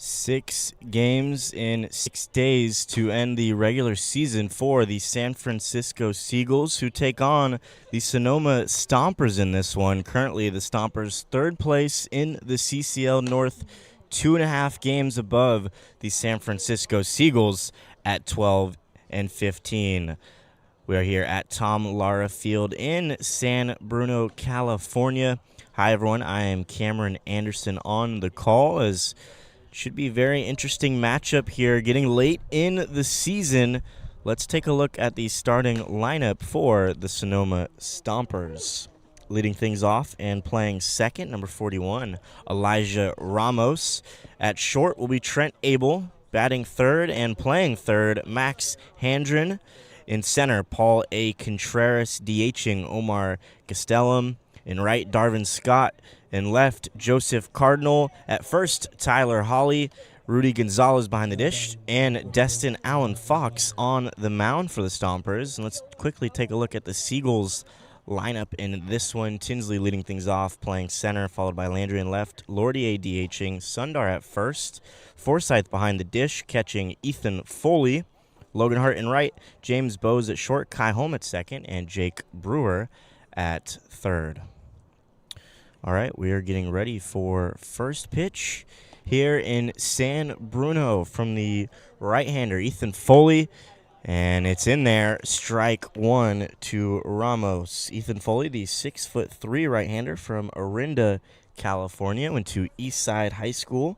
6 games in 6 days to end the regular season for the San Francisco Seagulls, who take on the Sonoma Stompers in this one. Currently, the Stompers third place in the CCL-North, 2.5 games above the San Francisco Seagulls at 12 and 15. We are here at Tom Lara Field in San Bruno, California. Hi, everyone. I am Cameron Anderson on the call, as should be a very interesting matchup here. Getting late in the season, let's take a look at the starting lineup for the Sonoma Stompers. Leading things off and playing second, number 41, Elijah Ramos. At short will be Trent Abel. Batting third and playing third, Max Handren. In center, Paul A. Contreras, DHing Omar Gastelum. In right, Darvin Scott. In left, Joseph Cardinal. At first, Tyler Hawley, Rudy Gonzalez behind the dish, and Destin Allen Fox on the mound for the Stompers. And let's quickly take a look at the Seagulls lineup in this one. Tinsley leading things off, playing center, followed by Landry in left, Lordier DHing, Sundar at first, Forsyth behind the dish, catching Ethan Foley, Logan Hart in right, James Bowes at short, Kai Holm at second, and Jake Brewer at third. All right, we are getting ready for first pitch here in San Bruno from the right-hander, Ethan Foley, and it's in there. Strike one to Ramos. Ethan Foley, the 6'3" right-hander from Orinda, California, went to Eastside High School,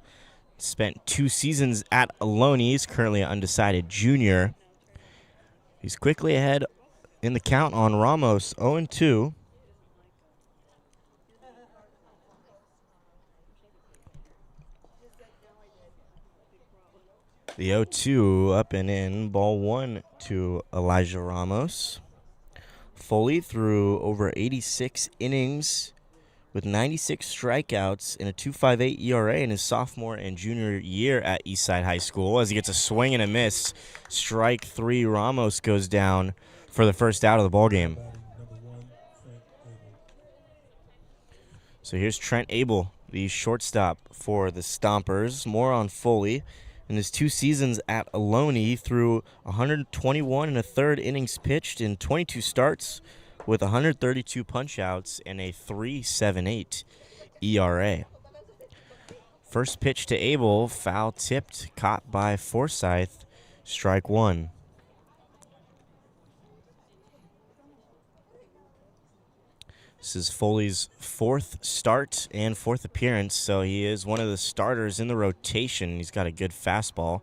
spent 2 seasons at Ohlone. He's currently an undecided junior. He's quickly ahead in the count on Ramos, 0-2. The 0-2 up and in, ball 1 to Elijah Ramos. Foley threw over 86 innings with 96 strikeouts and a 2.58 ERA in his sophomore and junior year at Eastside High School. As he gets a swing and a miss, strike 3, Ramos goes down for the first out of the ballgame. So here's Trent Abel, the shortstop for the Stompers. More on Foley. In his 2 seasons at Ohlone, he threw 121 1/3 innings pitched in 22 starts with 132 punch-outs and a 3.78 ERA. First pitch to Abel, foul tipped, caught by Forsyth, strike 1. This is Foley's 4th start and 4th appearance, so he is one of the starters in the rotation. He's got a good fastball.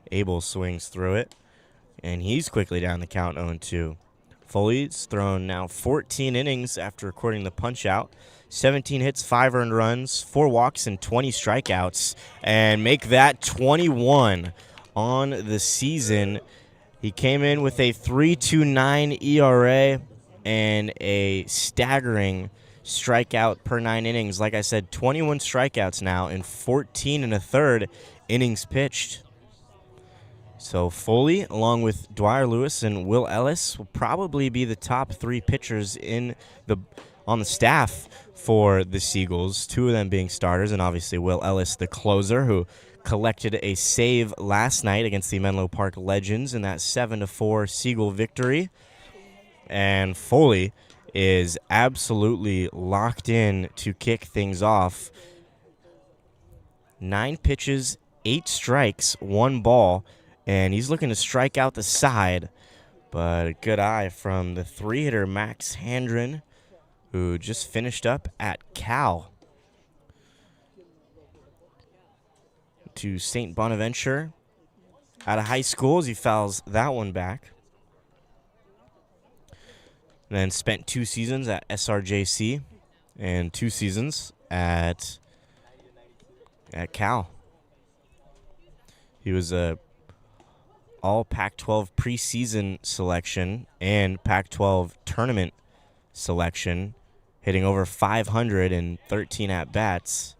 Abel swings through it, and he's quickly down the count, 0-2. Foley's thrown now 14 innings after recording the punch-out. 17 hits, 5 earned runs, 4 walks, and 20 strikeouts, and make that 21 on the season. He came in with a 3.29 ERA and a staggering strikeout per 9 innings. Like I said, 21 strikeouts now in 14 1/3 innings pitched. So Foley, along with Dwyer Lewis and Will Ellis, will probably be the top 3 pitchers on the staff for the Seagulls, 2 of them being starters, and obviously Will Ellis, the closer, who collected a save last night against the Menlo Park Legends in that 7-4 Seagull victory. And Foley is absolutely locked in to kick things off. 9 pitches, 8 strikes, 1 ball, and he's looking to strike out the side. But a good eye from the 3-hitter Max Handren, who just finished up at Cal. To St. Bonaventure out of high school as he fouls that one back. And then spent 2 seasons at SRJC and 2 seasons at Cal. He was a all Pac-12 preseason selection and Pac-12 tournament selection, hitting over 513 at-bats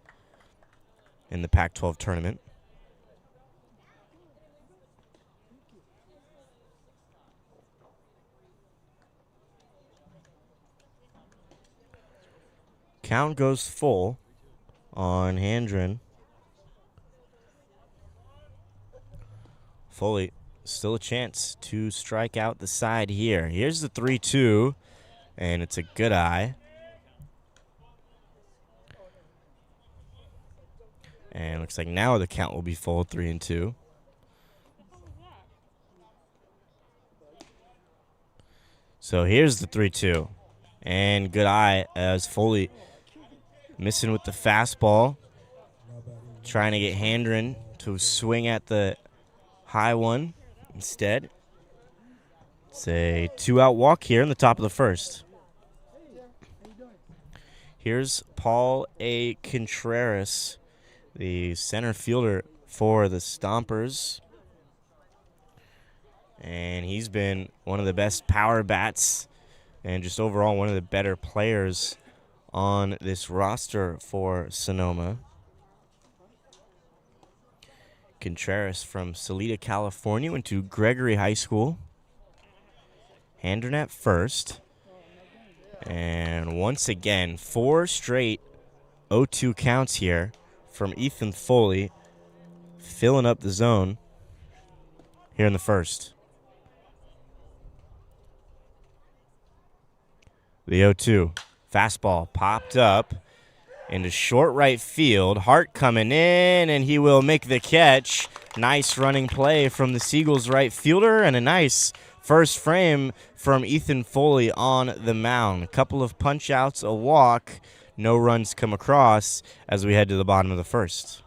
in the Pac-12 tournament. Count goes full on Handren. Foley, still a chance to strike out the side here. Here's the 3-2, and it's a good eye. And looks like now the count will be full, 3-2. So here's the 3-2. And good eye as Foley missing with the fastball. Trying to get Handren to swing at the high one instead. It's a 2-out walk here in the top of the first. Here's Paul A. Contreras, the center fielder for the Stompers. And he's been one of the best power bats and just overall one of the better players on this roster for Sonoma. Contreras from Salida, California, went to Gregory High School. Handren at first. And once again, 4 straight 0-2 counts here from Ethan Foley, filling up the zone here in the first. The 0-2. Fastball popped up into short right field. Hart coming in, and he will make the catch. Nice running play from the Seagulls right fielder, and a nice first frame from Ethan Foley on the mound. A couple of punch outs, a walk, no runs come across as we head to the bottom of the first.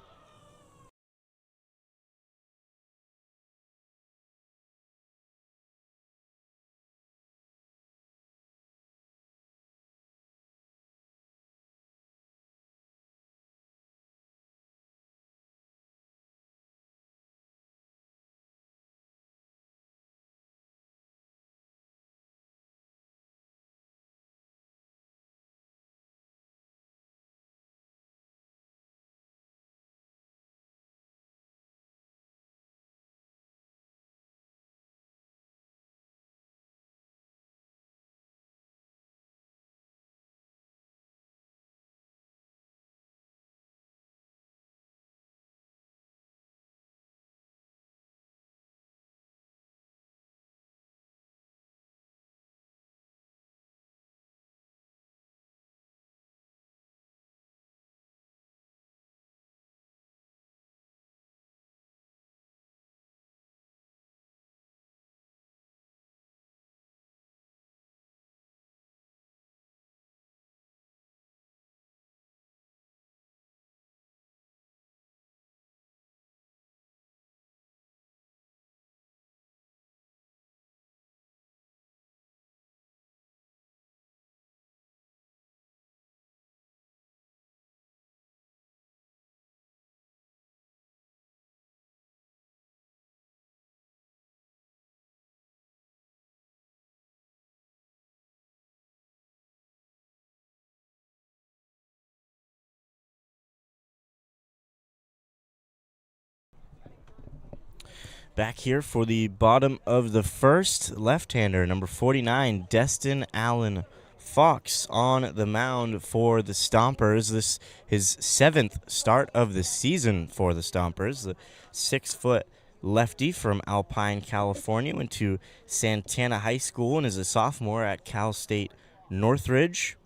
Back here for the bottom of the first, left-hander, number 49, Destin Allen Fox on the mound for the Stompers. This his 7th start of the season for the Stompers. The 6-foot lefty from Alpine, California, went to Santana High School and is a sophomore at Cal State Northridge.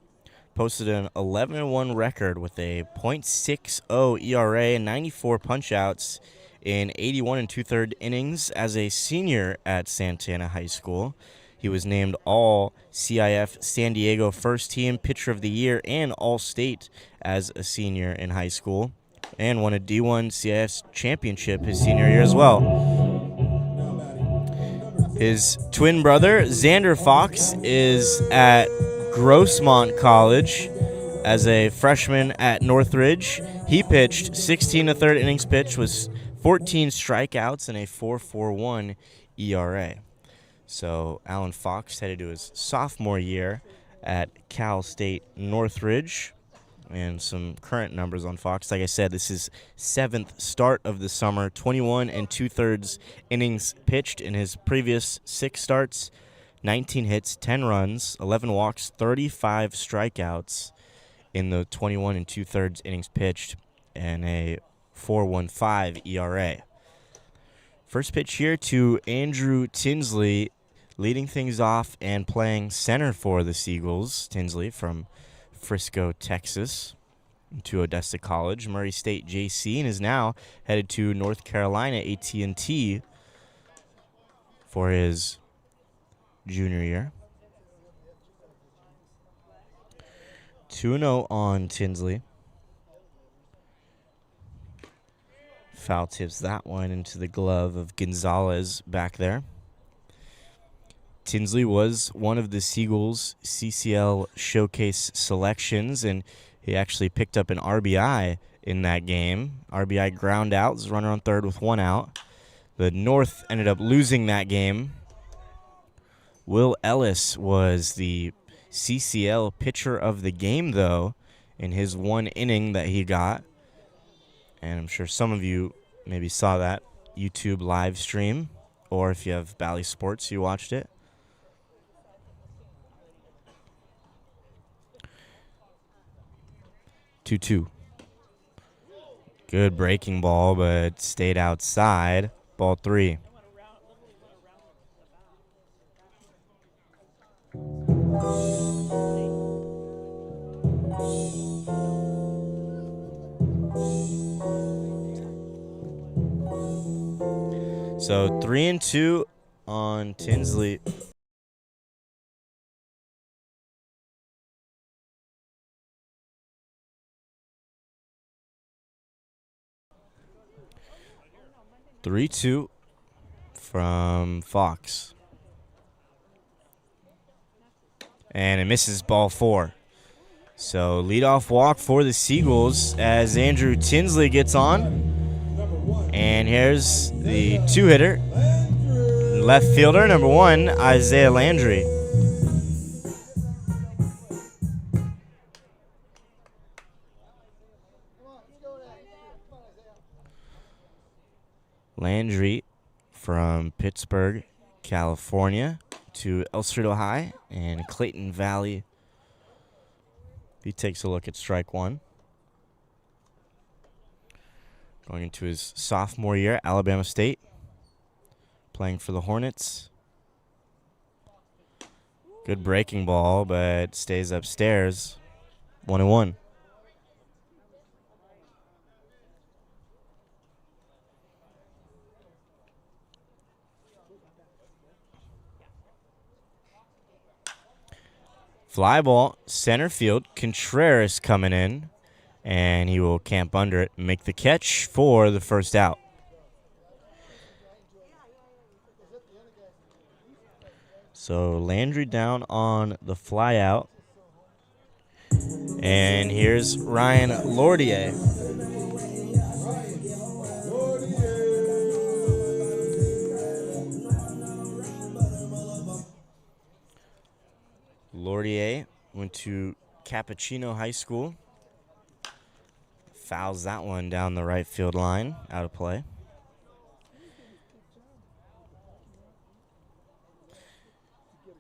Posted an 11-1 record with a .60 ERA and 94 punch-outs in 81 2/3 innings as a senior at Santana High School. He was named All-CIF San Diego First Team Pitcher of the Year and All-State as a senior in high school, and won a D1 CIF championship his senior year as well. His twin brother, Xander Fox, is at Grossmont College as a freshman at Northridge. He pitched 16 1/3 innings pitched, was 14 strikeouts and a 4.41 ERA. So Allen Fox headed to his sophomore year at Cal State Northridge. And some current numbers on Fox. Like I said, this is 7th start of the summer. 21 2/3 innings pitched in his previous 6 starts. 19 hits, 10 runs, 11 walks, 35 strikeouts in the 21 2/3 innings pitched, and a 4.15 ERA. First pitch here to Andrew Tinsley, leading things off and playing center for the Seagulls. Tinsley from Frisco, Texas, to Odessa College, Murray State JC, and is now headed to North Carolina AT&T for his junior year. 2-0 on Tinsley. Foul tips that one into the glove of Gonzalez back there. Tinsley was one of the Seagulls CCL showcase selections, and he actually picked up an RBI in that game. RBI ground out, was runner on third with 1 out. The North ended up losing that game. Will Ellis was the CCL pitcher of the game, though, in his 1 inning that he got. And I'm sure some of you maybe saw that YouTube live stream, or if you have Bally Sports, you watched it. Two. Good breaking ball, but stayed outside. Ball 3. So 3-2 on Tinsley. Three-two from Fox. And it misses, ball 4. So leadoff walk for the Seagulls as Andrew Tinsley gets on. And here's the 2-hitter. Left fielder, number 1, Isaiah Landry. Landry from Pittsburgh, California, to El Cerrito High and Clayton Valley. He takes a look at strike 1. Going into his sophomore year, Alabama State, playing for the Hornets. Good breaking ball, but stays upstairs. 1-1. Fly ball, center field. Contreras coming in, and he will camp under it and make the catch for the first out. So Landry down on the fly out. And here's Ryan Lordier. Lordier went to Cappuccino High School. Fouls that one down the right field line, out of play.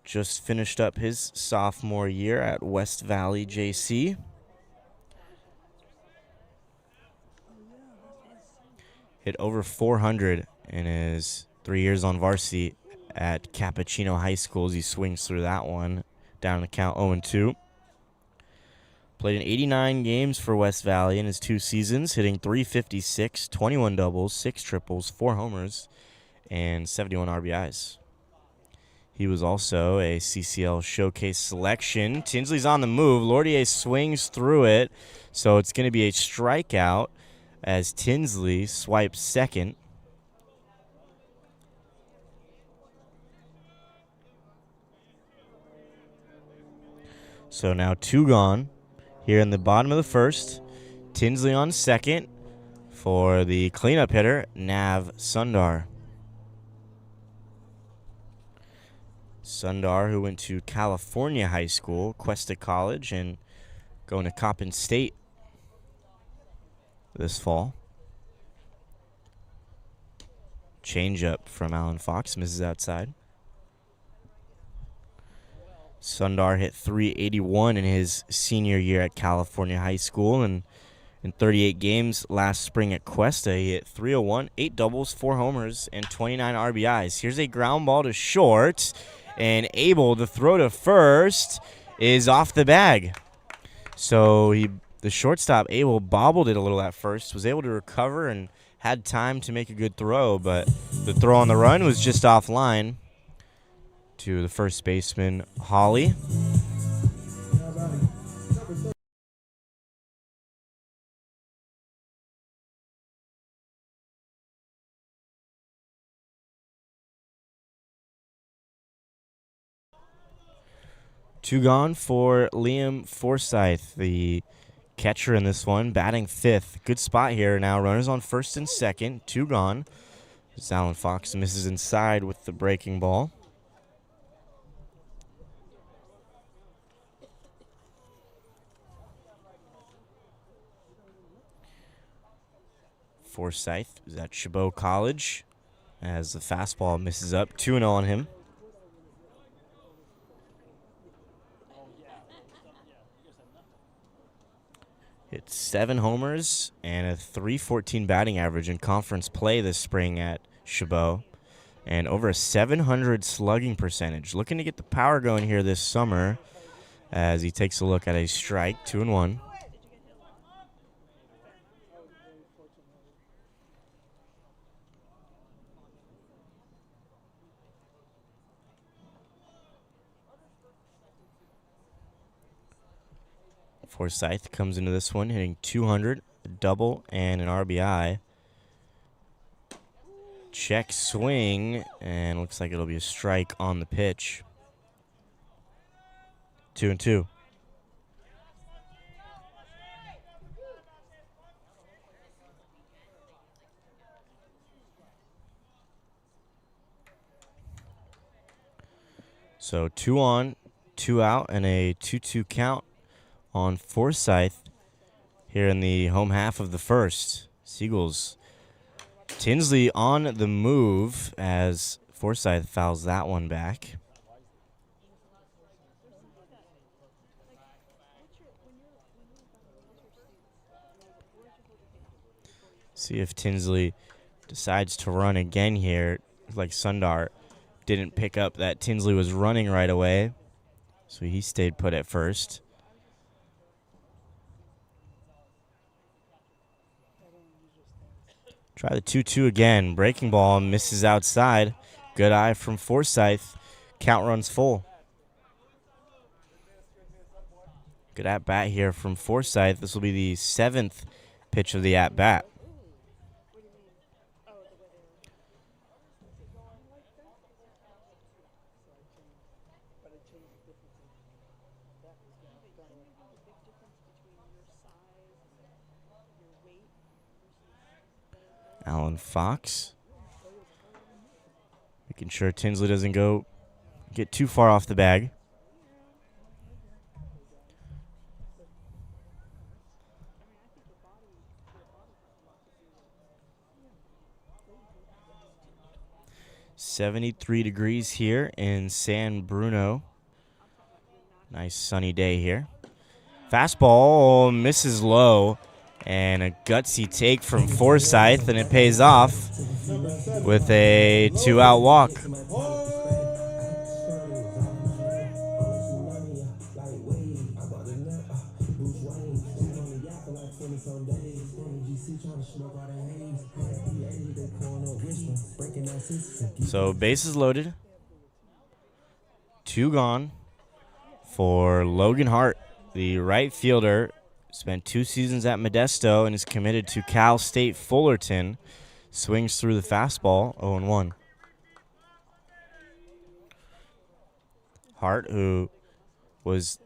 Just finished up his sophomore year at West Valley JC. Hit over 400 in his 3 years on varsity at Cappuccino High School as he swings through that one. Down the count 0-2. Played in 89 games for West Valley in his 2 seasons, hitting .356, 21 doubles, 6 triples, 4 homers, and 71 RBIs. He was also a CCL showcase selection. Tinsley's on the move. Lordier swings through it, so it's going to be a strikeout as Tinsley swipes second. So now 2 gone here in the bottom of the first. Tinsley on second for the cleanup hitter, Nav Sundar. Sundar, who went to California High School, Cuesta College, and going to Coppin State this fall. Changeup from Alan Fox, misses outside. Sundar hit .381 in his senior year at California High School and In 38 games last spring at Cuesta, he hit .301, 8 doubles, 4 homers, and 29 RBIs. Here's a ground ball to short, and Abel, the throw to first, is off the bag. So the shortstop, Abel, bobbled it a little at first, was able to recover and had time to make a good throw, but the throw on the run was just offline to the first baseman, Holly. Two gone for Liam Forsyth, the catcher in this one, batting fifth. Good spot here now. Runners on first and second. Two gone. Alan Fox misses inside with the breaking ball. Forsyth is at Chabot College as the fastball misses up. 2-0 on him. Hit 7 homers and a .314 batting average in conference play this spring at Chabot, and over a .700 slugging percentage. Looking to get the power going here this summer as he takes a look at a strike. 2-1. Forsyth comes into this one hitting .200, a double, and an RBI. Check swing, and looks like it'll be a strike on the pitch. 2-2. So 2 on, 2 out, and a 2-2 count on Forsyth here in the home half of the first. Seagulls. Tinsley on the move as Forsyth fouls that one back. See if Tinsley decides to run again here. Like Sundar didn't pick up that Tinsley was running right away, so he stayed put at first. Try the 2-2 again. Breaking ball misses outside. Good eye from Forsyth. Count runs full. Good at-bat here from Forsyth. This will be the 7th pitch of the at-bat. Alan Fox making sure Tinsley doesn't get too far off the bag. .73 degrees here in San Bruno. Nice sunny day here. Fastball misses low. And a gutsy take from Forsyth, and it pays off with a 2-out walk. So bases loaded. 2 gone for Logan Hart, the right fielder. Spent 2 seasons at Modesto and is committed to Cal State Fullerton. Swings through the fastball, 0-1. Hart, who was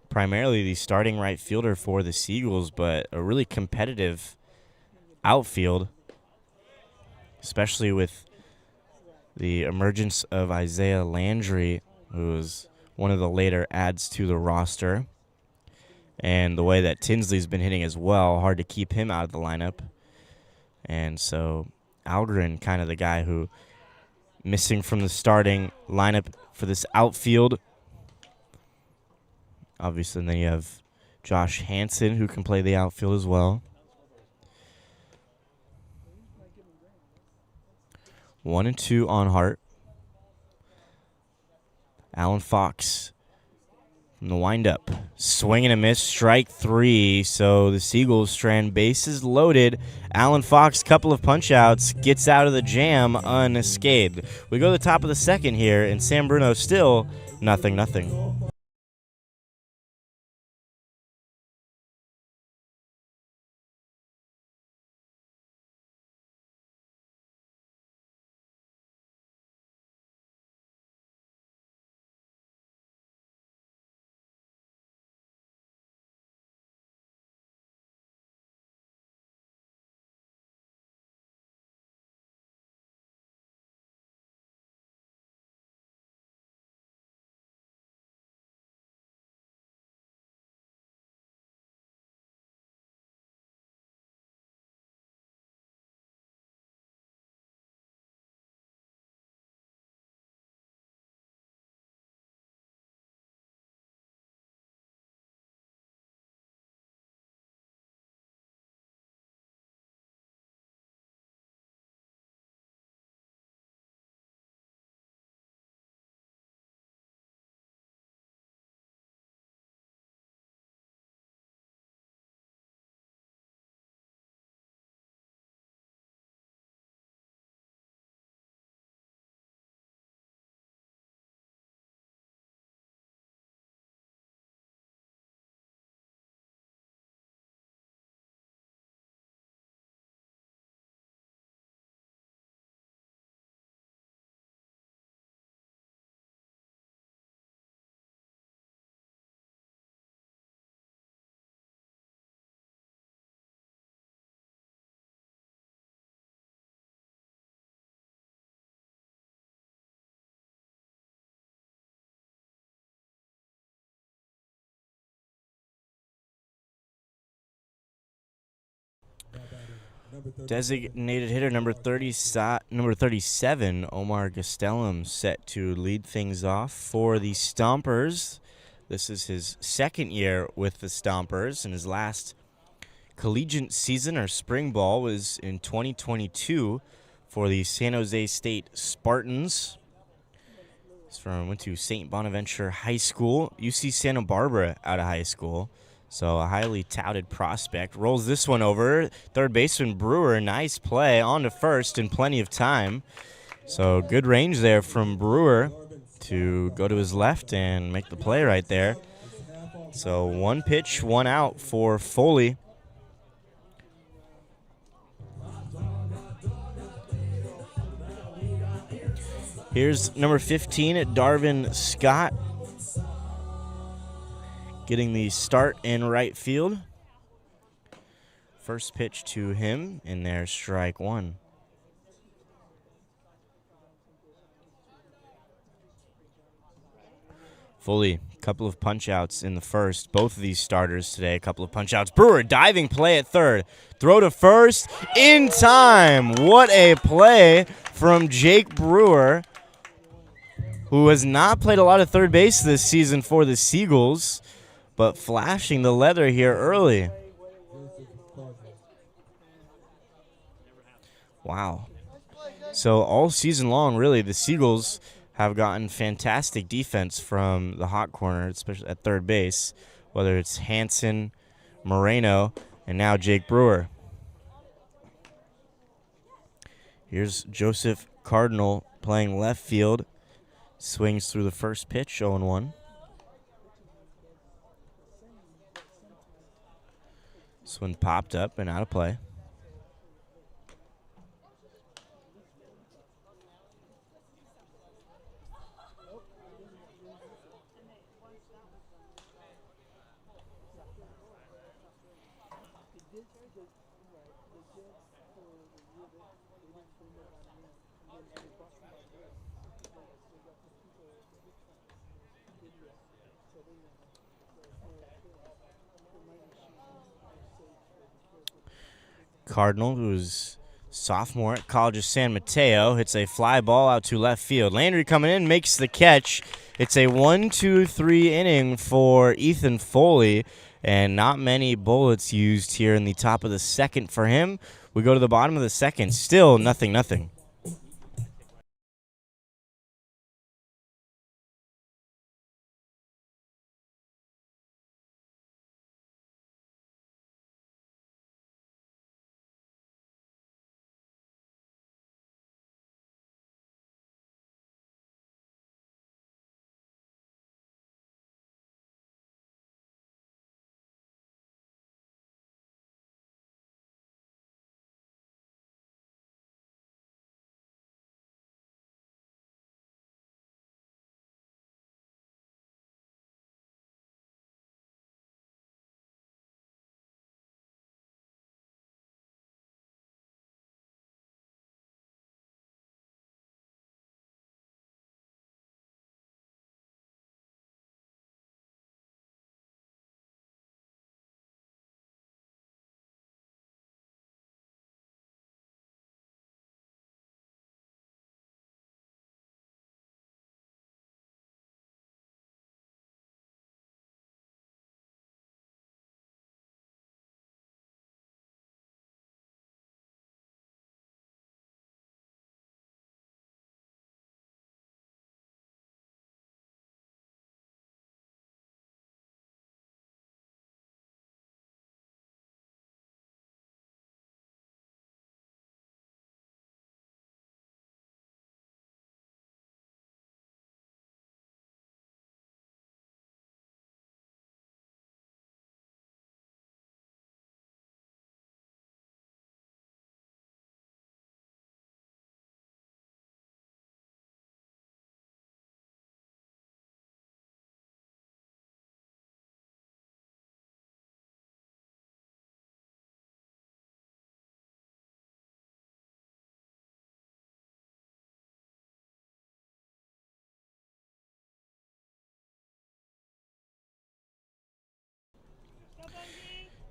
primarily the starting right fielder for the Seagulls, but a really competitive outfield, especially with the emergence of Isaiah Landry, who was one of the later adds to the roster. And the way that Tinsley's been hitting as well, hard to keep him out of the lineup. And so Algren, kind of the guy who missing from the starting lineup for this outfield. Obviously, and then you have Josh Hansen, who can play the outfield as well. 1-2 on Hart. Alan Fox from the windup. Swing and a miss, strike 3. So the Seagulls strand bases loaded. Alan Fox, couple of punch-outs, gets out of the jam unscathed. We go to the top of the second here, and San Bruno still 0-0. Designated hitter number 37, Omar Gastelum, set to lead things off for the Stompers. This is his second year with the Stompers, and his last collegiate season or spring ball was in 2022 for the San Jose State Spartans. Went to St. Bonaventure High School, UC Santa Barbara out of high school. So a highly touted prospect. Rolls this one over. Third baseman Brewer, nice play. On to first in plenty of time. So good range there from Brewer to go to his left and make the play right there. So 1 pitch, 1 out for Foley. Here's number 15, Darvin Scott, getting the start in right field. First pitch to him, and there's strike 1. Foley, couple of punch-outs in the first. Both of these starters today, a couple of punch-outs. Brewer, diving play at third. Throw to first, in time. What a play from Jake Brewer, who has not played a lot of third base this season for the Seagulls, but flashing the leather here early. Wow. So all season long, really, the Seagulls have gotten fantastic defense from the hot corner, especially at third base, whether it's Hansen, Moreno, and now Jake Brewer. Here's Joseph Cardinal playing left field. Swings through the first pitch, 0-1. This one popped up and out of play. Cardinal, who's sophomore at College of San Mateo, hits a fly ball out to left field. Landry coming in, makes the catch. It's a 1-2-3 inning for Ethan Foley, and not many bullets used here in the top of the second for him. We go to the bottom of the second, still 0-0.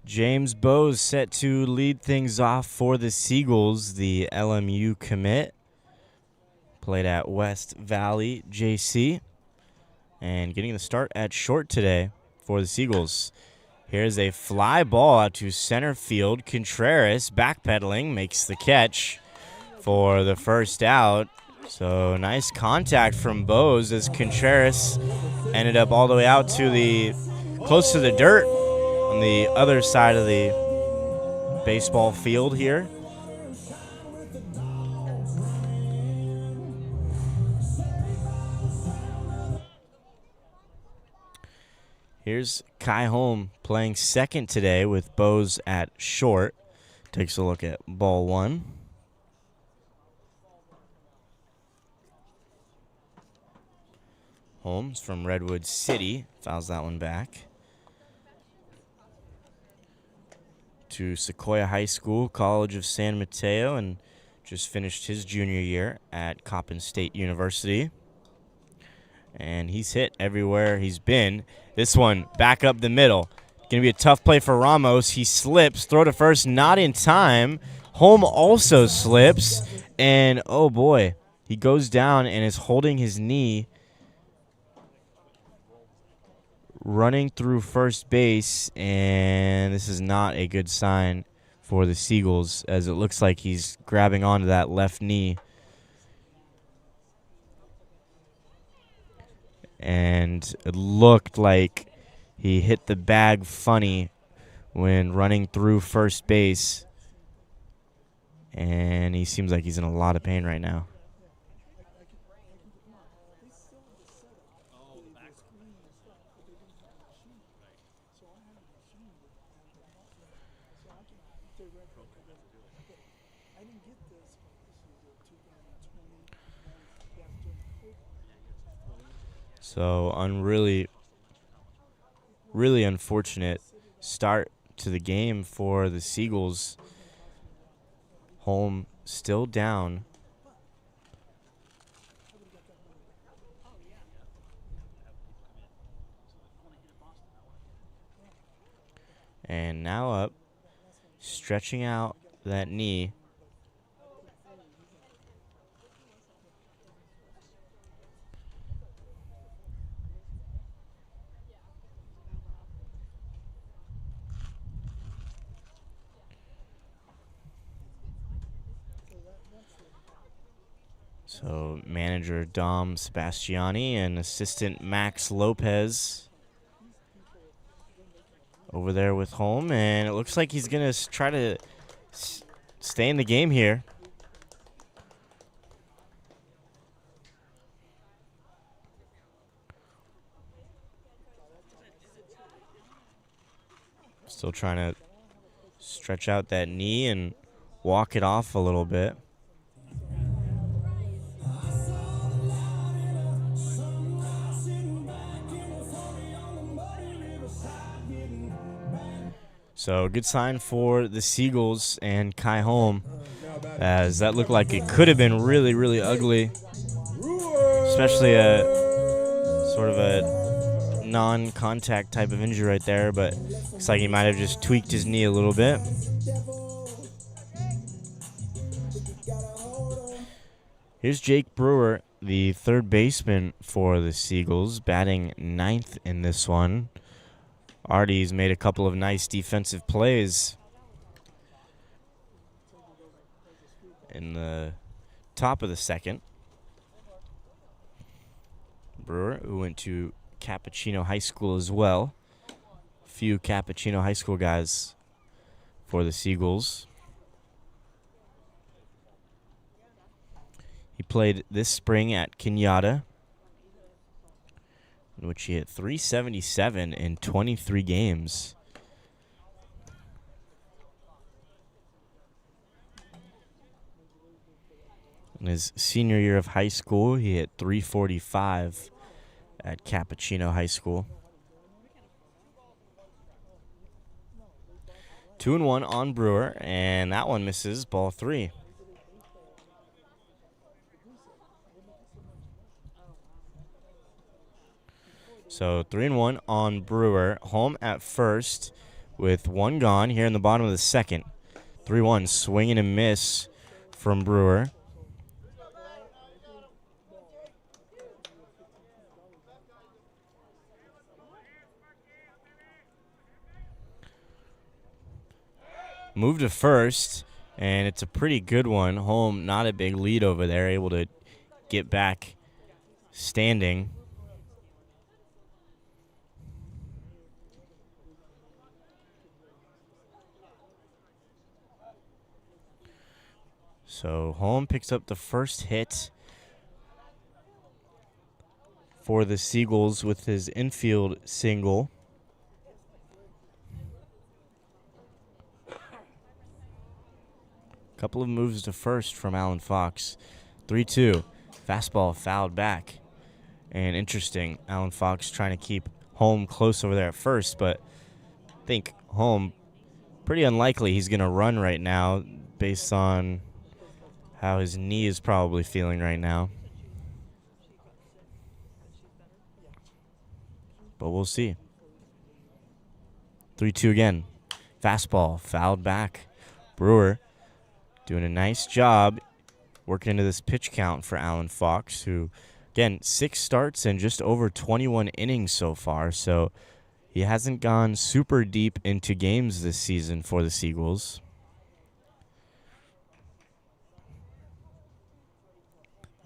James Bowes set to lead things off for the Seagulls, the LMU commit. Played at West Valley JC. And getting the start at short today for the Seagulls. Here's a fly ball out to center field. Contreras backpedaling, makes the catch for the first out. So nice contact from Bowes as Contreras ended up all the way out to the close to the dirt on the other side of the baseball field here. Here's Kai Holm playing second today with Bowes at short. Takes a look at ball one. Holmes from Redwood City fouls that one back. To Sequoia High School, College of San Mateo, and just finished his junior year at Coppin State University. And he's hit everywhere he's been. This one back up the middle. Going to be a tough play for Ramos. He slips. Throw to first, not in time. Holm also slips. And, oh, boy, he goes down and is holding his knee. Running through first base. And this is not a good sign for the Seagulls, as it looks like he's grabbing onto that left knee. And it looked like he hit the bag funny when running through first base. And he seems like he's in a lot of pain right now. So really unfortunate start to the game for the Seagulls. Holm still down. And now up, stretching out that knee. So manager Dom Sebastiani and assistant Max Lopez over there with Holm, and it looks like he's going to try to stay in the game here. Still trying to stretch out that knee and walk it off a little bit. So good sign for the Seagulls and Kai Holm, as that looked like it could have been really, really ugly, especially a sort of a non-contact type of injury right there, but looks like he might have just tweaked his knee a little bit. Here's Jake Brewer, the third baseman for the Seagulls, batting ninth in this one. Artie's made a couple of nice defensive plays in the top of the second. Brewer, who went to Cappuccino High School as well. A few Cappuccino High School guys for the Seagulls. He played this spring at Kenyatta, in which he hit .377 in 23 games. In his senior year of high school, he hit .345 at Cappuccino High School. 2-1 on Brewer, and that one misses, ball three. So 3-1 on Brewer. Holm at first with one gone here in the bottom of the second. 3-1, swing and a miss from Brewer. Move to first, and it's a pretty good one. Home, not a big lead over there, able to get back standing. So Home picks up the first hit for the Seagulls with his infield single. Couple of moves to first from Alan Fox. 3-2. Fastball fouled back. And interesting, Alan Fox trying to keep Home close over there at first, but I think Home, pretty unlikely he's going to run right now based on how his knee is probably feeling right now. But we'll see. 3-2 again. Fastball fouled back. Brewer doing a nice job working into this pitch count for Alan Fox, who, again, 6 starts and just over 21 innings so far. So he hasn't gone super deep into games this season for the Seagulls.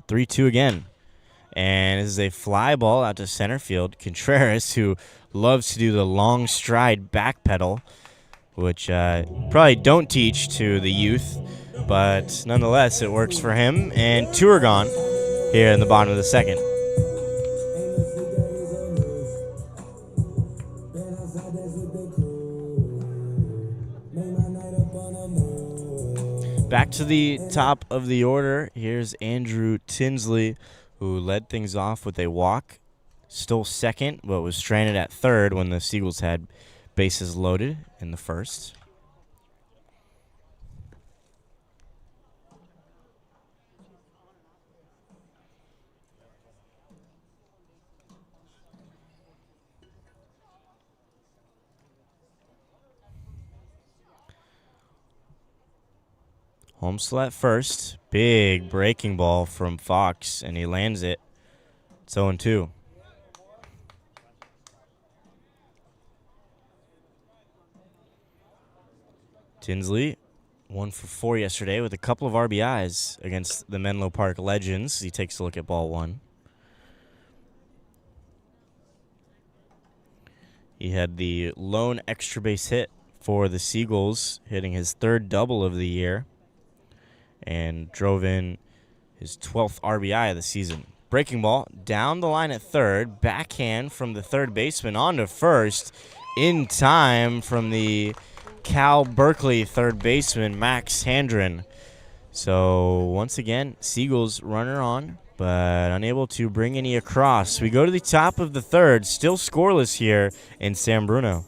3-2 again. And this is a fly ball out to center field. Contreras, who loves to do the long stride back pedal, which probably don't teach to the youth, but nonetheless, it works for him. And 2 are gone here in the bottom of the second. Back to the top of the order. Here's Andrew Tinsley, who led things off with a walk. Stole second, but was stranded at third when the Seagulls had bases loaded in the first. Home still at first. Big breaking ball from Fox, and he lands it. It's 0-2. Tinsley, 1 for 4 yesterday with a couple of RBIs against the Menlo Park Legends. He takes a look at ball 1. He had the lone extra base hit for the Seagulls, hitting his 3rd double of the year, and drove in his 12th RBI of the season. Breaking ball down the line at third. Backhand from the third baseman onto first. In time from the Cal Berkeley third baseman, Max Handren. So once again, Seagulls runner on, but unable to bring any across. We go to the top of the third. Still scoreless here in San Bruno.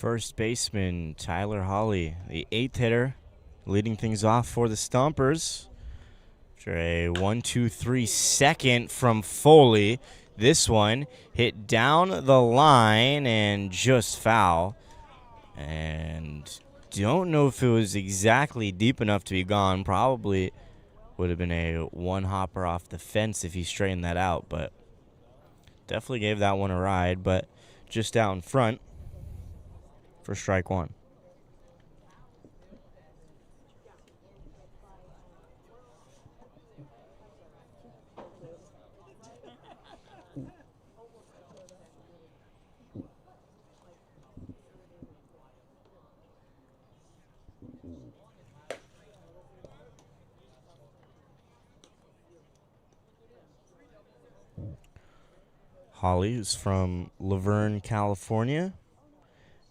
First baseman Tyler Hawley, the 8th hitter, leading things off for the Stompers. After a 1-2-3 second from Foley. This one hit down the line and just foul. And don't know if it was exactly deep enough to be gone. Probably would have been a one-hopper off the fence if he straightened that out, but definitely gave that one a ride, but just out in front for strike one. Holly is from Laverne, California,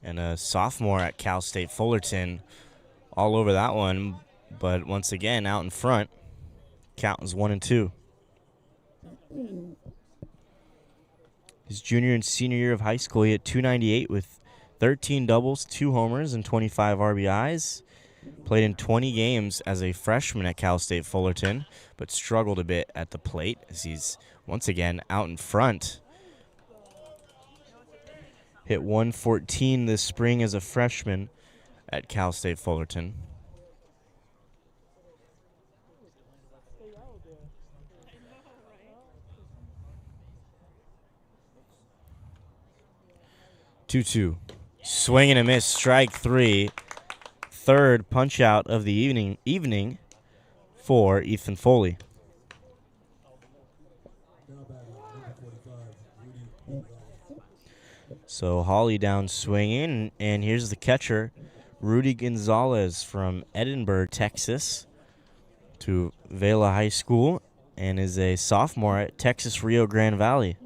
and a sophomore at Cal State Fullerton. All over that one, but once again, out in front, count is 1-2. His junior and senior year of high school, he hit .298 with 13 doubles, 2 homers, and 25 RBIs. Played in 20 games as a freshman at Cal State Fullerton, but struggled a bit at the plate as he's once again out in front. Hit .114 this spring as a freshman at Cal State Fullerton. Two. Swing and a miss, strike 3. Third punch out of the evening for Ethan Foley. So Hawley down swinging, and here's the catcher, Rudy Gonzalez from Edinburgh, Texas, to Vela High School, and is a sophomore at Texas Rio Grande Valley.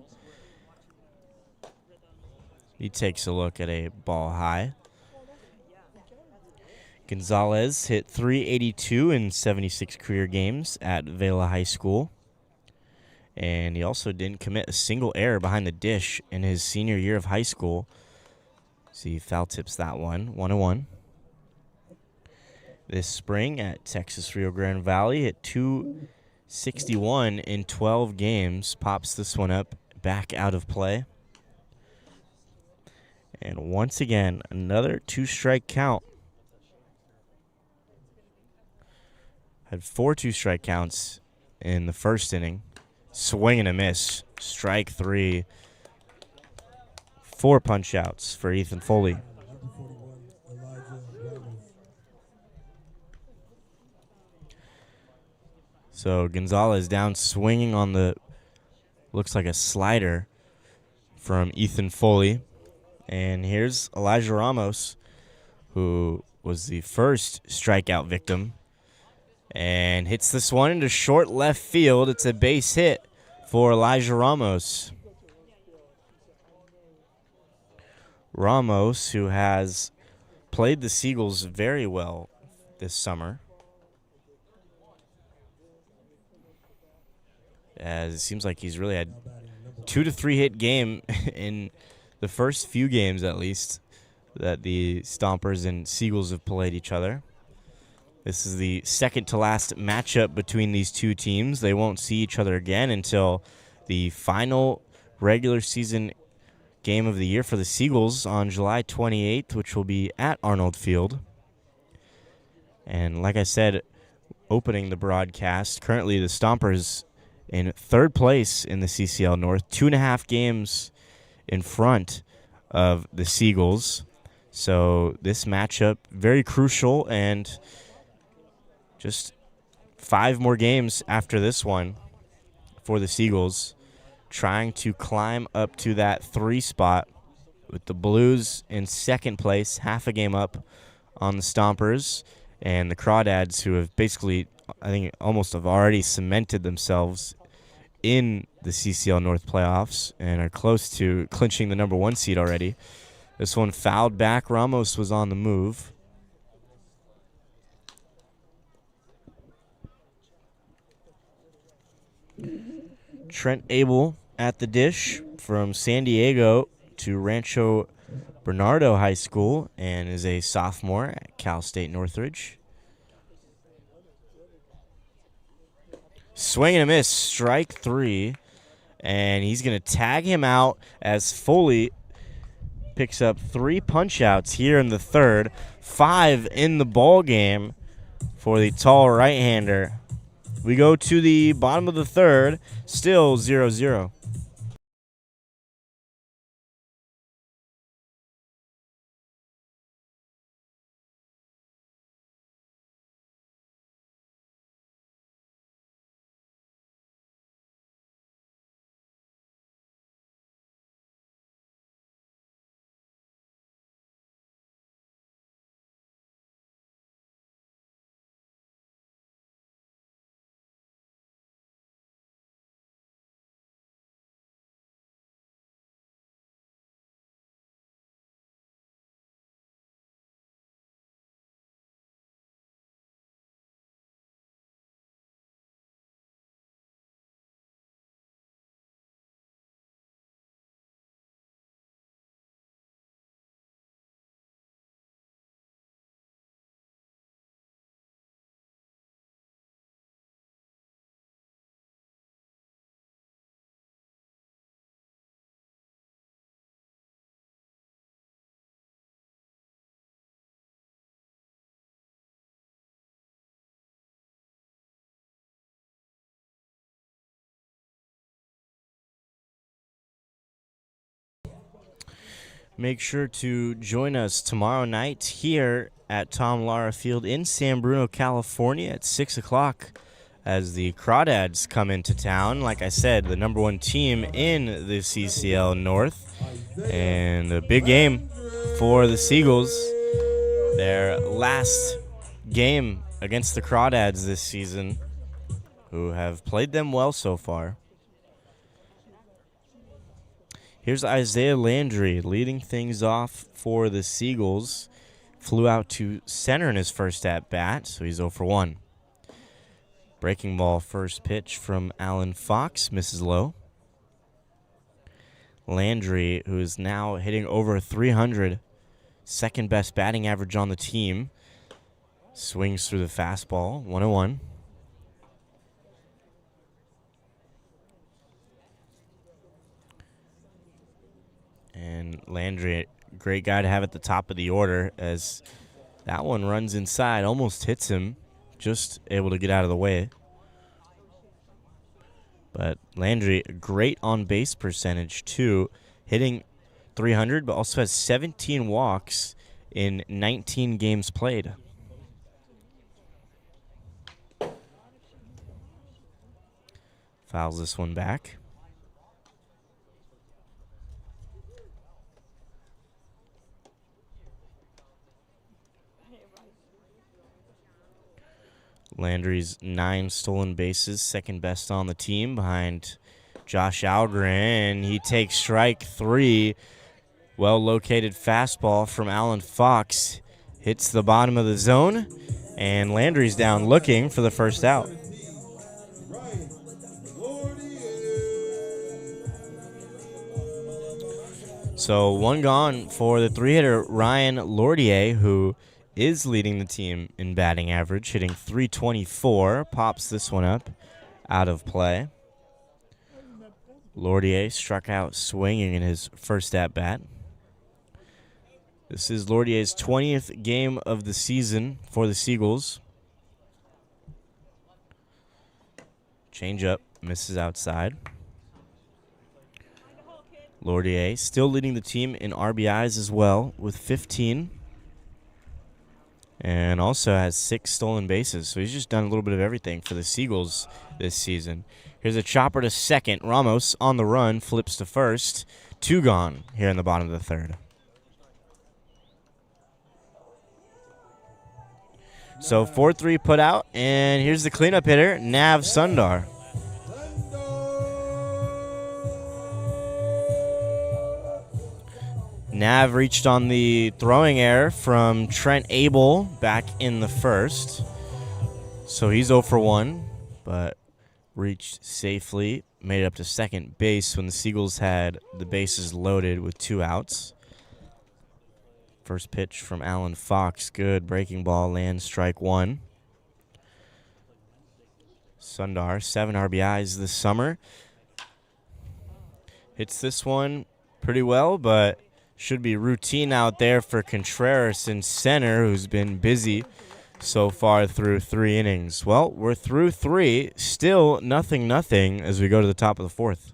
He takes a look at a ball high. Gonzalez hit .382 in 76 career games at Vela High School. And he also didn't commit a single error behind the dish in his senior year of high school. See, foul tips that one, 1-1. This spring at Texas Rio Grande Valley hit .261 in 12 games. Pops this one up, back out of play. And once again, another 2-strike count. Had 4 2-strike counts in the first inning. Swing and a miss. Strike 3. 4 punch outs for Ethan Foley. So Gonzalez down swinging on the, looks like a slider from Ethan Foley. And here's Elijah Ramos, who was the first strikeout victim, and hits this one into short left field. It's a base hit for Elijah Ramos. Ramos, who has played the Seagulls very well this summer, as it seems like he's really had 2 to 3 hit game in the first few games, at least, that the Stompers and Seagulls have played each other. This is the second to last matchup between these two teams. They won't see each other again until the final regular season game of the year for the Seagulls on July 28th, which will be at Arnold Field. And like I said, opening the broadcast, currently the Stompers in third place in the CCL-North, 2.5 games in front of the Seagulls. So this matchup, very crucial, and just 5 more games after this one for the Seagulls, trying to climb up to that 3 spot with the Blues in second place, half a game up on the Stompers, and the Crawdads, who have basically, I think, almost have already cemented themselves in the CCL-North playoffs and are close to clinching the number 1 seed already. This one fouled back. Ramos was on the move. Trent Abel at the dish from San Diego to Rancho Bernardo High School and is a sophomore at Cal State Northridge. Swing and a miss, strike 3. And he's going to tag him out as Foley picks up 3 punch-outs here in the third. 5 in the ball game for the tall right-hander. We go to the bottom of the third, still 0-0. Make sure to join us tomorrow night here at Tom Lara Field in San Bruno, California at 6 o'clock as the Crawdads come into town. Like I said, the #1 team in the CCL-North. And a big game for the Seagulls. Their last game against the Crawdads this season, who have played them well so far. Here's Isaiah Landry leading things off for the Seagulls. Flew out to center in his first at-bat, so he's 0 for 1. Breaking ball first pitch from Alan Fox, misses low. Landry, who is now hitting over 300, second best batting average on the team, swings through the fastball, 1-1. And Landry, great guy to have at the top of the order, as that one runs inside, almost hits him, just able to get out of the way. But Landry, great on-base percentage, too, hitting 300, but also has 17 walks in 19 games played. Fouls this one back. Landry's 9 stolen bases, second best on the team behind Josh Algren. He takes strike 3. Well-located fastball from Alan Fox. Hits the bottom of the zone, and Landry's down looking for the first out. So 1 gone for the 3-hitter Ryan Lordier, who is leading the team in batting average, hitting .324. Pops this one up out of play. Lordier struck out swinging in his first at-bat. This is Lordier's 20th game of the season for the Seagulls. Change-up, misses outside. Lordier still leading the team in RBIs as well with 15. And also has 6 stolen bases. So he's just done a little bit of everything for the Seagulls this season. Here's a chopper to second. Ramos on the run, flips to first. 2 gone here in the bottom of the third. So 4-3 put out. And here's the cleanup hitter, Nav Sundar. Nav reached on the throwing error from Trent Abel back in the first. So he's 0 for 1, but reached safely. Made it up to second base when the Seagulls had the bases loaded with 2 outs. First pitch from Alan Fox. Good breaking ball. Lands strike one. Sundar, 7 RBIs this summer. Hits this one pretty well, but should be routine out there for Contreras in center, who's been busy so far through 3 innings. Well, we're through 3. Still nothing as we go to the top of the 4th.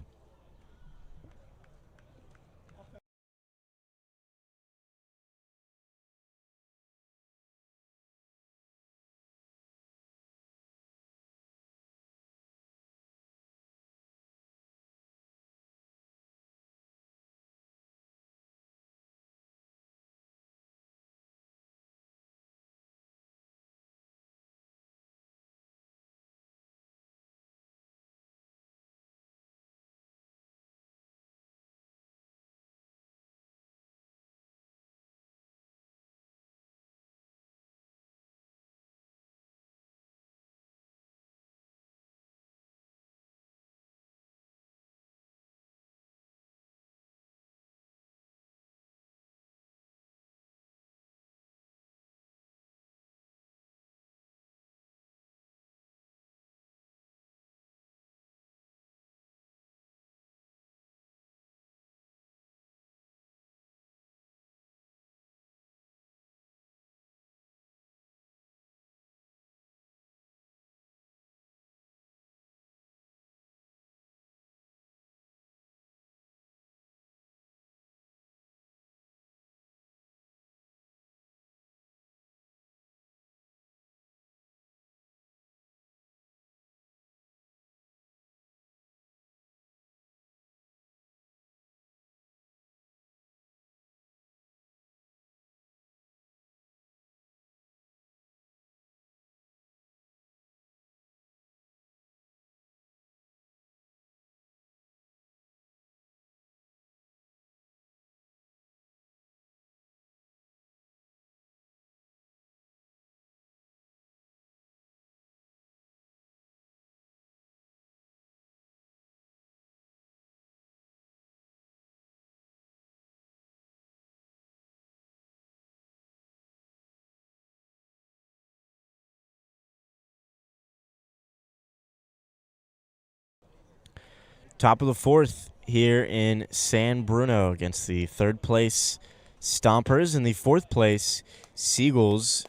Top of the 4th here in San Bruno against the 3rd place Stompers and the 4th place Seagulls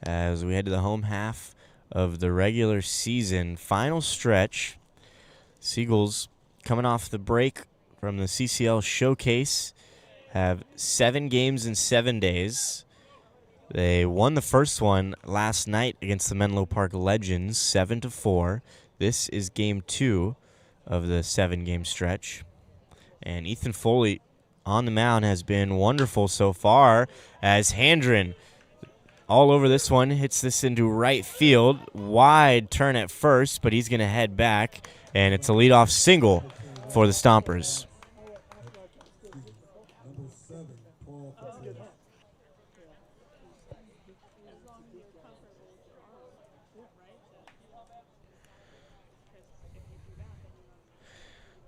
as we head to the home half of the regular season. Final stretch. Seagulls coming off the break from the CCL Showcase have 7 games in 7 days. They won the first one last night against the Menlo Park Legends 7-4. This is game 2 of the 7-game stretch. And Ethan Foley on the mound has been wonderful so far as Handren all over this one, hits this into right field. Wide turn at first, but he's going to head back, and it's a leadoff single for the Stompers.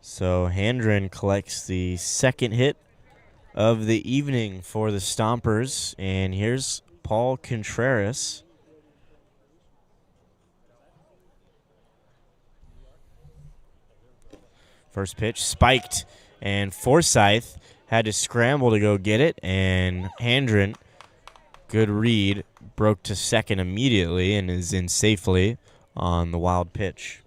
So Handren collects the 2nd hit of the evening for the Stompers, and here's Paul Contreras. First pitch spiked, and Forsythe had to scramble to go get it, and Handren, good read, broke to second immediately and is in safely on the wild pitch.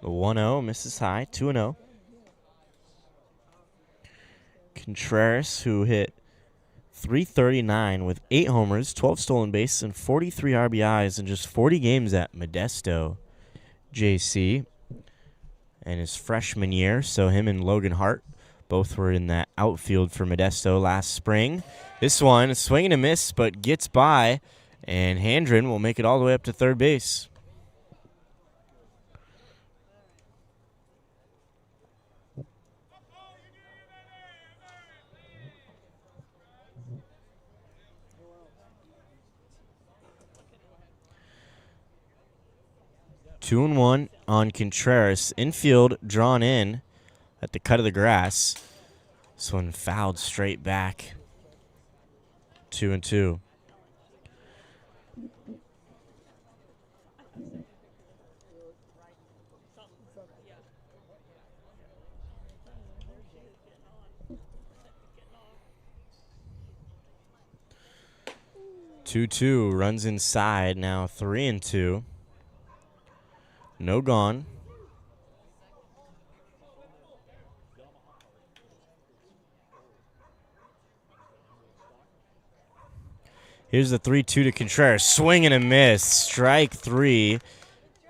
The 1-0 misses high, 2-0. Contreras, who hit .339 with 8 homers, 12 stolen bases, and 43 RBIs in just 40 games at Modesto JC in his freshman year. So him and Logan Hart both were in that outfield for Modesto last spring. This one, a swing and a miss, but gets by, and Handren will make it all the way up to third base. 2-1 on Contreras. Infield drawn in at the cut of the grass. This one fouled straight back. 2-2. Two runs inside, now 3-2. No gone. Here's the 3-2 to Contreras. Swing and a miss. Strike three.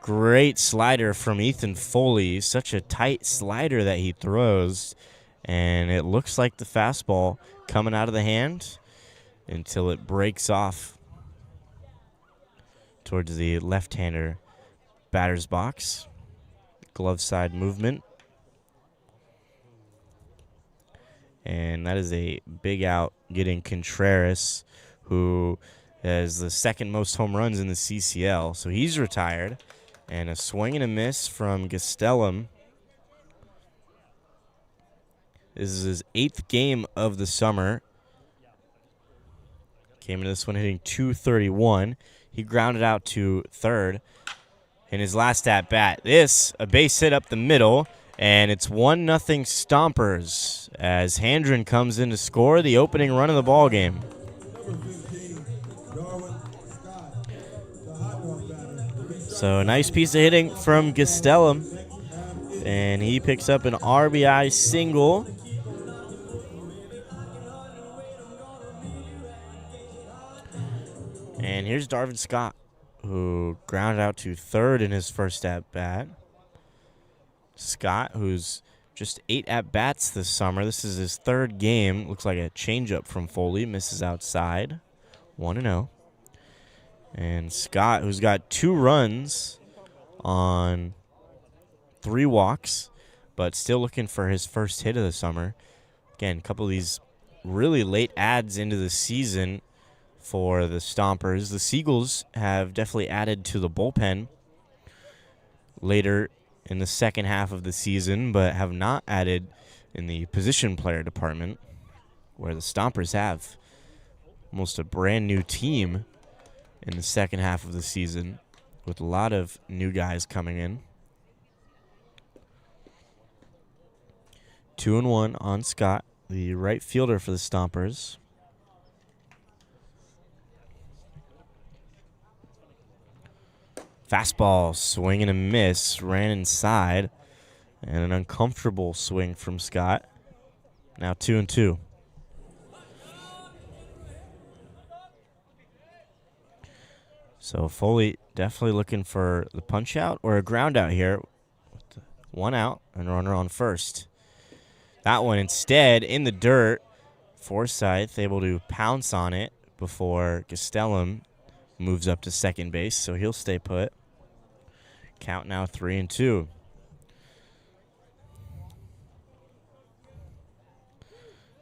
Great slider from Ethan Foley. Such a tight slider that he throws. And it looks like the fastball coming out of the hand until it breaks off towards the left-hander batter's box. Glove side movement. And that is a big out getting Contreras, who has the second most home runs in the CCL. So he's retired. And a swing and a miss from Gastelum. This is his 8th game of the summer. Came into this one hitting .231. He grounded out to third in his last at-bat. This, a base hit up the middle, and it's 1-0 Stompers as Handren comes in to score the opening run of the ball game. So a nice piece of hitting from Gastelum, and he picks up an RBI single. And here's Darvin Scott, who grounded out to third in his first at-bat. Scott, who's just 8 at-bats this summer. This is his 3rd game. Looks like a changeup from Foley. Misses outside. 1-0. And Scott, who's got 2 runs on 3 walks, but still looking for his first hit of the summer. Again, a couple of these really late adds into the season for the Stompers. The Seagulls have definitely added to the bullpen later in the second half of the season, but have not added in the position player department, where the Stompers have almost a brand new team in the second half of the season with a lot of new guys coming in. 2-1 on Scott, the right fielder for the Stompers. Fastball, swing and a miss, ran inside, and an uncomfortable swing from Scott. Now 2-2. So Foley definitely looking for the punch out or a ground out here. With 1 out and a runner on first. That one instead in the dirt. Forsythe able to pounce on it before Gastelum moves up to second base, so he'll stay put. Count now 3-2.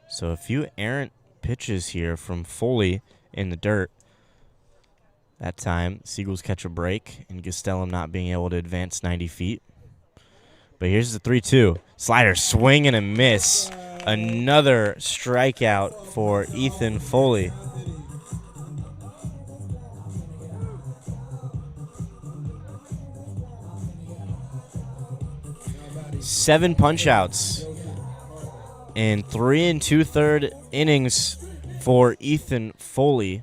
So a few errant pitches here from Foley in the dirt. That time, Seagulls catch a break, and Gastelum not being able to advance 90 feet. But here's the 3-2. Slider, swing and a miss. Another strikeout for Ethan Foley. Seven punch-outs in 3 2/3 innings for Ethan Foley,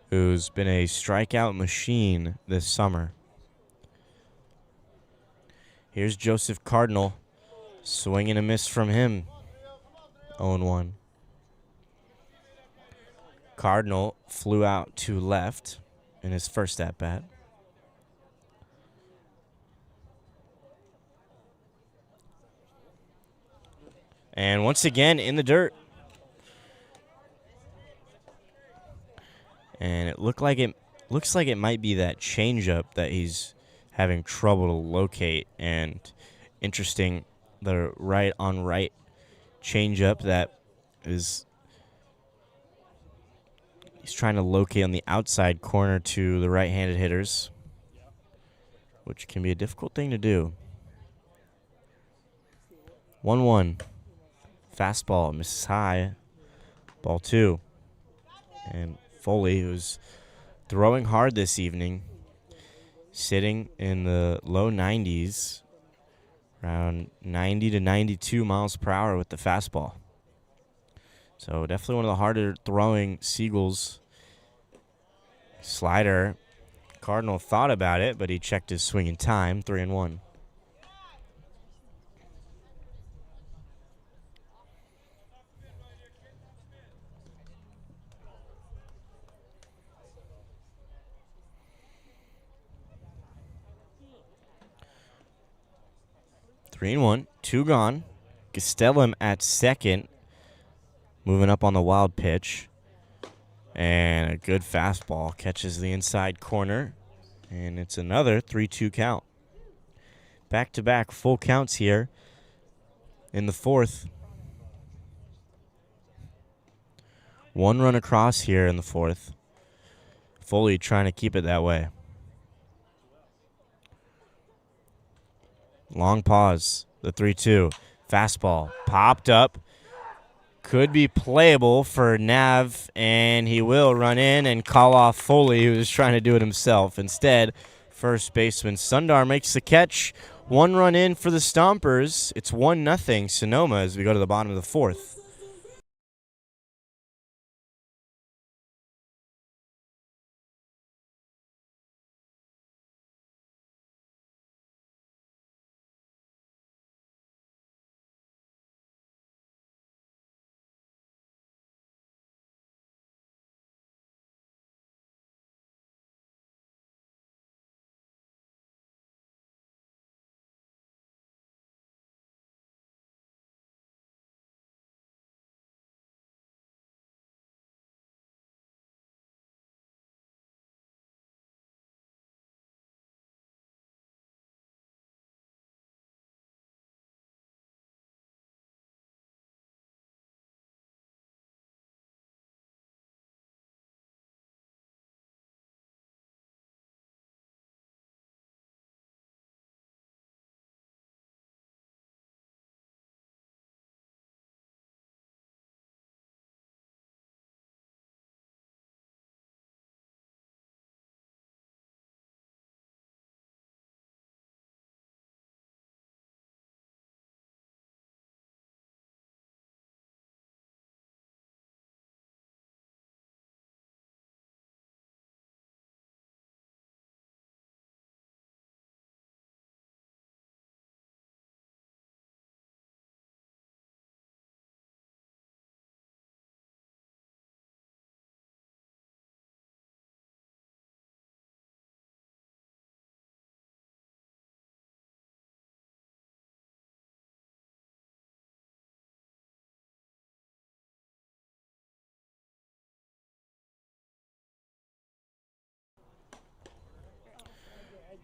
who's been a strikeout machine this summer. Here's Joseph Cardinal. Swing and a miss from him. 0-1. Cardinal flew out to left in his first at-bat. And once again in the dirt. And it looks like it might be that changeup that he's having trouble to locate. And interesting, the right on right changeup that is he's trying to locate on the outside corner to the right-handed hitters. which can be a difficult thing to do. 1-1. Fastball misses high. Ball 2. And Foley, who's throwing hard this evening, sitting in the low 90s, around 90 to 92 miles per hour with the fastball. So definitely one of the harder throwing Seagulls. Slider. Cardinal thought about it, but he checked his swing in time. 3-1. Three and one, 2 gone. Gastelum at second, moving up on the wild pitch. And a good fastball catches the inside corner. And it's another 3-2 count. Back-to-back full counts here in the 4th. 1 run across here in the 4th. Foley trying to keep it that way. Long pause. The 3-2. Fastball popped up. Could be playable for Nav, and he will run in and call off Foley, who was trying to do it himself. Instead, first baseman Sundar makes the catch. 1 run in for the Stompers. It's 1-0 Sonoma as we go to the bottom of the 4th.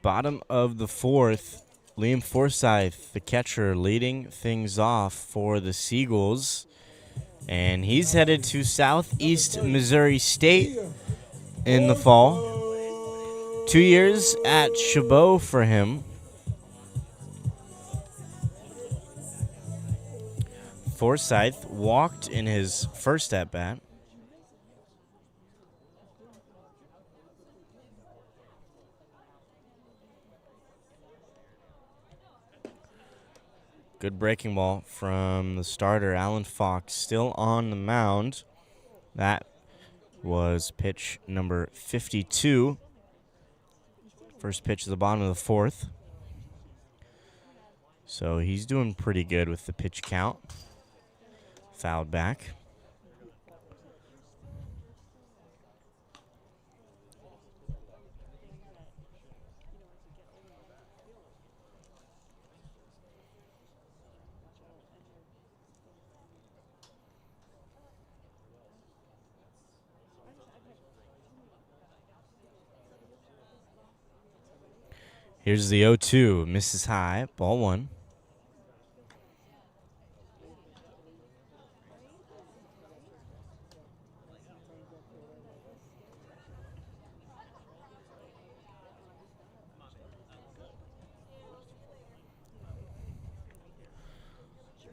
Bottom of the 4th, Liam Forsyth, the catcher, leading things off for the Seagulls. And he's headed to Southeast Missouri State in the fall. 2 years at Chabot for him. Forsyth walked in his first at-bat. Good breaking ball from the starter, Alan Fox, still on the mound. That was pitch number 52. First pitch at the bottom of the 4th. So he's doing pretty good with the pitch count. Fouled back. Here's the 0-2, misses high, ball 1.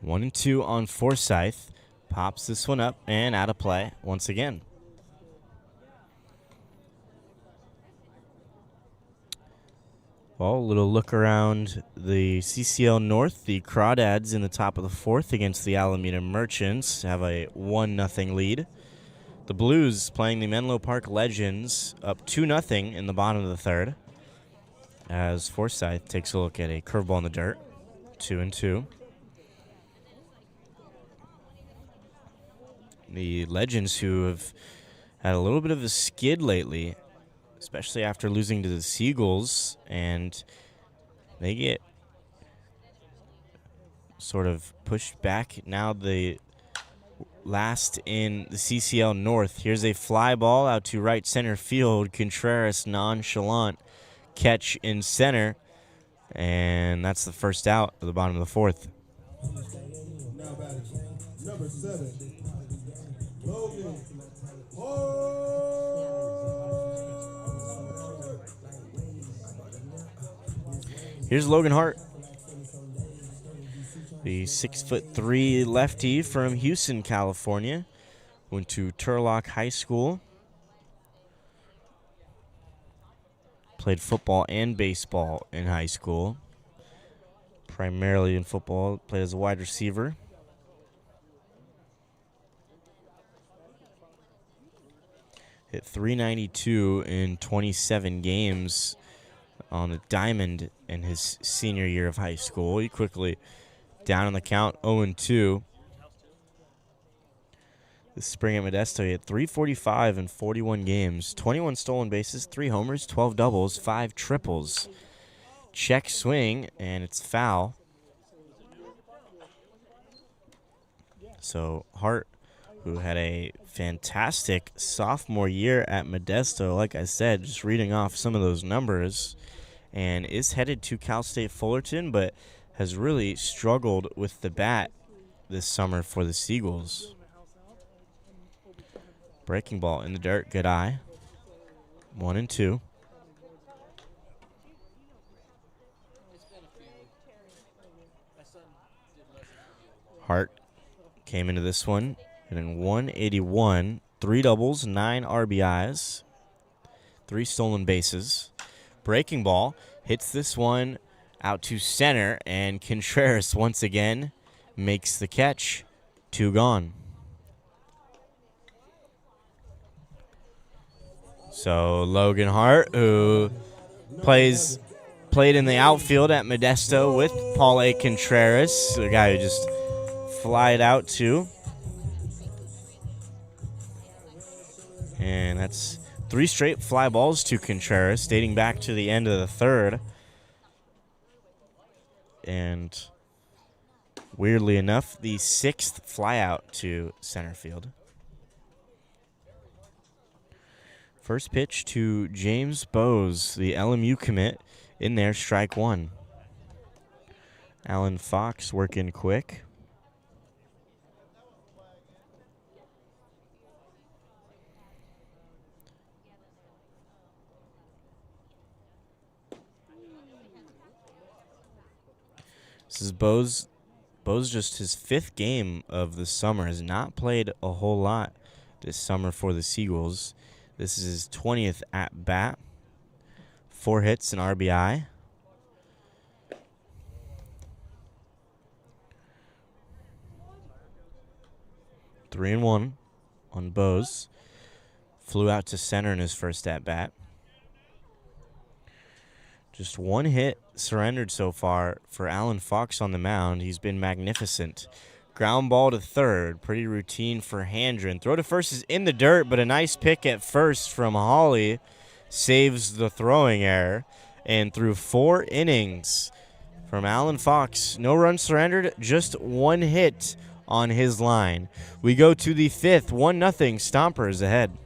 1-2 on Forsyth. Pops this one up and out of play once again. Well, a little look around the CCL-North. The Crawdads in the top of the fourth against the Alameda Merchants have a 1-0 lead. The Blues playing the Menlo Park Legends up 2-0 in the bottom of the third. As Forsyth takes a look at a curveball in the dirt. 2-2. The Legends, who have had a little bit of a skid lately, especially after losing to the Seagulls, and they get sort of pushed back. Now the last in the CCL North. Here's a fly ball out to right center field. Contreras nonchalant catch in center, and that's the first out at the bottom of the fourth. Now batting, number 7, Logan. Here's Logan Hart, the 6'3" lefty from Houston, California. Went to Turlock High School. Played football and baseball in high school. Primarily in football, played as a wide receiver. Hit .392 in 27 games on the diamond in his senior year of high school. He quickly down on the count, 0-2. This spring at Modesto, he had .345 in 41 games, 21 stolen bases, 3 homers, 12 doubles, 5 triples. Check swing, and it's foul. So Hart, who had a fantastic sophomore year at Modesto, like I said, just reading off some of those numbers, and is headed to Cal State Fullerton, but has really struggled with the bat this summer for the Seagulls. Breaking ball in the dirt, good eye. 1-2. Hart came into this one hitting 181, 3 doubles, 9 RBIs, 3 stolen bases. Breaking ball hits this one out to center, and Contreras once again makes the catch. 2 gone. So Logan Hart, who played in the outfield at Modesto with Paul A. Contreras, the guy who just flied out to. And that's 3 straight fly balls to Contreras, dating back to the end of the third. And weirdly enough, the 6th flyout to center field. First pitch to James Bowes, the LMU commit, in there, strike 1. Alan Fox working quick. This is Bowes. Bowes, just his 5th game of the summer, has not played a whole lot this summer for the Seagulls. This is his 20th at bat. 4 hits and RBI. Three and 1 on Bowes. Flew out to center in his first at bat. Just 1 hit surrendered so far for Alan Fox on the mound. He's been magnificent. Ground ball to third. Pretty routine for Handren. Throw to first is in the dirt, but a nice pick at first from Hawley saves the throwing error. And through 4 innings from Alan Fox, no runs surrendered, just 1 hit on his line. We go to the 5th, 1-0 Stompers ahead.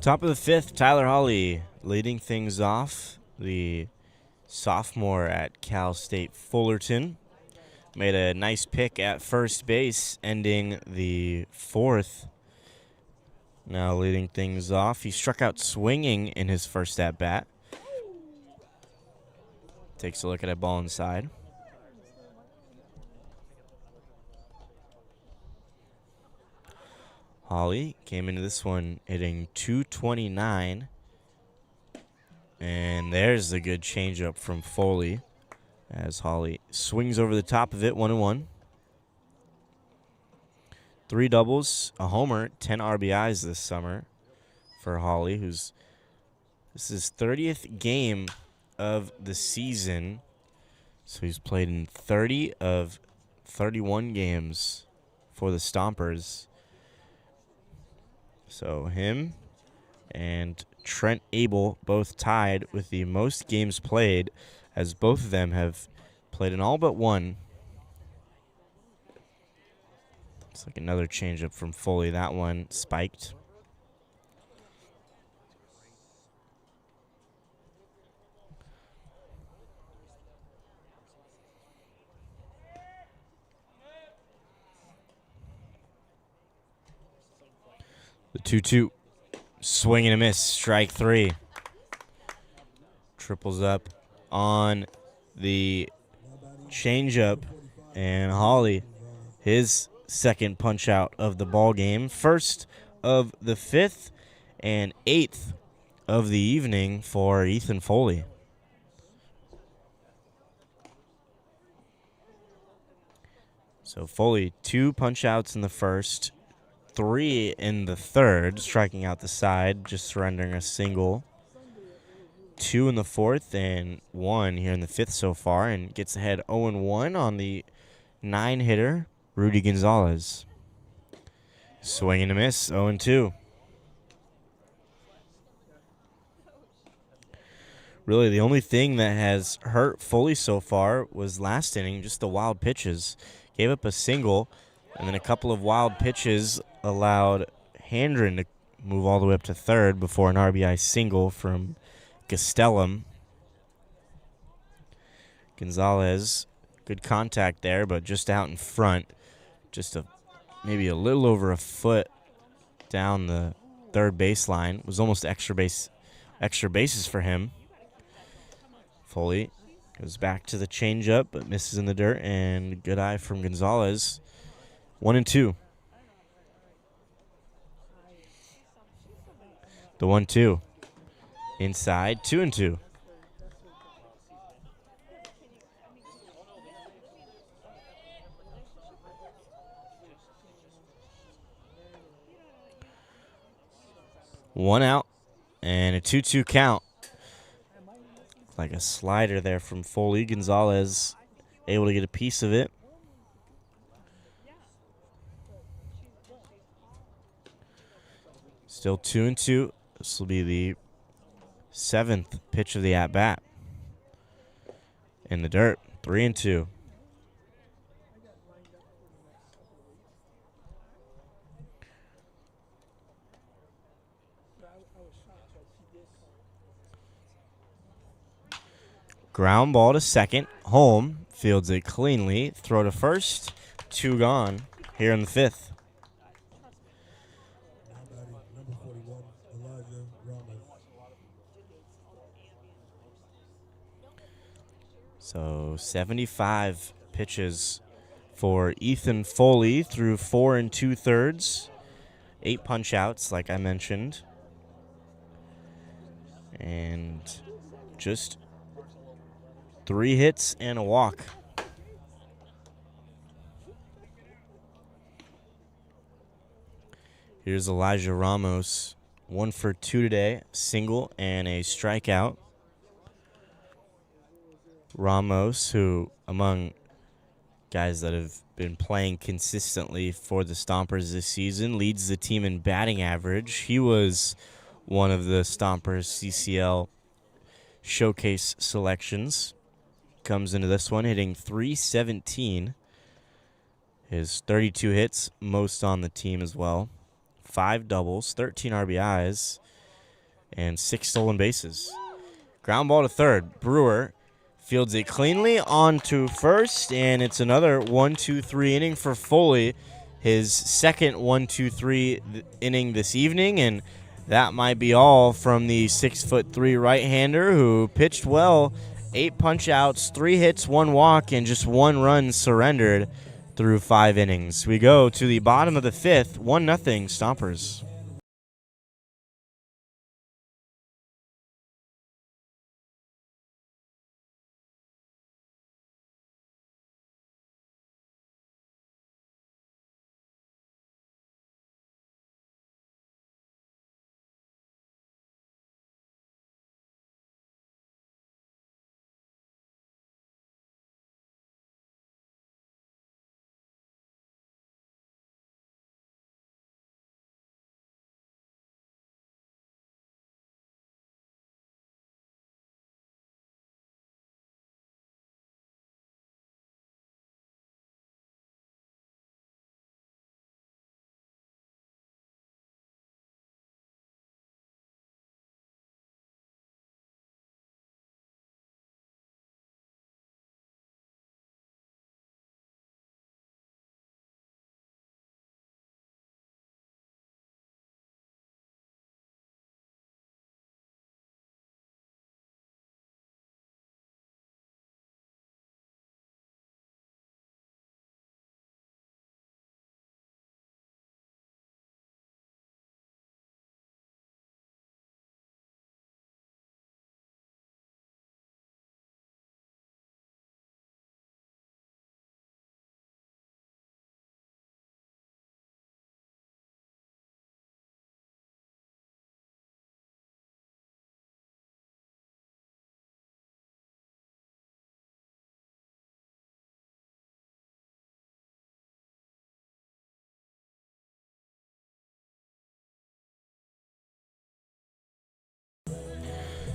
Top of the fifth, Tyler Hawley leading things off. The sophomore at Cal State Fullerton made a nice pick at first base, ending the fourth. Now leading things off. He struck out swinging in his first at-bat. Takes a look at a ball inside. Hawley came into this one hitting .229. And there's a good changeup from Foley as Hawley swings over the top of it, 1-1. 3 doubles, a homer, 10 RBIs this summer for Hawley, this is his 30th game of the season. So he's played in 30 of 31 games for the Stompers. So him and Trent Abel both tied with the most games played, as both of them have played in all but one. It's like another changeup from Foley. That one spiked. The 2-2. Swing and a miss. Strike 3. Triples up on the changeup. And Hawley, his second punch out of the ball game. First of the fifth and 8th of the evening for Ethan Foley. So Foley, 2 punch outs in the first, 3 in the third, striking out the side, just surrendering a single. 2 in the fourth and 1 here in the fifth so far, and gets ahead 0-1 on the 9-hitter, Rudy Gonzalez. Swing and a miss, 0-2. Really, the only thing that has hurt Foley so far was last inning, just the wild pitches. Gave up a single, and then a couple of wild pitches allowed Handren to move all the way up to third before an RBI single from Gastelum. Gonzalez, good contact there, but just out in front. Just maybe a little over a foot down the third baseline. It was almost extra bases for him. Foley goes back to the changeup, but misses in the dirt, and good eye from Gonzalez. 1-2. The 1-2. Inside, 2-2. One out and a 2-2 count. Like a slider there from Foley. Gonzalez able to get a piece of it. Still 2-2. This will be the 7th pitch of the at-bat. In the dirt, 3-2. Ground ball to second. Holm fields it cleanly. Throw to first. 2 gone here in the 5th. So 75 pitches for Ethan Foley through 4 2/3. 8 punch outs, like I mentioned. And just 3 hits and a walk. Here's Elijah Ramos, 1 for 2 today, single and a strikeout. Ramos, who among guys that have been playing consistently for the Stompers this season, leads the team in batting average. He was one of the Stompers CCL showcase selections. Comes into this one hitting .317. His 32 hits, most on the team as well. 5 doubles, 13 RBIs. and 6 stolen bases. Ground ball to third. Brewer fields it cleanly on to first, and it's another 1-2-3 inning for Foley. His second 1-2-3 inning this evening, and that might be all from the 6'3" right-hander who pitched well. 8 punch-outs, 3 hits, 1 walk, and just 1 run surrendered through 5 innings. We go to the bottom of the 5th, 1-0 Stompers.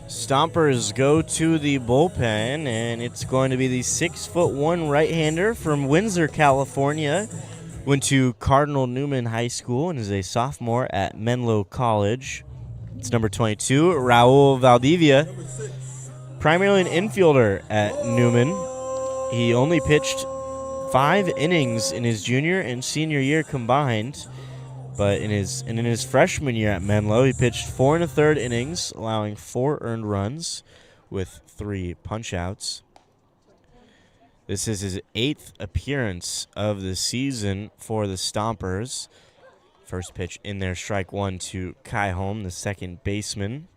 Stompers go to the bullpen, and it's going to be the 6'1" right-hander from Windsor, California. Went to Cardinal Newman High School and is a sophomore at Menlo College. It's number 22, Raul Valdivia. Primarily an infielder at Newman. He only pitched 5 innings in his junior and senior year combined. But in his freshman year at Menlo, he pitched 4 1/3 innings, allowing 4 earned runs with 3 punch-outs. This is his 8th appearance of the season for the Stompers. First pitch in there, strike 1 to Kai Holm, the second baseman.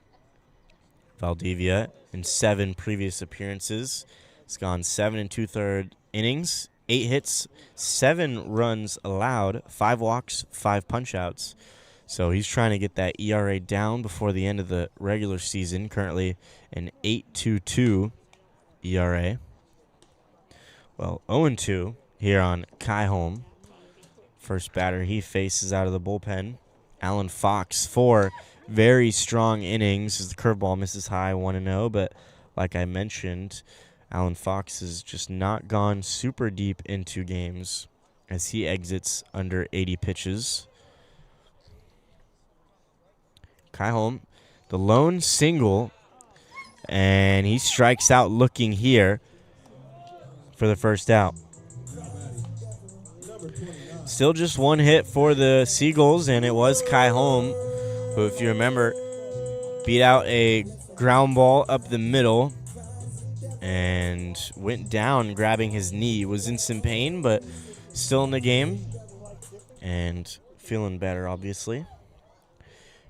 Valdivia, in 7 previous appearances, has gone 7 2/3 innings, 8 hits, 7 runs allowed, 5 walks, 5 punch-outs. So he's trying to get that ERA down before the end of the regular season, currently an 8.22 ERA. Well, 0-2 here on Kai Holm. First batter he faces out of the bullpen, Alan Fox. 4 very strong innings as the curveball misses high, 1-0. But like I mentioned, Alan Fox has just not gone super deep into games as he exits under 80 pitches. Kai Holm, the lone single, and he strikes out looking here for the first out. Still just 1 hit for the Seagulls, and it was Kai Holm, who, if you remember, beat out a ground ball up the middle and went down grabbing his knee. Was in some pain, but still in the game and feeling better, obviously.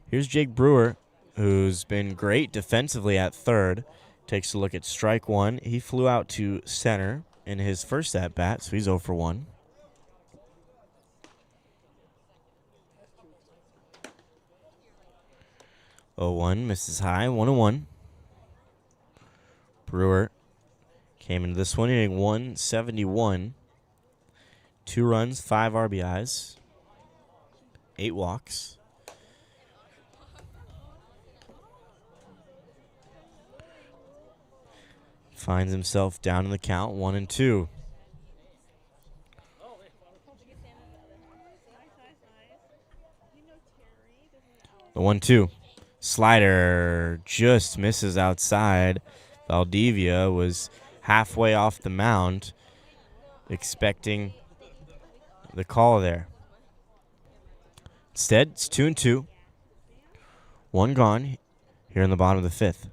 Here's Jake Brewer, who's been great defensively at third. Takes a look at strike 1. He flew out to center in his first at-bat, so he's 0 for 1. Oh, 1 misses high, 1-1. Brewer came into this one hitting 171. 2 runs, 5 RBIs, 8 walks. Finds himself down in the count, 1-2. The 1-2. Slider just misses outside. Valdivia was halfway off the mound, expecting the call there. Instead, it's 2-2. One gone here in the bottom of the fifth.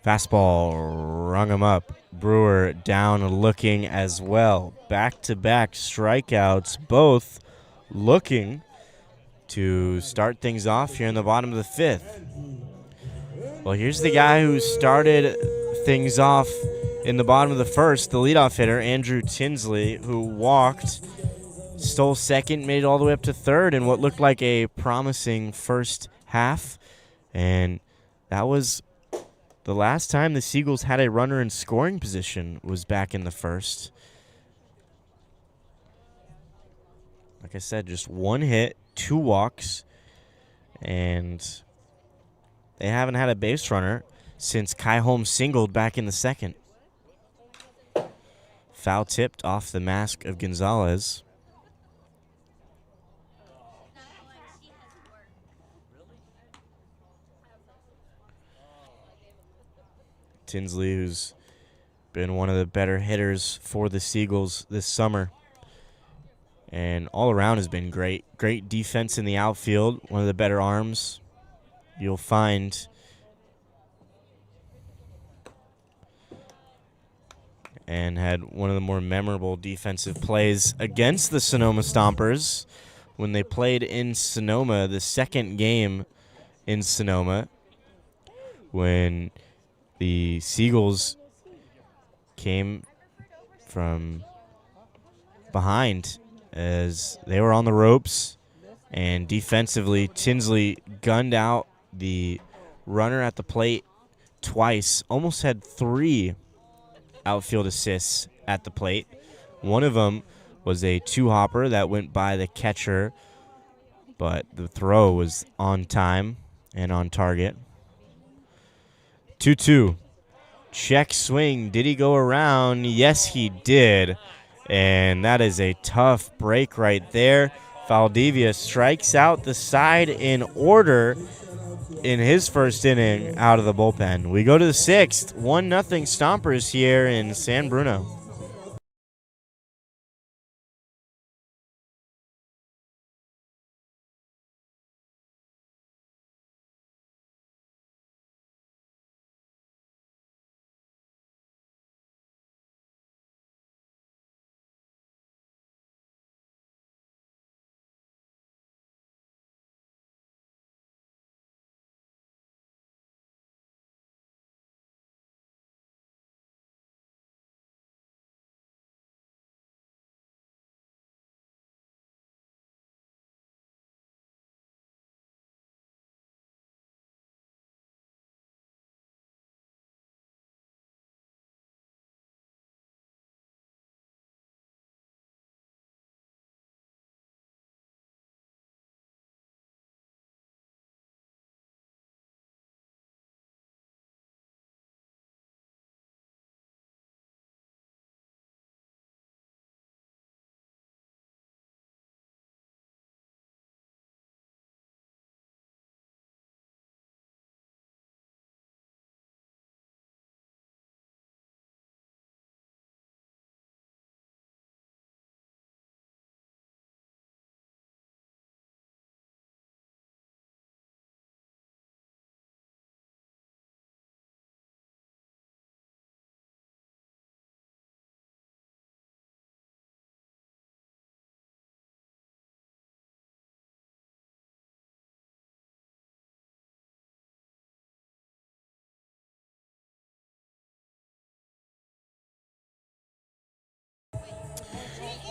Fastball rung him up. Brewer down looking as well. Back-to-back strikeouts, both looking to start things off here in the bottom of the fifth. Well, here's the guy who started things off in the bottom of the first, the leadoff hitter, Andrew Tinsley, who walked, stole second, made it all the way up to third in what looked like a promising first half. And that was the last time the Seagulls had a runner in scoring position, was back in the first. Like I said, just one hit, 2 walks, and they haven't had a base runner since Kai Holmes singled back in the second. Foul tipped off the mask of Gonzalez. Tinsley, who's been one of the better hitters for the Seagulls this summer, and all around has been great. Great defense in the outfield, one of the better arms you'll find. And had one of the more memorable defensive plays against the Sonoma Stompers when they played in Sonoma, the second game in Sonoma, when the Seagulls came from behind as they were on the ropes, and defensively Tinsley gunned out the runner at the plate twice, almost had 3 outfield assists at the plate. One of them was a 2-hopper that went by the catcher, but the throw was on time and on target. 2-2. Check swing. Did he go around? Yes, he did. And that is a tough break right there. Valdivia strikes out the side in order in his first inning out of the bullpen. We go to the 6th. 1-0 Stompers here in San Bruno.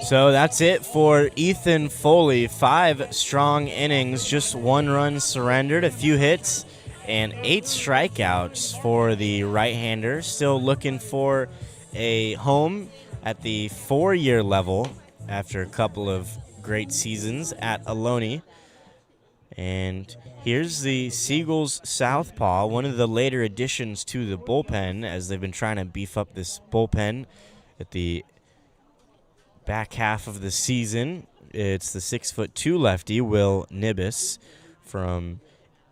So that's it for Ethan Foley. 5 strong innings, just 1 run surrendered, a few hits, and 8 strikeouts for the right-hander. Still looking for a home at the 4-year level after a couple of great seasons at Ohlone. And here's the Seagulls southpaw, one of the later additions to the bullpen, as they've been trying to beef up this bullpen at the back half of the season. It's the 6'2" lefty, Will Nibis, from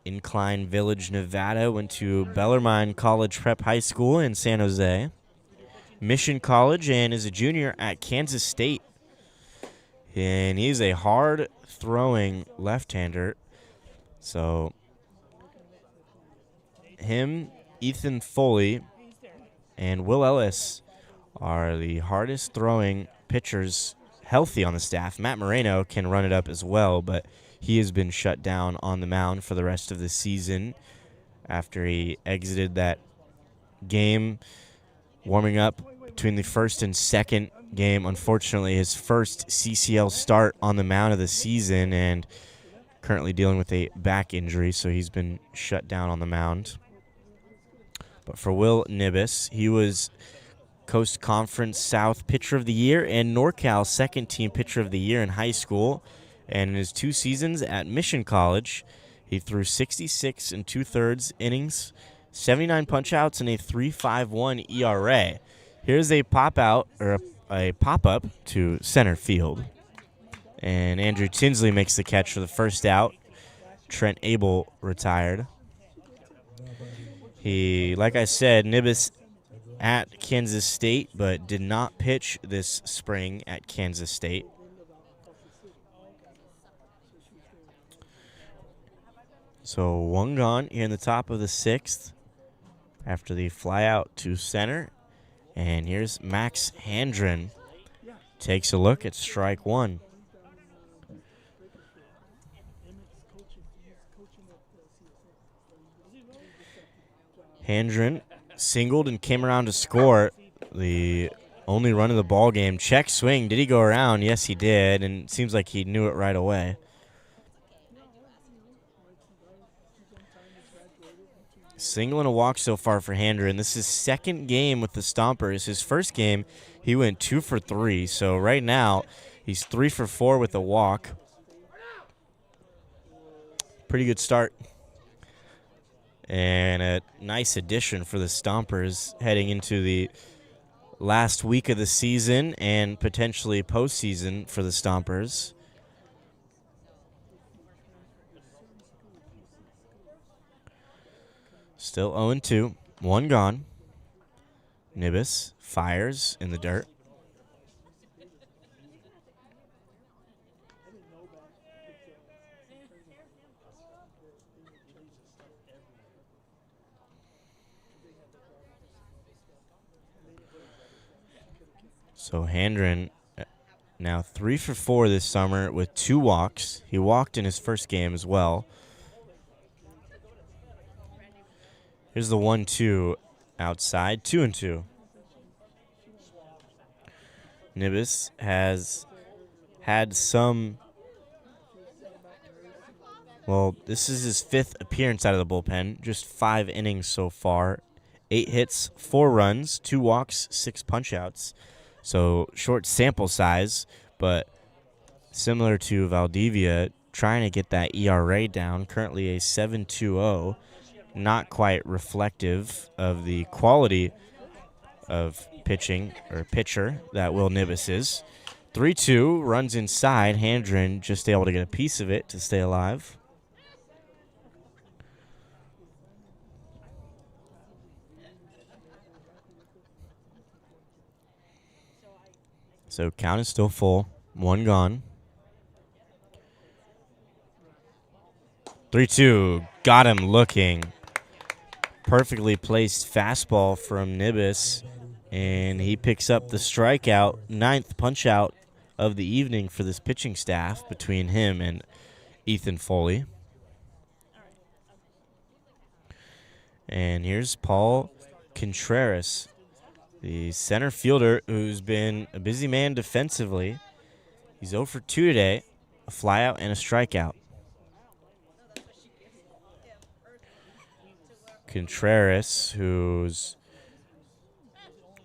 Incline Village, Nevada. Went to Bellarmine College Prep High School in San Jose, Mission College, and is a junior at Kansas State. And he's a hard-throwing left-hander. So him, Ethan Foley, and Will Ellis are the hardest-throwing pitchers healthy on the staff. Matt Moreno can run it up as well, but he has been shut down on the mound for the rest of the season after he exited that game warming up between the first and second game. Unfortunately, his first CCL start on the mound of the season, and currently dealing with a back injury, so he's been shut down on the mound. But for Will Nibis, he was Coast Conference South Pitcher of the Year and NorCal second-team Pitcher of the Year in high school. And in his 2 seasons at Mission College, he threw 66 2/3 innings, 79 punch-outs, and a 3.51 ERA. Here's a pop-out, or a pop-up to center field. And Andrew Tinsley makes the catch for the first out. Trent Abel retired. He, like I said, Nibis at Kansas State, but did not pitch this spring at Kansas State. So 1 gone here in the top of the 6th after the fly out to center. And here's Max Handren. Takes a look at strike 1. Handren singled and came around to score the only run of the ball game. Check swing. Did he go around? Yes, he did, and it seems like he knew it right away. Single and a walk so far for Handren. This is second game with the Stompers. His first game, he went 2 for 3. So right now, he's 3 for 4 with a walk. Pretty good start. And a nice addition for the Stompers heading into the last week of the season and potentially postseason for the Stompers. Still 0-2, 1 gone. Nibis fires in the dirt. So Handren now 3 for 4 this summer with 2 walks. He walked in his first game as well. Here's the 1-2 outside, 2-2. Nibis has had some, well, this is his 5th appearance out of the bullpen, just 5 innings so far. 8 hits, 4 runs, 2 walks, 6 punch-outs. So short sample size, but similar to Valdivia, trying to get that ERA down, currently a 7.20. Not quite reflective of the quality of pitching or pitcher that Will Nibis is. 3-2, runs inside. Handren just able to get a piece of it to stay alive. So count is still full. 1 gone. 3-2, got him looking. Perfectly placed fastball from Nibis, and he picks up the strikeout, 9th punch-out of the evening for this pitching staff between him and Ethan Foley. And here's Paul Contreras, the center fielder who's been a busy man defensively. He's 0 for 2 today, a flyout and a strikeout. Contreras, who's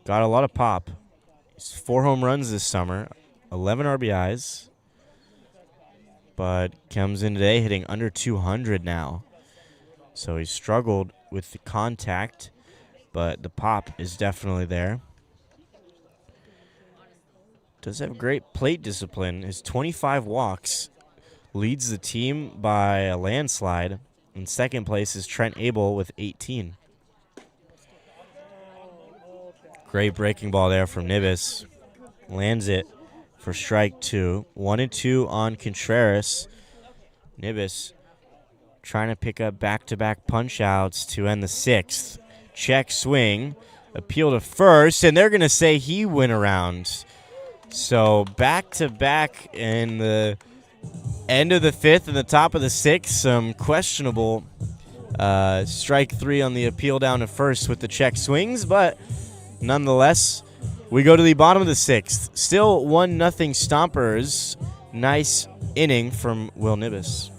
got a lot of pop. He's 4 home runs this summer, 11 RBIs, but comes in today hitting under 200 now. So he's struggled with the contact, but the pop is definitely there. does have great plate discipline. His 25 walks leads the team by a landslide. In second place is Trent Abel with 18. Great breaking ball there from Nibis. Lands it for strike 2. 1-2 on Contreras. Nibis trying to pick up back-to-back punch-outs to end the 6th. Check swing. Appeal to first, and they're going to say he went around. So back-to-back in the end of the 5th and the top of the 6th. Some questionable strike 3 on the appeal down to first with the check swings, but nonetheless, we go to the bottom of the 6th. Still 1-0 Stompers. Nice inning from Will Nibis.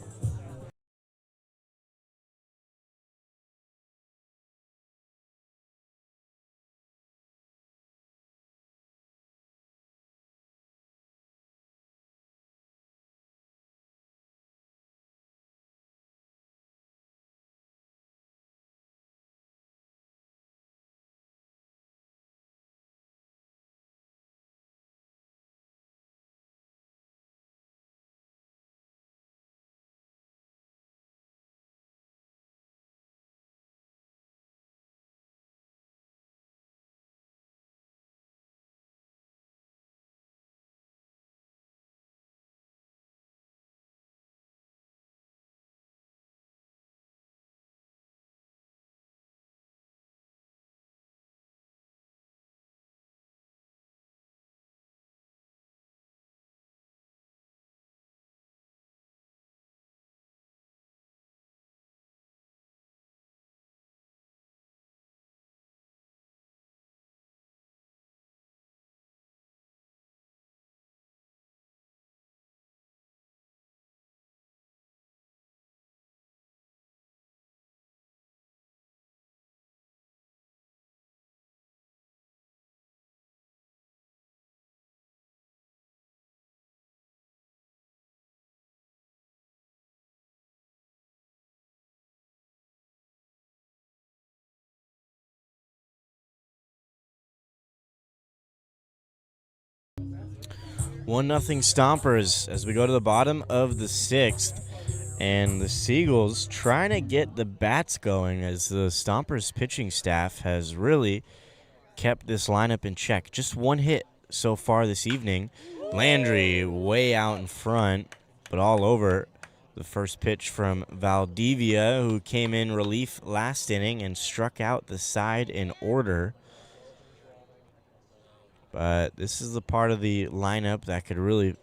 One nothing Stompers as we go to the bottom of the 6th. And the Seagulls trying to get the bats going as the Stompers pitching staff has really kept this lineup in check. Just one hit so far this evening. Landry way out in front, but all over the first pitch from Valdivia, who came in relief last inning and struck out the side in order. But this is the part of the lineup that could really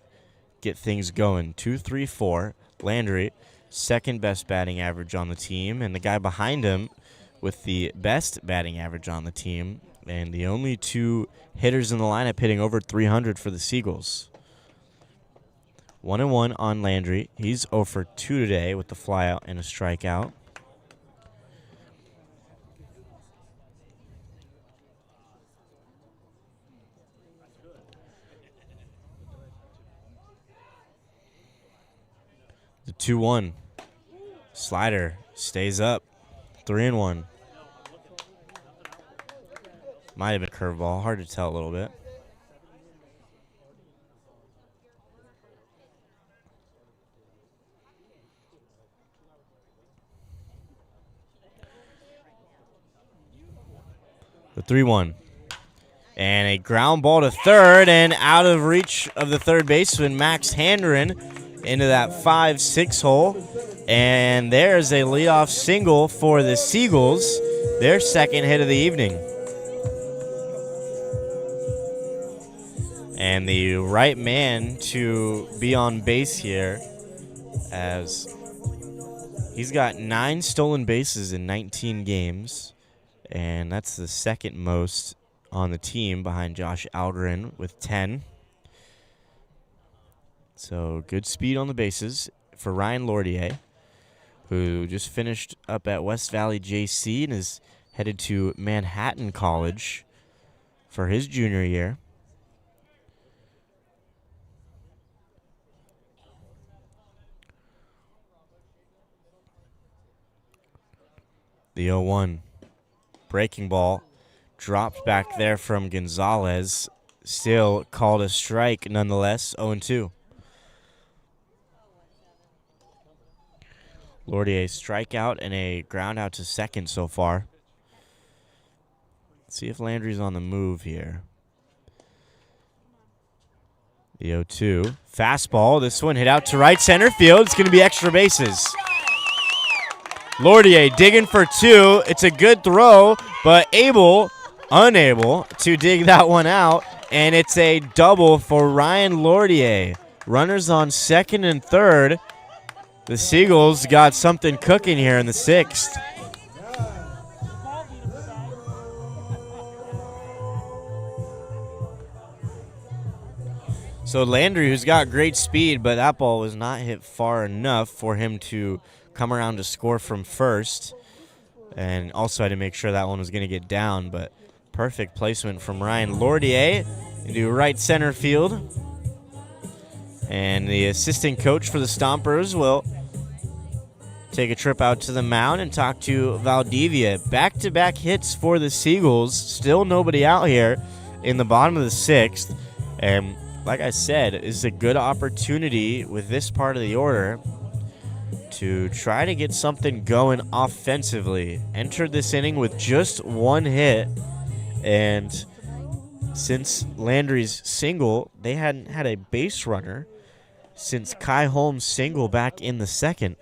get things going. 2-3-4. Landry, second best batting average on the team, and the guy behind him with the best batting average on the team, and the only 2 hitters in the lineup hitting over 300 for the Seagulls. 1-1 on Landry. He's 0 for 2 today with the flyout and a strikeout. The 2-1 slider stays up. 3-1. Might have been a curveball. Hard to tell a little bit. The 3-1. And a ground ball to third and out of reach of the third baseman, Max Handren, into that 5-6 hole. And there's a leadoff single for the Seagulls, their second hit of the evening. And the right man to be on base here, as he's got 9 stolen bases in 19 games, and that's the second most on the team behind Josh Algren with 10. So good speed on the bases for Ryan Lordier, who just finished up at West Valley JC and is headed to Manhattan College for his junior year. The 0-1 breaking ball dropped back there from Gonzalez. still called a strike nonetheless, 0-2. Lourdier strikeout and a ground out to second so far. Let's see if Landry's on the move here. The 0-2. Fastball. This one hit out to right center field. It's going to be extra bases. Lourdier digging for two. It's a good throw, but unable to dig that one out. And it's a double for Ryan Lourdier. Runners on second and third. The Seagulls got something cooking here in the sixth. So Landry, who's got great speed, but that ball was not hit far enough for him to come around to score from first. And also had to make sure that one was going to get down, but perfect placement from Ryan Lourdier into right center field. And the assistant coach for the Stompers will take a trip out to the mound and talk to Valdivia. Back-to-back hits for the Seagulls. Still nobody out here in the bottom of the sixth. And like I said, it's a good opportunity with this part of the order to try to get something going offensively. Entered this inning with just one hit, and since Landry's single, they hadn't had a base runner since Kai Holmes' single back in the second.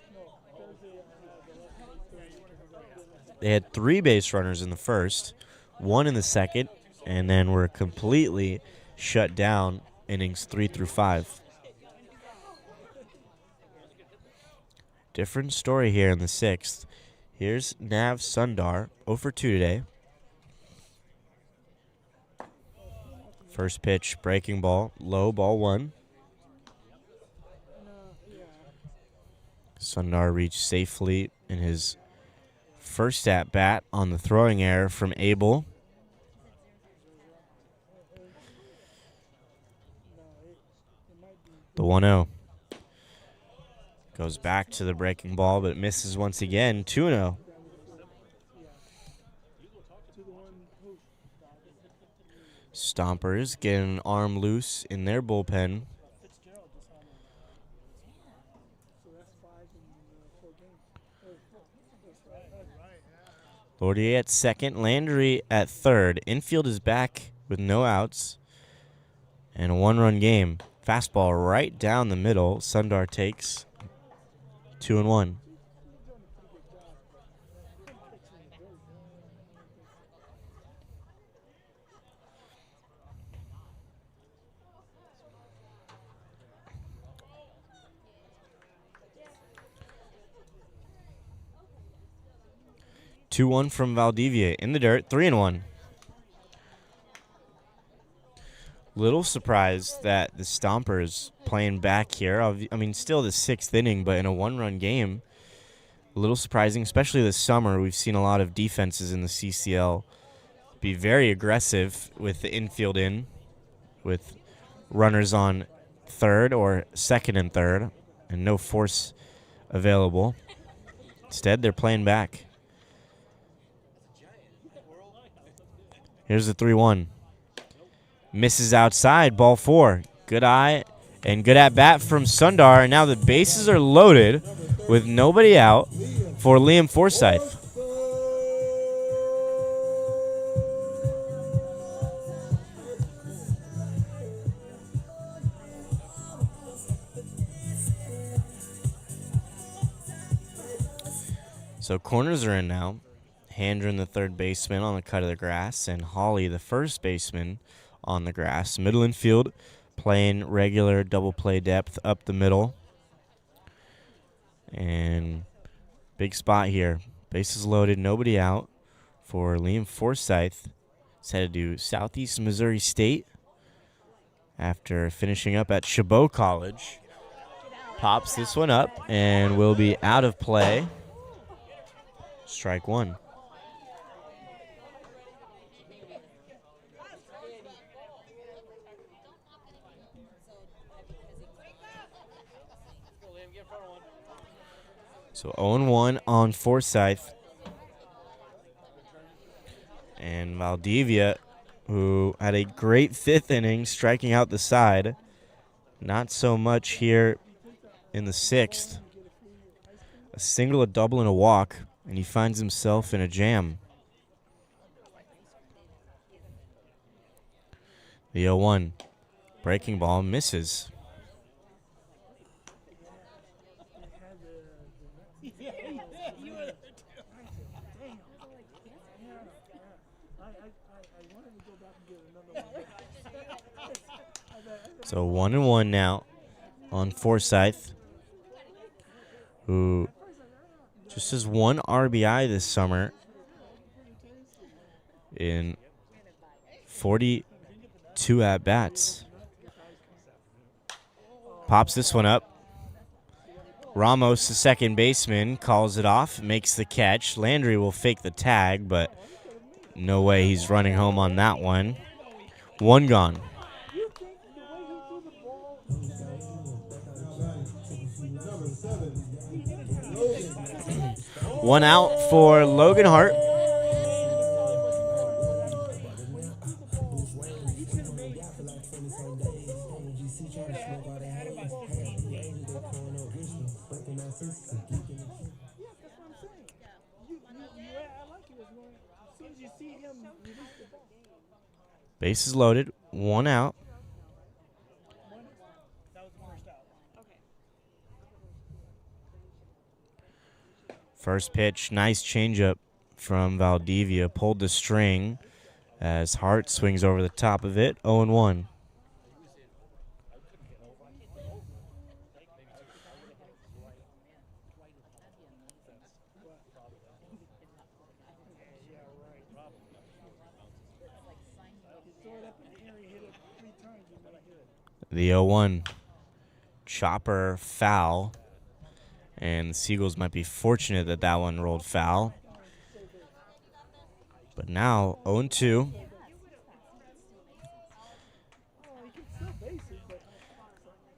They had 3 base runners in the first, 1 in the second, and then were completely shut down innings 3 through 5. Different story here in the sixth. Here's Nav Sundar, 0 for 2 today. First pitch, breaking ball, low, ball 1. Sundar reached safely in his first at-bat on the throwing error from Abel. The 1-0. Goes back to the breaking ball, but it misses once again. 2-0. Stompers getting an arm loose in their bullpen. Lourdier at second, Landry at third. Infield is back with no outs and a 1-run game. Fastball right down the middle. Sundar takes 2-1. Two-one from Valdivia in the dirt. 3-1. Little surprised that the Stompers playing back here. I mean, still the 6th inning, but in a 1-run game. A little surprising, especially this summer. We've seen a lot of defenses in the CCL be very aggressive with the infield in, with runners on third or second and third, and no force available. Instead, they're playing back. Here's the 3-1. Misses outside, ball 4. Good eye and good at-bat from Sundar. And now the bases are loaded with nobody out for Liam Forsyth. So corners are in now. Handren, the third baseman, on the cut of the grass, and Hawley, the first baseman, on the grass. Middle infield playing regular double play depth up the middle. And big spot here. Bases loaded, nobody out for Liam Forsyth. He's headed to Southeast Missouri State after finishing up at Chabot College. Pops this one up and will be out of play. Strike 1. So 0-1 on Forsyth. And Valdivia who had a great fifth inning, striking out the side. Not so much here in the sixth. A single, a double, and a walk, and he finds himself in a jam. The 0-1. Breaking ball misses. So 1-1 now on Forsyth, who just has one RBI this summer in 42 at-bats. Pops this one up. Ramos, the second baseman, calls it off, makes the catch. Landry will fake the tag, but no way he's running home on that one. One gone. One out for Logan Hart. Bases loaded, one out. First pitch, nice changeup from Valdivia. Pulled the string as Hart swings over the top of it. 0-1. The 0-1. Chopper foul. And the Seagulls might be fortunate that that one rolled foul. But now 0-2.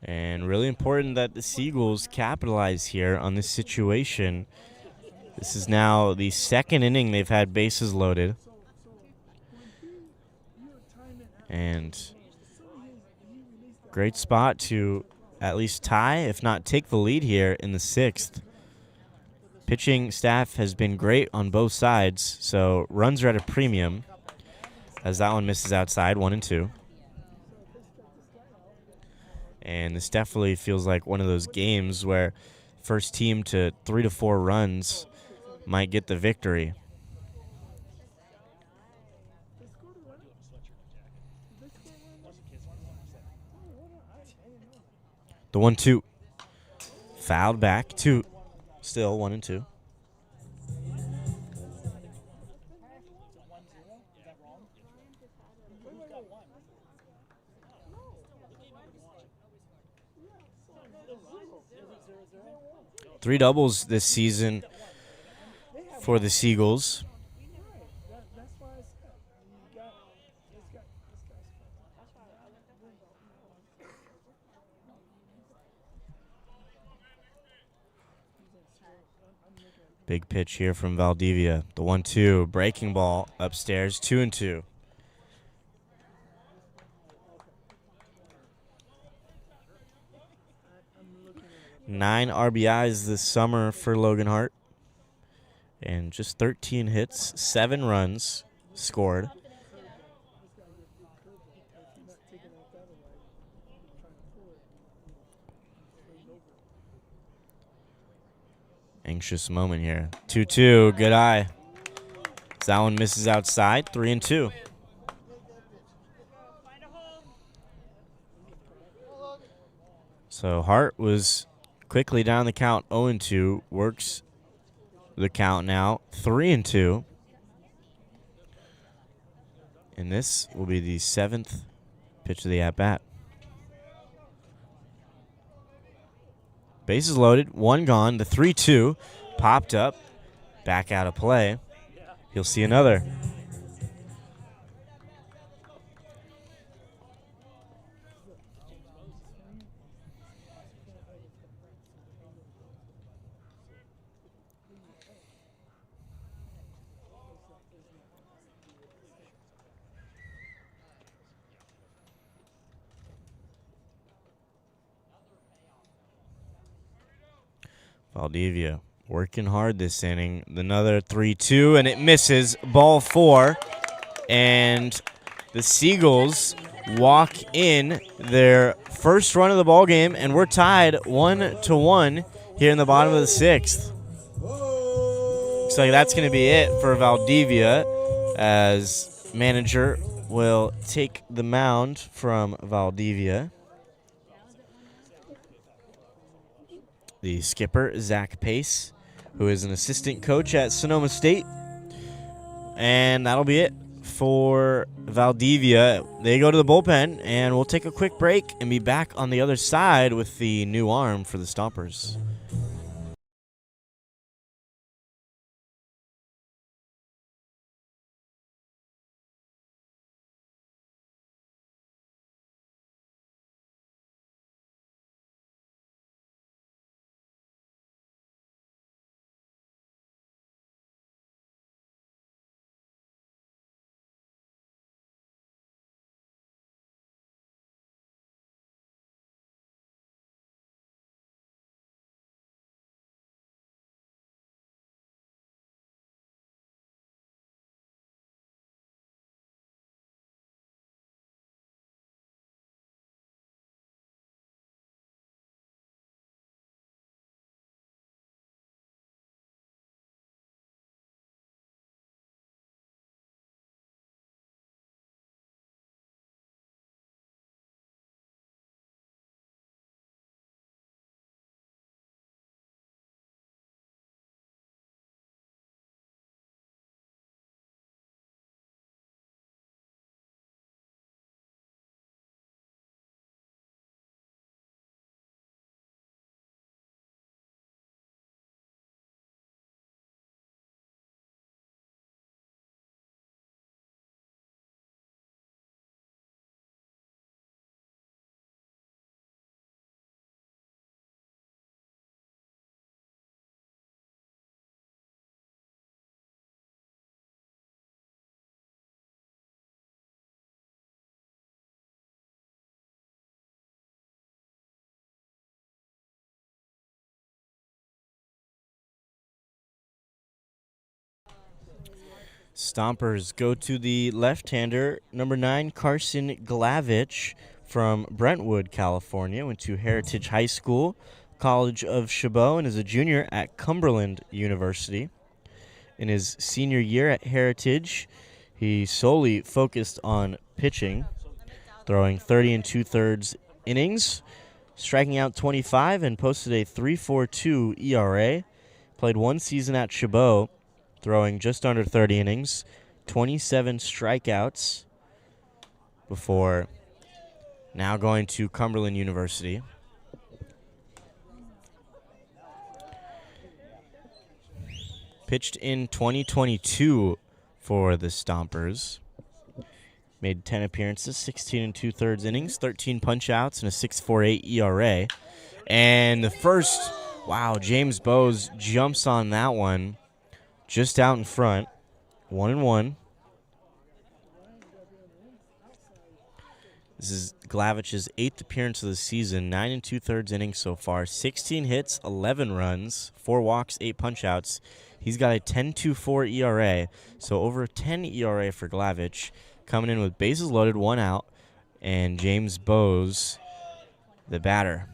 And really important that the Seagulls capitalize here on this situation. This is now the second inning they've had bases loaded. And great spot to at least tie, if not take the lead here in the sixth. Pitching staff has been great on both sides, so runs are at a premium as that one misses outside, 1-2. And this definitely feels like one of those games where first team to 3 to 4 runs might get the victory. The 1-2. Fouled back, 2. Still 1-2. Three doubles this season for the Seagulls. Big pitch here from Valdivia. The 1-2, breaking ball upstairs, 2-2. Nine RBIs this summer for Logan Hart. And just 13 hits, 7 runs scored. Anxious moment here. 2-2, good eye. That one misses outside, 3-2. So Hart was quickly down the count, 0-2. Works the count now, 3-2. And this will be the 7th pitch of the at-bat. Bases loaded, one gone. The 3-2 popped up, back out of play. He'll see another. Valdivia working hard this inning. Another 3-2, and it misses. Ball 4. And the Seagulls walk in their first run of the ball game, and we're tied 1-1 here in the bottom of the 6th. Looks like that's going to be it for Valdivia, as manager will take the mound from Valdivia. The skipper, Zach Pace, who is an assistant coach at Sonoma State. And that'll be it for Valdivia. They go to the bullpen, and we'll take a quick break and be back on the other side with the new arm for the Stompers. Stompers go to the left-hander, number 9, Carson Glavich from Brentwood, California. Went to Heritage High School, College of Chabot, and is a junior at Cumberland University. In his senior year at Heritage, he solely focused on pitching, throwing 30 2/3 innings, striking out 25, and posted a 3.42 ERA. Played one season at Chabot, throwing just under 30 innings, 27 strikeouts, before now going to Cumberland University. Pitched in 2022 for the Stompers. Made 10 appearances, 16 2/3 innings, 13 punch-outs, and a 6.48 ERA. And the first, wow, James Bowes jumps on that one just out in front, 1-1. This is Glavich's 8th appearance of the season, 9 2/3 innings so far, 16 hits, 11 runs, 4 walks, 8 punch-outs. He's got a 10.24 ERA, so over a 10 ERA for Glavich, coming in with bases loaded, 1 out, and James Bowes, the batter.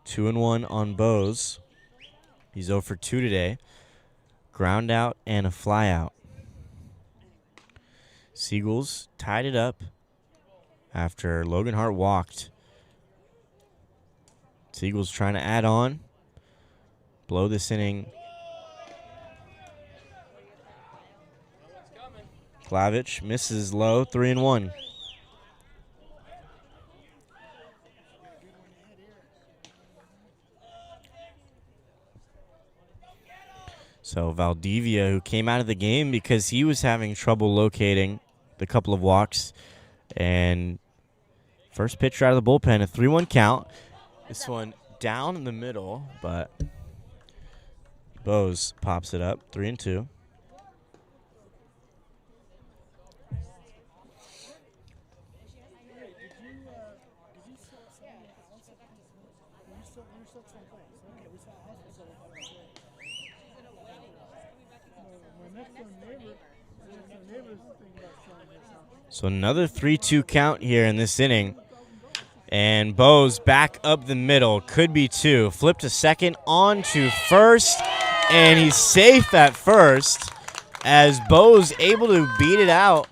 2-1 on Bowes. He's 0 for 2 today. Ground out and a fly out. Seagulls tied it up after Logan Hart walked. Seagulls trying to add on, blow this inning. Glavich misses low, 3-1. So Valdivia, who came out of the game because he was having trouble locating the couple of walks, and first pitcher out of the bullpen, a 3-1 count. This one down in the middle, but Bowes pops it up, 3-2. So another 3-2 count here in this inning. And Bose back up the middle. Could be two. Flip to second, on to first. And he's safe at first as Bose able to beat it out.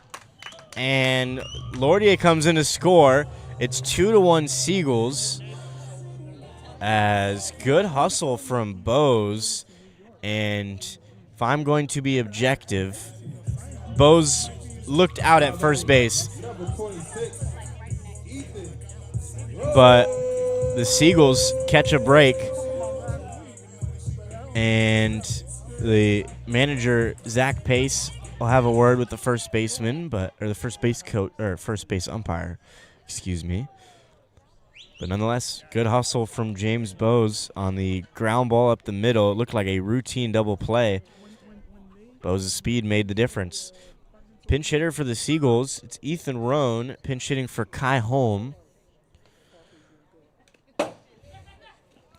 And Lordier comes in to score. It's 2-1 Seagulls. As good hustle from Bose. And if I'm going to be objective, Bose looked out at first base. But the Seagulls catch a break. And the manager, Zach Pace, will have a word with the first baseman, or the first base coach, or first base umpire, excuse me. But nonetheless, good hustle from James Bose on the ground ball up the middle. It looked like a routine double play. Bose's speed made the difference. Pinch hitter for the Seagulls, it's Ethan Roan, pinch hitting for Kai Holm.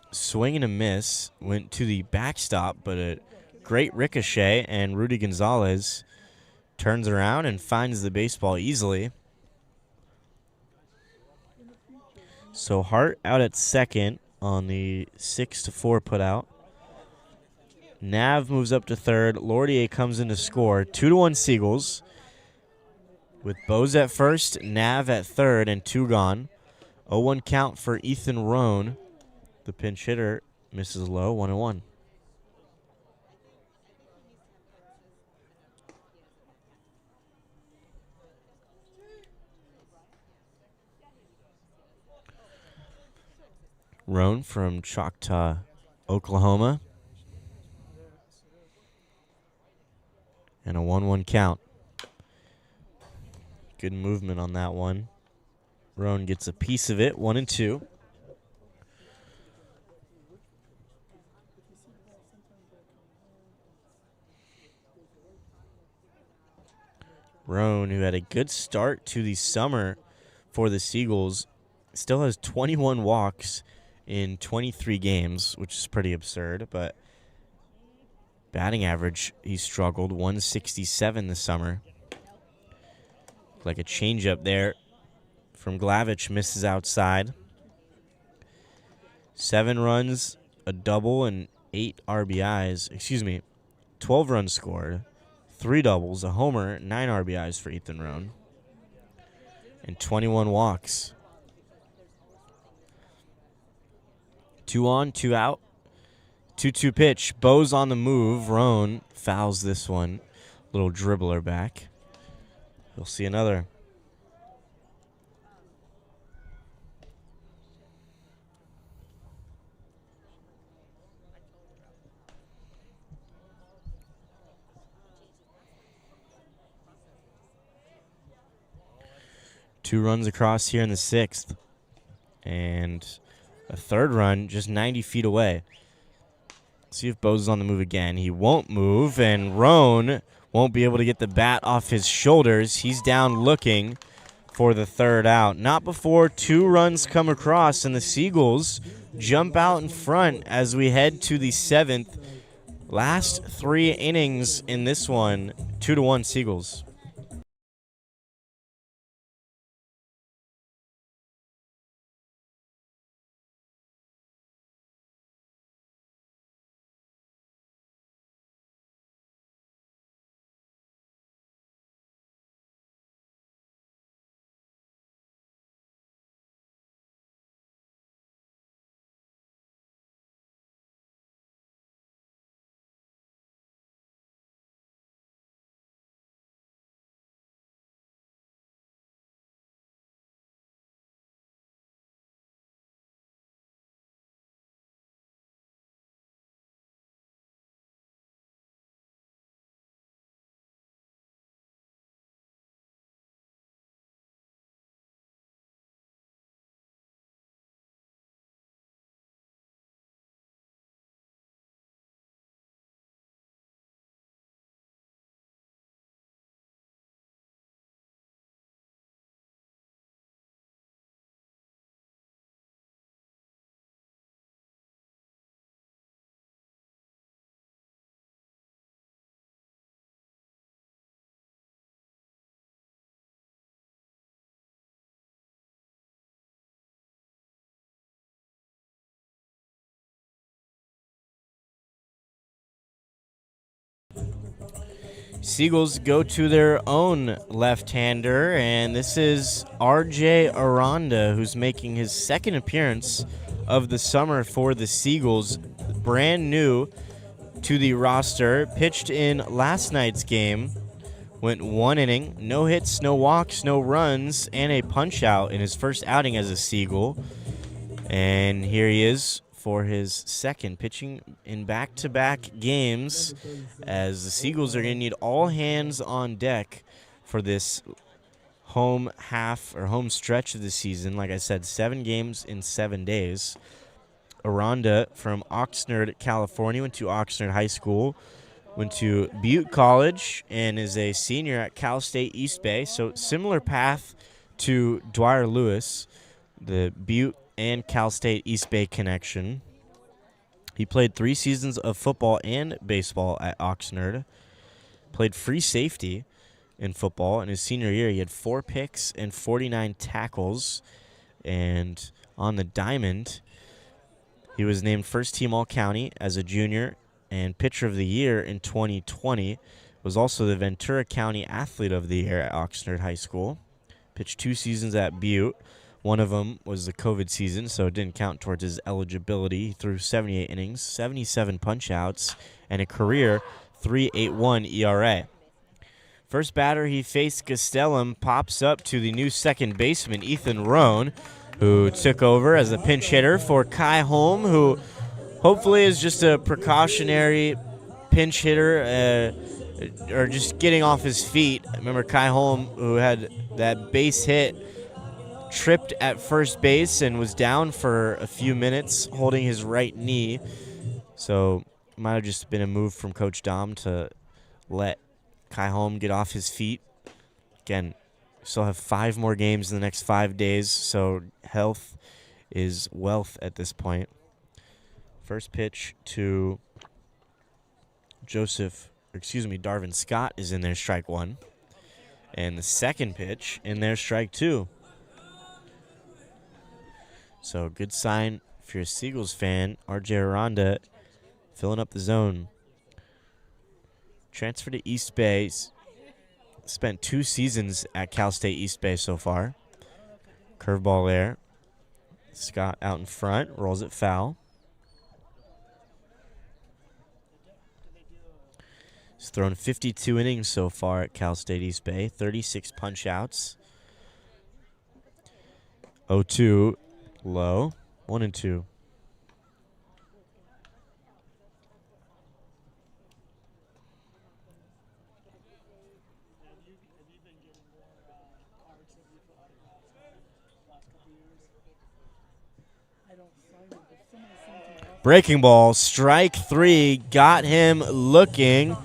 Swing and a miss, went to the backstop, but a great ricochet, and Rudy Gonzalez turns around and finds the baseball easily. So Hart out at second on the 6-4 putout. Nav moves up to third. Lordier comes in to score. 2-1 Seagulls. With Bose at first, Nav at third, and two gone. 0-1 count for Ethan Roan. The pinch hitter misses low, 1-1. Roan from Choctaw, Oklahoma. And a 1-1 count. Good movement on that one. Roan gets a piece of it, 1-2. Roan, who had a good start to the summer for the Seagulls, still has 21 walks in 23 games, which is pretty absurd, but batting average, he struggled, 167 this summer. Like a changeup there from Glavich, misses outside. 7 runs, a double, and 8 RBIs. 12 runs scored, 3 doubles, a homer, 9 RBIs for Ethan Roan, and 21 walks. 2 on, 2 out. 2-2 pitch. Bose on the move. Roan fouls this one. Little dribbler back. We'll see another. Two runs across here in the 6th. And a third run just 90 feet away. See if Bose is on the move again. He won't move, and Roan won't be able to get the bat off his shoulders. He's down looking for the third out. Not before 2 runs come across, and the Seagulls jump out in front as we head to the 7th. Last 3 innings in this one, 2-1 Seagulls. Seagulls go to their own left-hander, and this is RJ Aranda, who's making his second appearance of the summer for the Seagulls. Brand new to the roster, pitched in last night's game, went 1 inning, no hits, no walks, no runs, and a punch-out in his first outing as a Seagull. And here he is for his second, pitching in back-to-back games, as the Seagulls are going to need all hands on deck for this home half or home stretch of the season. Like I said, 7 games in 7 days. Aranda from Oxnard, California, went to Oxnard High School, went to Butte College, and is a senior at Cal State East Bay. So similar path to Dwyer Lewis, the Butte and Cal State East Bay connection. He played 3 seasons of football and baseball at Oxnard. Played free safety in football. In his senior year, he had 4 picks and 49 tackles. And on the diamond, he was named first team All-County as a junior and pitcher of the year in 2020. Was also the Ventura County Athlete of the Year at Oxnard High School. Pitched 2 seasons at Butte. One of them was the COVID season, so it didn't count towards his eligibility. He threw 78 innings, 77 punch-outs, and a career 3.81 ERA. First batter he faced, Castellum, pops up to the new second baseman, Ethan Roan, who took over as a pinch hitter for Kai Holm, who hopefully is just a precautionary pinch hitter, or just getting off his feet. Remember Kai Holm, who had that base hit, tripped at first base and was down for a few minutes holding his right knee. So it might have just been a move from Coach Dom to let Kai Holm get off his feet. Again, still have 5 more games in the next 5 days, so health is wealth at this point. First pitch to Darvin Scott is in there, strike 1. And the second pitch in there, strike 2. So good sign if you're a Seagulls fan. RJ Aranda filling up the zone. Transferred to East Bay. Spent 2 seasons at Cal State East Bay so far. Curveball there. Scott out in front. Rolls it foul. He's thrown 52 innings so far at Cal State East Bay. 36 punch-outs. 0-2. Low. 1-2. Breaking ball, strike 3, got him looking.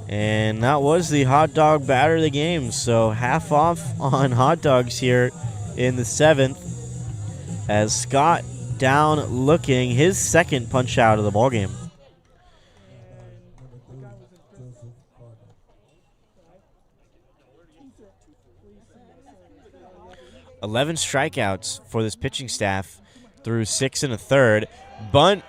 And that was the hot dog batter of the game. So half off on hot dogs here in the 7th. As Scott down looking, his second punch out of the ballgame. 11 strikeouts for this pitching staff through 6 1/3. Bunt,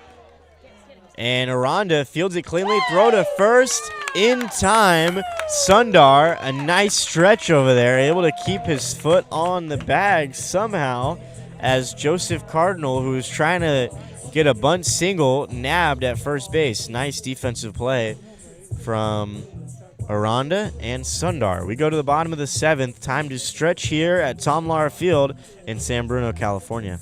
and Aranda fields it cleanly. Throw to first in time. Sundar, a nice stretch over there, able to keep his foot on the bag somehow, as Joseph Cardinal, who's trying to get a bunt single, nabbed at first base. Nice defensive play from Aranda and Sundar. We go to the bottom of the 7th. Time to stretch here at Tom Lara Field in San Bruno, California.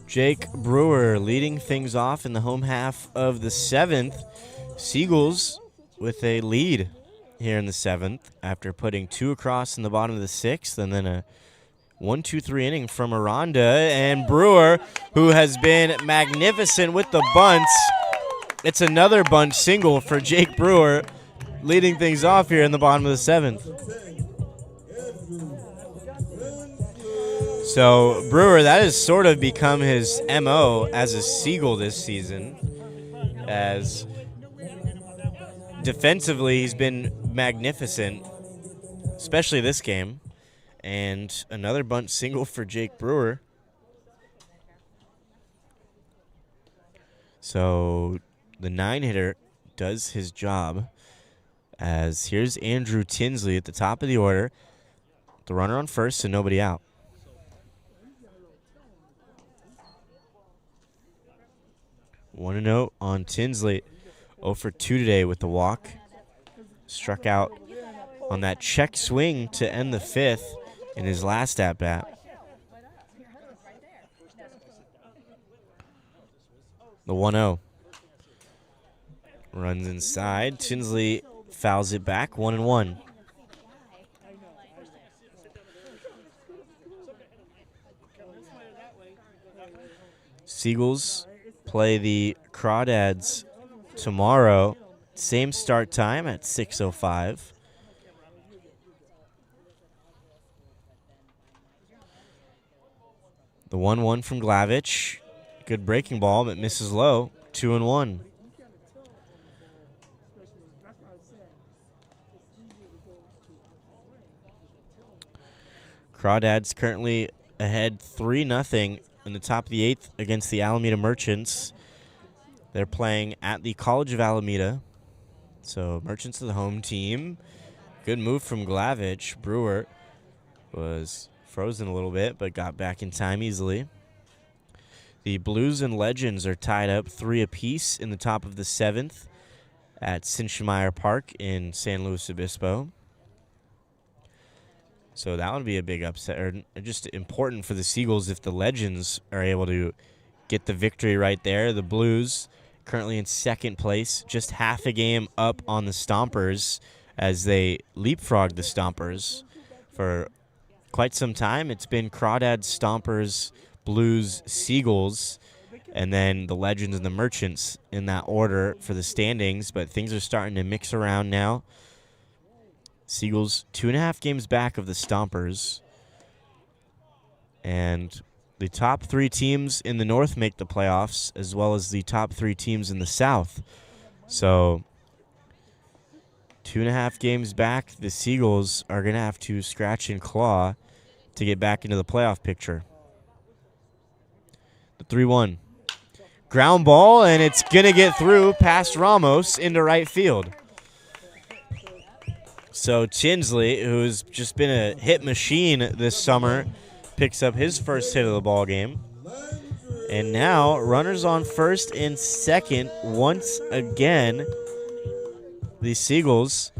Jake Brewer leading things off in the home half of the 7th. Seagulls with a lead here in the 7th after putting 2 across in the bottom of the 6th, and then a 1-2-3 inning from Aranda. And Brewer, who has been magnificent with the bunts. It's another bunt single for Jake Brewer, leading things off here in the bottom of the 7th. So Brewer, that has sort of become his MO as a Seagull this season, as defensively he's been magnificent, especially this game. And another bunt single for Jake Brewer. So the 9-hitter does his job, as here's Andrew Tinsley at the top of the order. The runner on first and nobody out. 1-0 on Tinsley. 0 for 2 today with the walk. Struck out on that check swing to end the 5th in his last at-bat. The 1-0. Runs inside. Tinsley fouls it back. 1-1. Seagulls play the Crawdads tomorrow. Same start time at 6:05. The 1-1 from Glavich. Good breaking ball, but misses low. 2-1. Crawdads currently ahead 3-0 in the top of the 8th against the Alameda Merchants. They're playing at the College of Alameda. So Merchants are the home team. Good move from Glavich. Brewer was frozen a little bit, but got back in time easily. The Blues and Legends are tied up 3 apiece in the top of the 7th at Sinschemeyer Park in San Luis Obispo. So that would be a big upset, or just important for the Seagulls if the Legends are able to get the victory right there. The Blues currently in 2nd place, just half a game up on the Stompers as they leapfrog the Stompers. For quite some time, it's been Crawdads, Stompers, Blues, Seagulls, and then the Legends and the Merchants in that order for the standings, but things are starting to mix around now. Seagulls 2.5 games back of the Stompers. And the top 3 teams in the North make the playoffs, as well as the top 3 teams in the South. So 2.5 games back, the Seagulls are going to have to scratch and claw to get back into the playoff picture. The 3-1. Ground ball, and it's going to get through past Ramos into right field. So Tinsley, who's just been a hit machine this summer, picks up his first hit of the ball game. And now runners on first and second once again. The Seagulls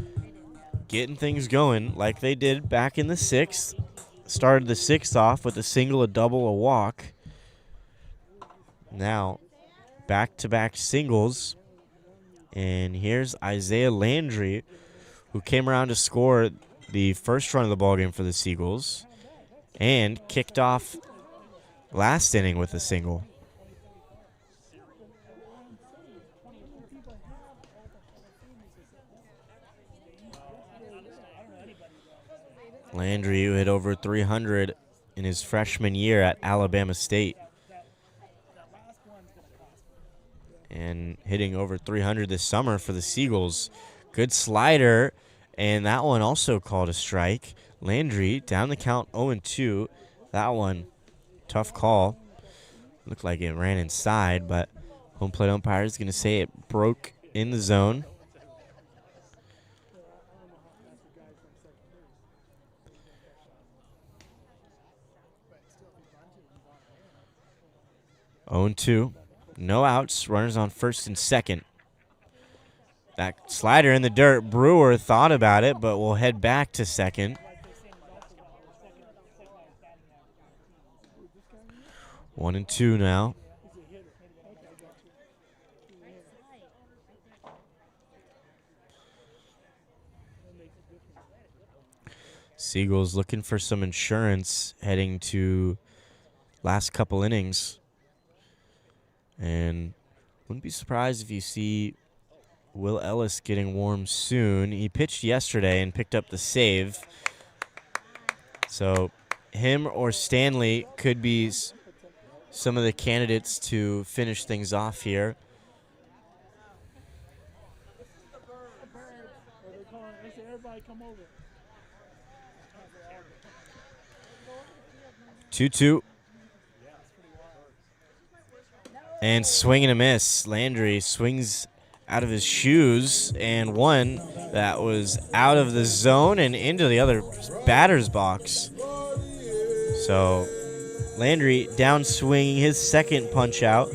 getting things going like they did back in the 6th. Started the 6th off with a single, a double, a walk. Now back-to-back singles. And here's Isaiah Landry, who came around to score the first run of the ballgame for the Seagulls and kicked off last inning with a single. Landry, who hit over 300 in his freshman year at Alabama State, and hitting over 300 this summer for the Seagulls. Good slider, and that one also called a strike. Landry down the count 0-2. That one, tough call. Looked like it ran inside, but home plate umpire is going to say it broke in the zone. Oh, 2. No outs. Runners on first and second. That slider in the dirt. Brewer thought about it, but will head back to second. 1-2 now. Seagulls looking for some insurance heading to last couple innings. And wouldn't be surprised if you see Will Ellis getting warm soon. He pitched yesterday and picked up the save. So him or Stanley could be some of the candidates to finish things off here. Two. And swing and a miss. Landry swings out of his shoes, and one that was out of the zone and into the other batter's box. So Landry down swinging his second punch out.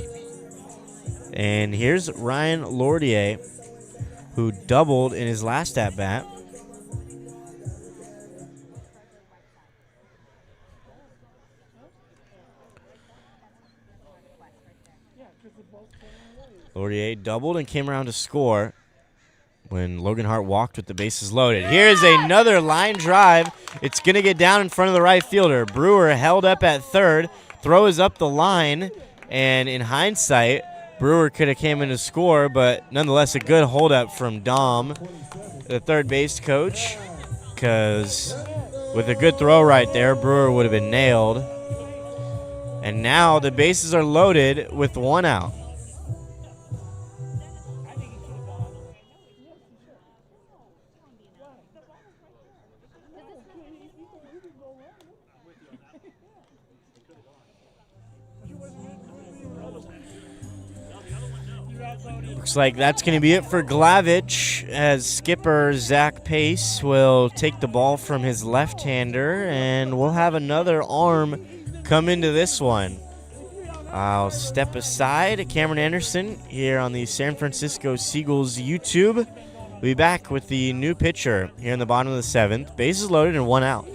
And here's Ryan Lordier, who doubled in his last at-bat. Lordier doubled and came around to score when Logan Hart walked with the bases loaded. Here's another line drive. It's going to get down in front of the right fielder. Brewer held up at third, throw is up the line, and in hindsight, Brewer could have came in to score, but nonetheless a good holdup from Dom, the third base coach, because with a good throw right there, Brewer would have been nailed. And now the bases are loaded with one out. Looks like that's going to be it for Glavich, as skipper Zach Pace will take the ball from his left-hander, and we'll have another arm come into this one. I'll step aside. Cameron Anderson here on the San Francisco Seagulls YouTube. We'll be back with the new pitcher here in the bottom of the seventh. Bases loaded and one out.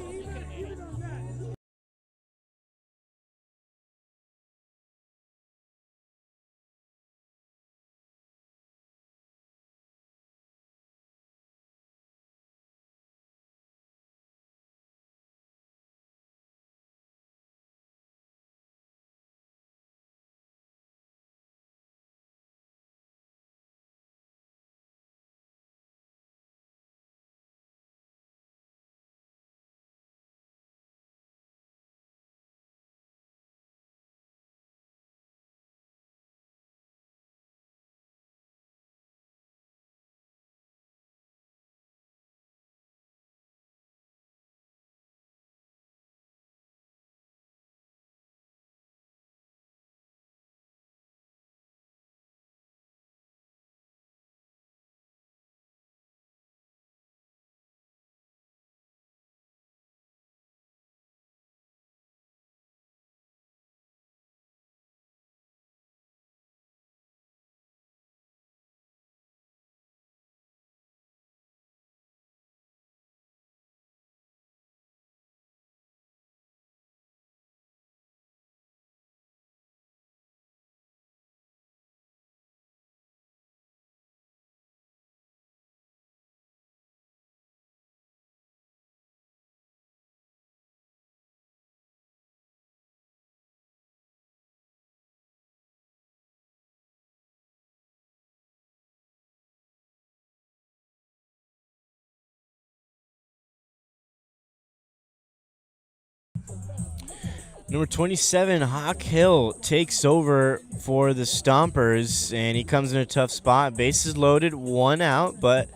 Number 27, Hawk Hill, takes over for the Stompers, and he comes in a tough spot. Bases loaded, one out, but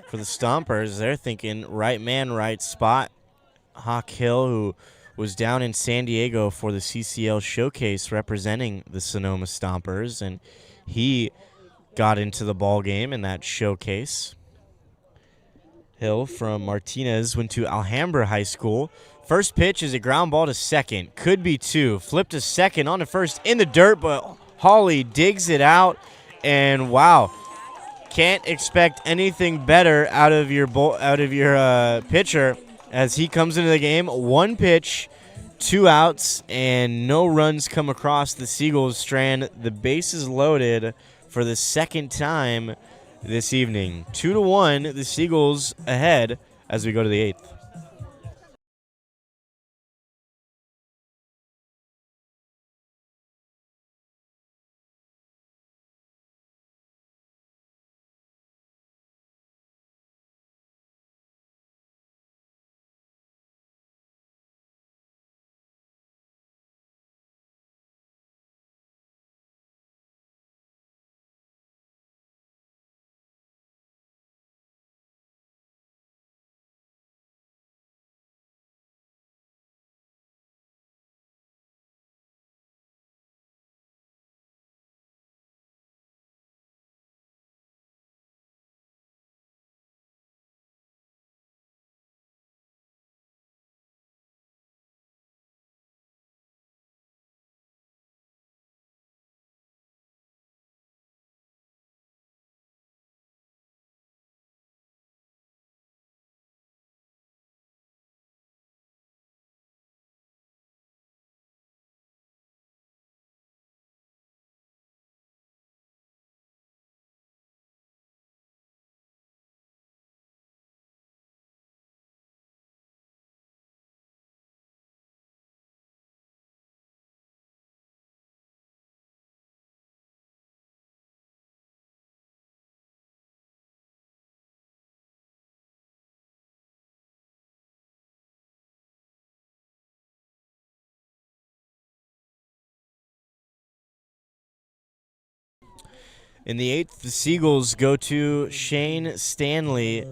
for the Stompers, they're thinking right man, right spot. Hawk Hill, who was down in San Diego for the CCL showcase representing the Sonoma Stompers, and he got into the ball game in that showcase. Hill from Martinez went to Alhambra High School. First pitch is a ground ball to second. Could be two. Flipped to second on to first in the dirt, but Hawley digs it out. And wow, can't expect anything better out of your pitcher as he comes into the game. One pitch 2 outs and no runs come across the Seagulls strand. The base is loaded for the second time this evening. 2-1, the Seagulls ahead as we go to the 8th. In the 8th, the Seagulls go to Shane Stanley,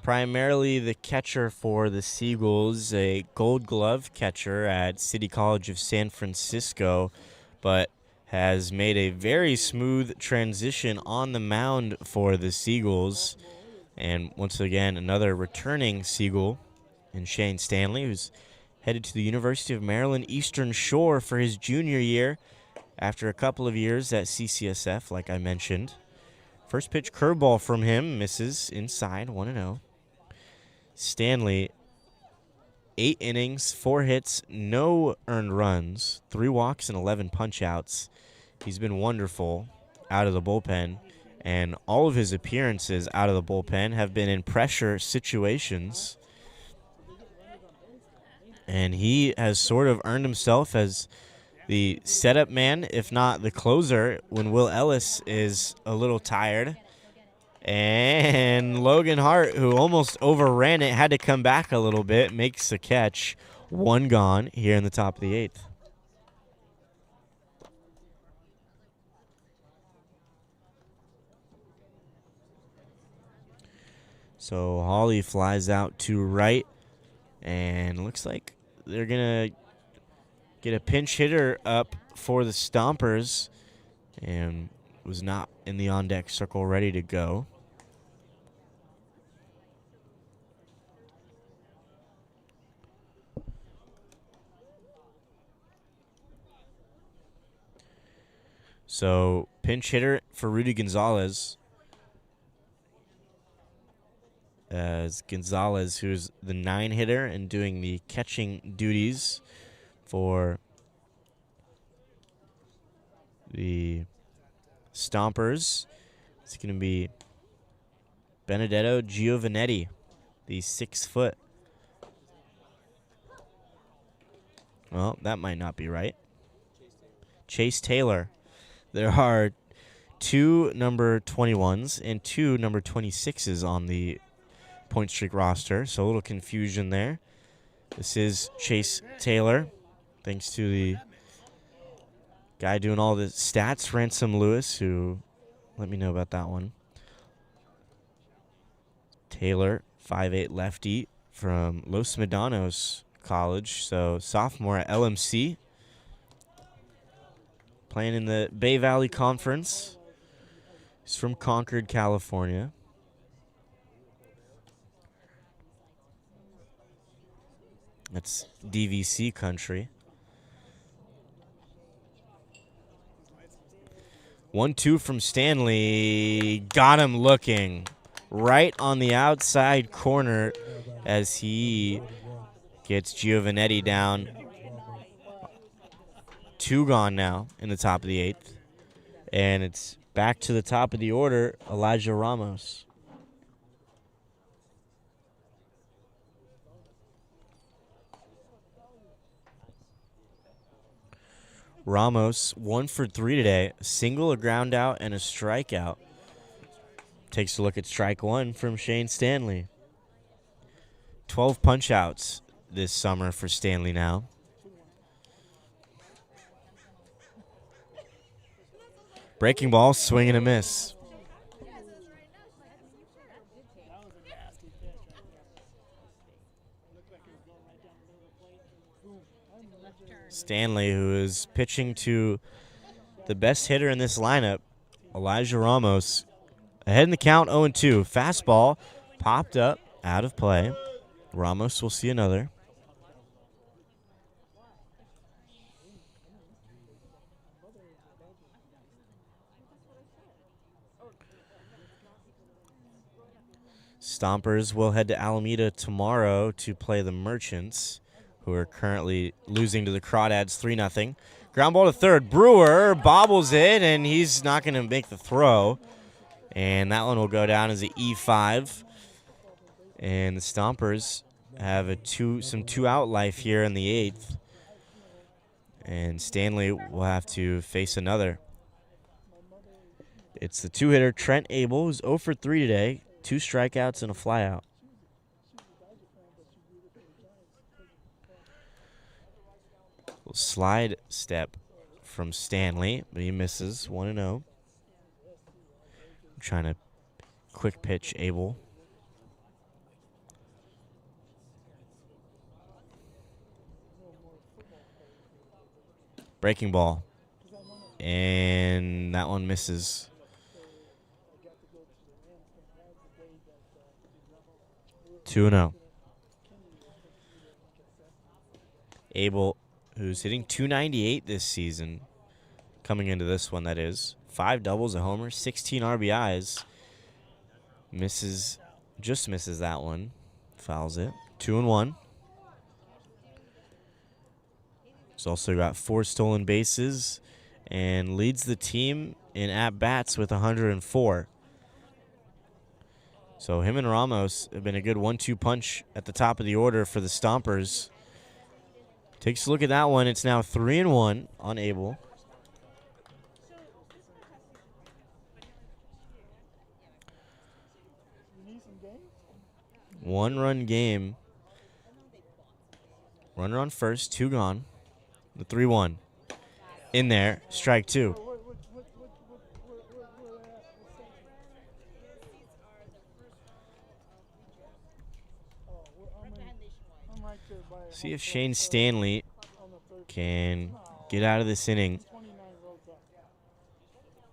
primarily the catcher for the Seagulls, a Gold Glove catcher at City College of San Francisco, but has made a very smooth transition on the mound for the Seagulls. And once again, another returning Seagull in Shane Stanley, who's headed to the University of Maryland Eastern Shore for his junior year after a couple of years at CCSF, like I mentioned. First pitch curveball from him, misses inside, 1-0. Stanley, 8 innings, 4 hits, no earned runs, 3 walks and 11 punch-outs. He's been wonderful out of the bullpen, and all of his appearances out of the bullpen have been in pressure situations. And he has sort of earned himself as the setup man, if not the closer, when Will Ellis is a little tired. And Logan Hart, who almost overran it, had to come back a little bit, makes a catch. 1 gone here in the top of the 8th. So Hawley flies out to right, and looks like they're going to get a pinch hitter up for the Stompers, and was not in the on-deck circle ready to go. So pinch hitter for Rudy Gonzalez. As Gonzalez, who's the 9 hitter and doing the catching duties for the Stompers. It's going to be Benedetto Giovanetti, the 6-foot. Well, that might not be right. Chase Taylor. There are 2 number 21s and 2 number 26s on the point streak roster, so a little confusion there. This is Chase Taylor, thanks to the guy doing all the stats, Ransom Lewis, who let me know about that one. Taylor, 5'8" lefty from Los Medanos College, so sophomore at LMC. Playing in the Bay Valley Conference. He's from Concord, California. That's DVC country. 1-2 from Stanley. Got him looking right on the outside corner as he gets Giovanetti down. 2 gone now in the top of the 8th. And it's back to the top of the order, Elijah Ramos. Ramos, 1 for 3 today. A single, a ground out, and a strikeout. Takes a look at strike 1 from Shane Stanley. 12 punch-outs this summer for Stanley now. Breaking ball, swing and a miss. Stanley, who is pitching to the best hitter in this lineup, Elijah Ramos. Ahead in the count, 0-2. Fastball popped up, out of play. Ramos will see another. Stompers will head to Alameda tomorrow to play the Merchants, who are currently losing to the Crawdads 3-0. Ground ball to third. Brewer bobbles it, and he's not going to make the throw. And that one will go down as an E5. And the Stompers have some two-out life here in the 8th. And Stanley will have to face another. It's the 2-hitter Trent Abel, who's 0 for 3 today. 2 strikeouts and a flyout. Slide step from Stanley, but he misses 1-0. Trying to quick pitch Abel. Breaking ball. And that one misses. 2-0. Abel, who's hitting .298 this season, coming into this one, that is. 5 doubles, a homer, 16 RBIs. Just misses that one. Fouls it. 2-1. He's also got 4 stolen bases and leads the team in at-bats with 104. So him and Ramos have been a good 1-2 punch at the top of the order for the Stompers. Takes a look at that one. It's now 3-1 on Abel. One-run game. Runner on first, 2 gone. The 3-1. In there, strike 2. See if Shane Stanley can get out of this inning.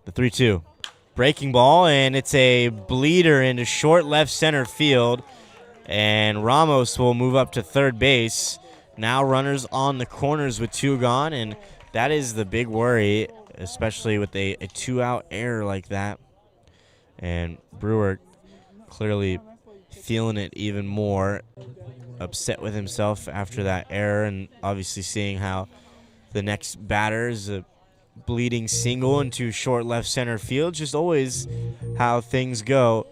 The 3-2. Breaking ball, and it's a bleeder into short left center field. And Ramos will move up to third base. Now runners on the corners with 2 gone, and that is the big worry, especially with a 2-out error like that. And Brewer clearly feeling it even more, upset with himself after that error, and obviously seeing how the next batter is a bleeding single into short left center field. Just always how things go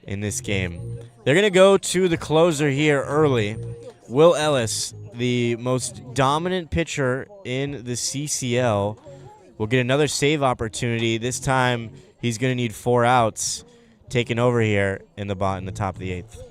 in this game. They're going to go to the closer here early. Will Ellis, the most dominant pitcher in the CCL, will get another save opportunity. This time he's going to need 4 outs, taking over here in the top of the 8th.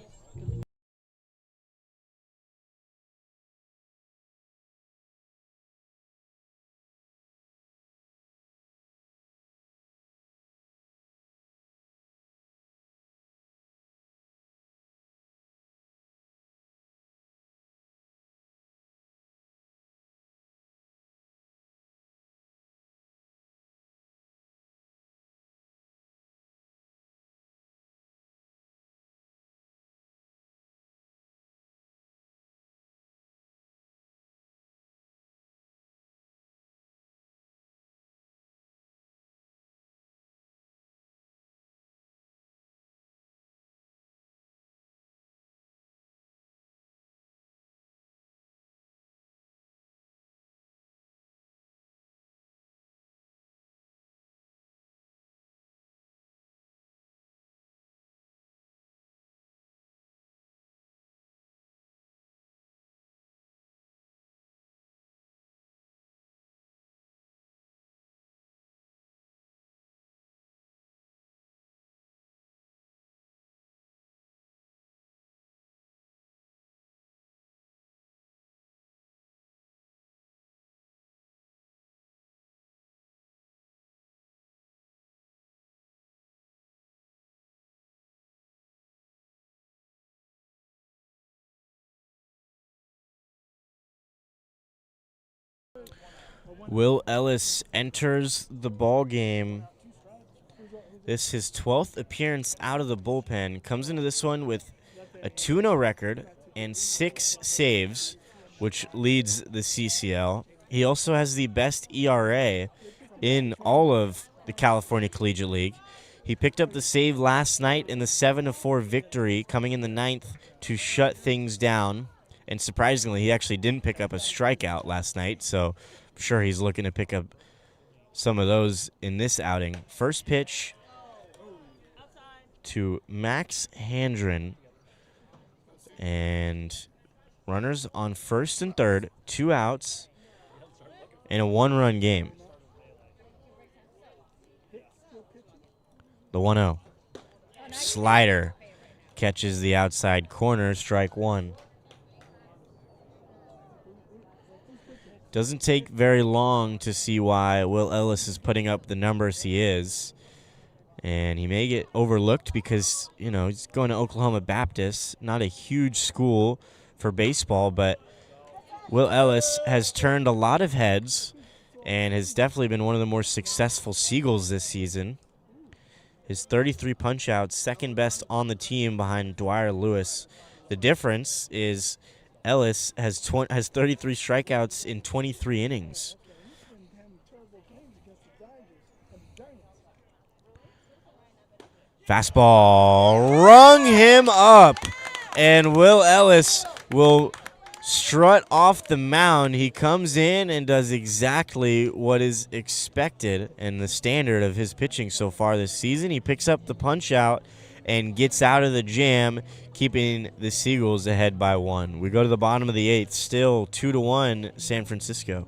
Will Ellis enters the ball game. This is his 12th appearance out of the bullpen. Comes into this one with a 2-0 record and 6 saves, which leads the CCL. He also has the best ERA in all of the California Collegiate League. He picked up the save last night in the 7-4 victory, coming in the 9th to shut things down. And surprisingly, he actually didn't pick up a strikeout last night, so I'm sure he's looking to pick up some of those in this outing. First pitch to Max Handren, and runners on first and third, 2 outs, and a 1-run game. The 1-0. Slider catches the outside corner, strike one. Doesn't take very long to see why Will Ellis is putting up the numbers he is. And he may get overlooked because, he's going to Oklahoma Baptist, not a huge school for baseball, but Will Ellis has turned a lot of heads and has definitely been one of the more successful Seagulls this season. His 33 punch-outs, second best on the team behind Dwyer Lewis. The difference is Ellis has 33 strikeouts in 23 innings. Fastball rung him up, and Will Ellis will strut off the mound. He comes in and does exactly what is expected and the standard of his pitching so far this season. He picks up the punch out and gets out of the jam, keeping the Seagulls ahead by 1. We go to the bottom of the 8th, still 2-1 San Francisco.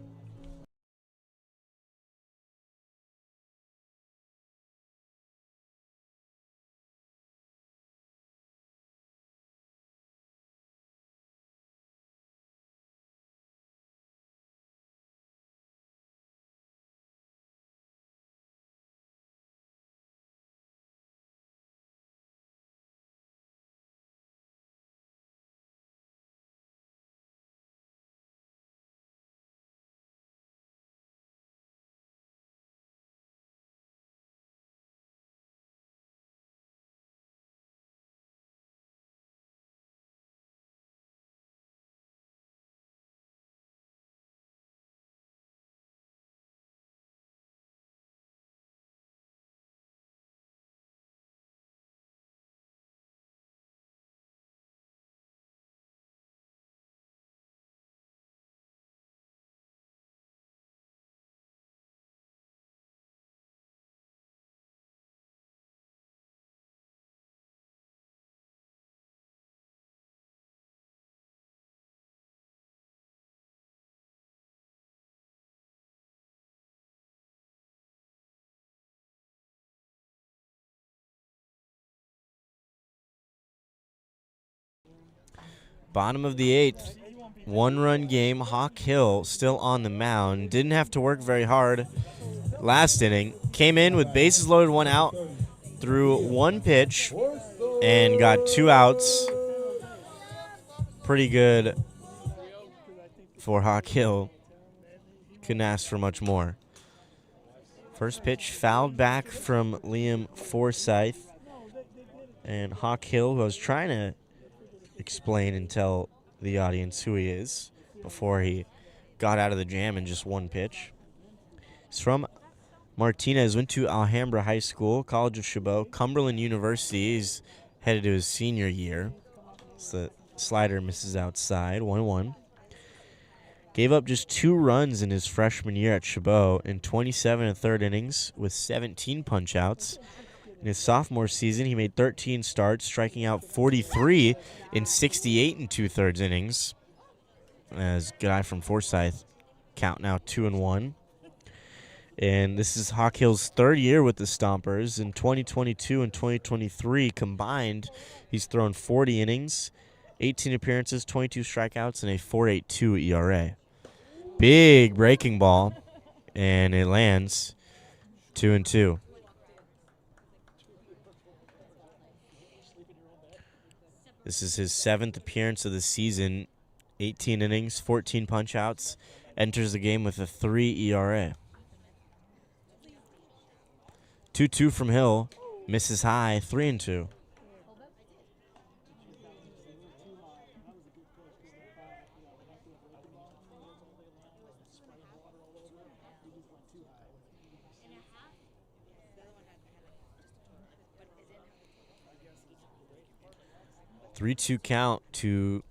Bottom of the 8th, 1-run game. Hawk Hill still on the mound. Didn't have to work very hard last inning. Came in with bases loaded, 1 out, threw 1 pitch, and got 2 outs. Pretty good for Hawk Hill. Couldn't ask for much more. First pitch fouled back from Liam Forsyth. And Hawk Hill, who was trying to explain and tell the audience who he is before he got out of the jam in just 1 pitch. He's from Martinez, went to Alhambra High School, College of Chabot, Cumberland University. He's headed to his senior year. So the slider misses outside, 1-1. Gave up just 2 runs in his freshman year at Chabot in 27 1/3 innings with 17 punch-outs. In his sophomore season, he made 13 starts, striking out 43 in 68 2/3 innings. As good eye from Forsyth, count now 2-1. And this is Hawk Hill's 3rd year with the Stompers. In 2022 and 2023 combined, he's thrown 40 innings, 18 appearances, 22 strikeouts, and a 4.82 ERA. Big breaking ball, and it lands 2-2. This is his 7th appearance of the season, 18 innings, 14 punch-outs, enters the game with a 3 ERA. 2-2 from Hill. Misses high, 3-2. Three-two count to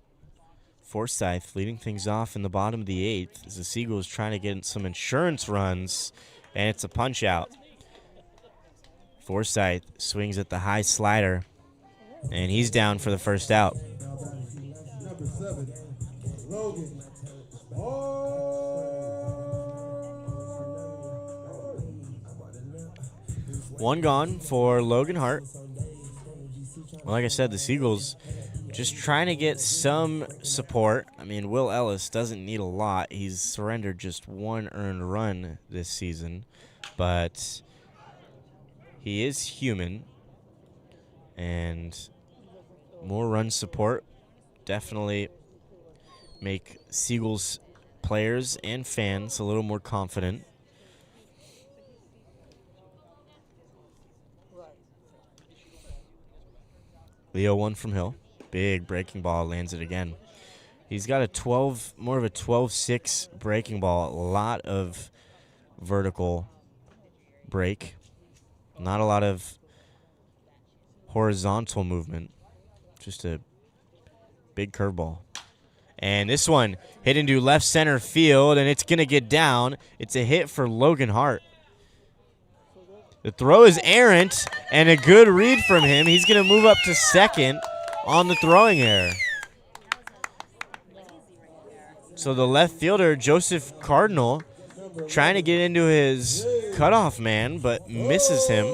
Forsyth, leading things off in the bottom of the 8th as the Seagulls trying to get some insurance runs, and it's a punch-out. Forsyth swings at the high slider, and he's down for the first out. Number 7, Logan. One gone for Logan Hart. Well, like I said, the Seagulls just trying to get some support. I mean, Will Ellis doesn't need a lot. He's surrendered just 1 earned run this season, but he is human, and more run support definitely make Seagulls players and fans a little more confident. Leo 1 from Hill. Big breaking ball, lands it again. He's got more of a 12-6 breaking ball. A lot of vertical break. Not a lot of horizontal movement. Just a big curveball. And this one hit into left center field, and it's going to get down. It's a hit for Logan Hart. The throw is errant, and a good read from him. He's going to move up to second on the throwing error. So the left fielder, Joseph Cardinal, trying to get into his cutoff man, but misses him.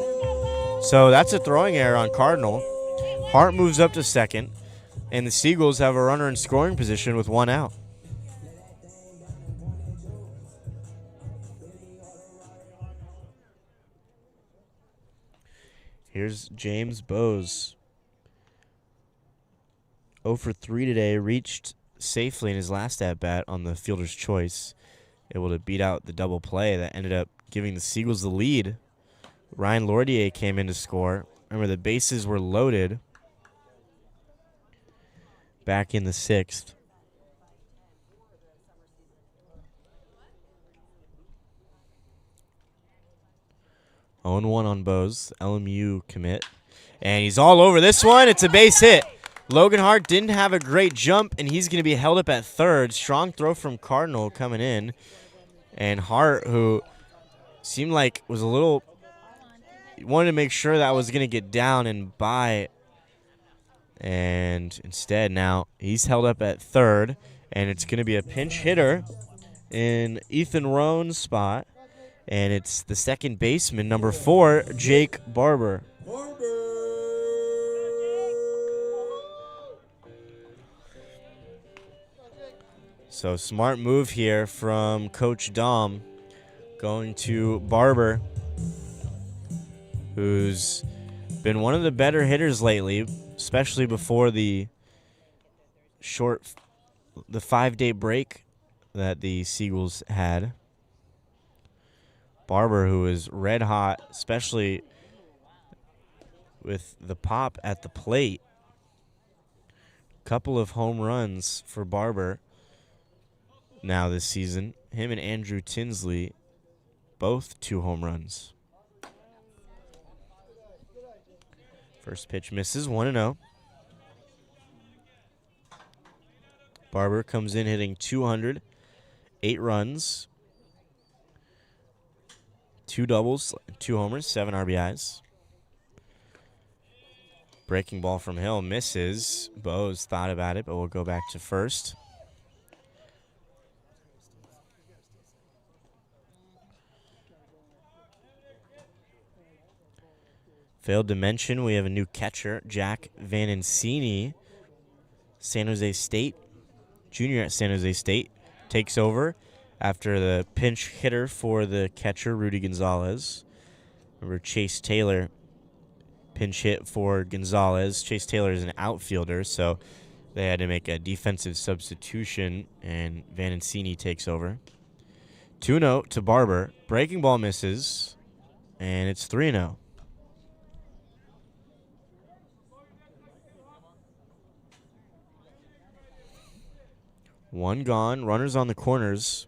So that's a throwing error on Cardinal. Hart moves up to second, and the Seagulls have a runner in scoring position with 1 out. Here's James Bowes. 0 for 3 today, reached safely in his last at-bat on the fielder's choice. Able to beat out the double play that ended up giving the Seagulls the lead. Ryan Lordier came in to score. Remember, the bases were loaded back in the 6th. On 1 on Bowes, LMU commit. And he's all over this one. It's a base hit. Logan Hart didn't have a great jump, and he's going to be held up at third. Strong throw from Cardinal coming in. And Hart, who seemed like was a little, wanted to make sure that was going to get down and by. And instead now he's held up at third, and it's going to be a pinch hitter in Ethan Roan's spot. And it's the second baseman, number 4, Jake Barber. So smart move here from Coach Dom, going to Barber, who's been one of the better hitters lately, especially before the 5-day break that the Seagulls had. Barber, who is red hot, especially with the pop at the plate. Couple of home runs for Barber now this season. Him and Andrew Tinsley, both 2 home runs. First pitch misses, 1-0. Barber comes in hitting 200, 8 runs. 2 doubles, 2 homers, 7 RBIs. Breaking ball from Hill misses. Bowes thought about it, but we'll go back to first. Failed to mention, we have a new catcher, Jack Vanancini, San Jose State, junior at San Jose State, takes over after the pinch hitter for the catcher, Rudy Gonzalez. Remember, Chase Taylor pinch hit for Gonzalez. Chase Taylor is an outfielder, so they had to make a defensive substitution, and Vanancini takes over. 2-0 to Barber. Breaking ball misses, and it's 3-0. One gone. Runners on the corners.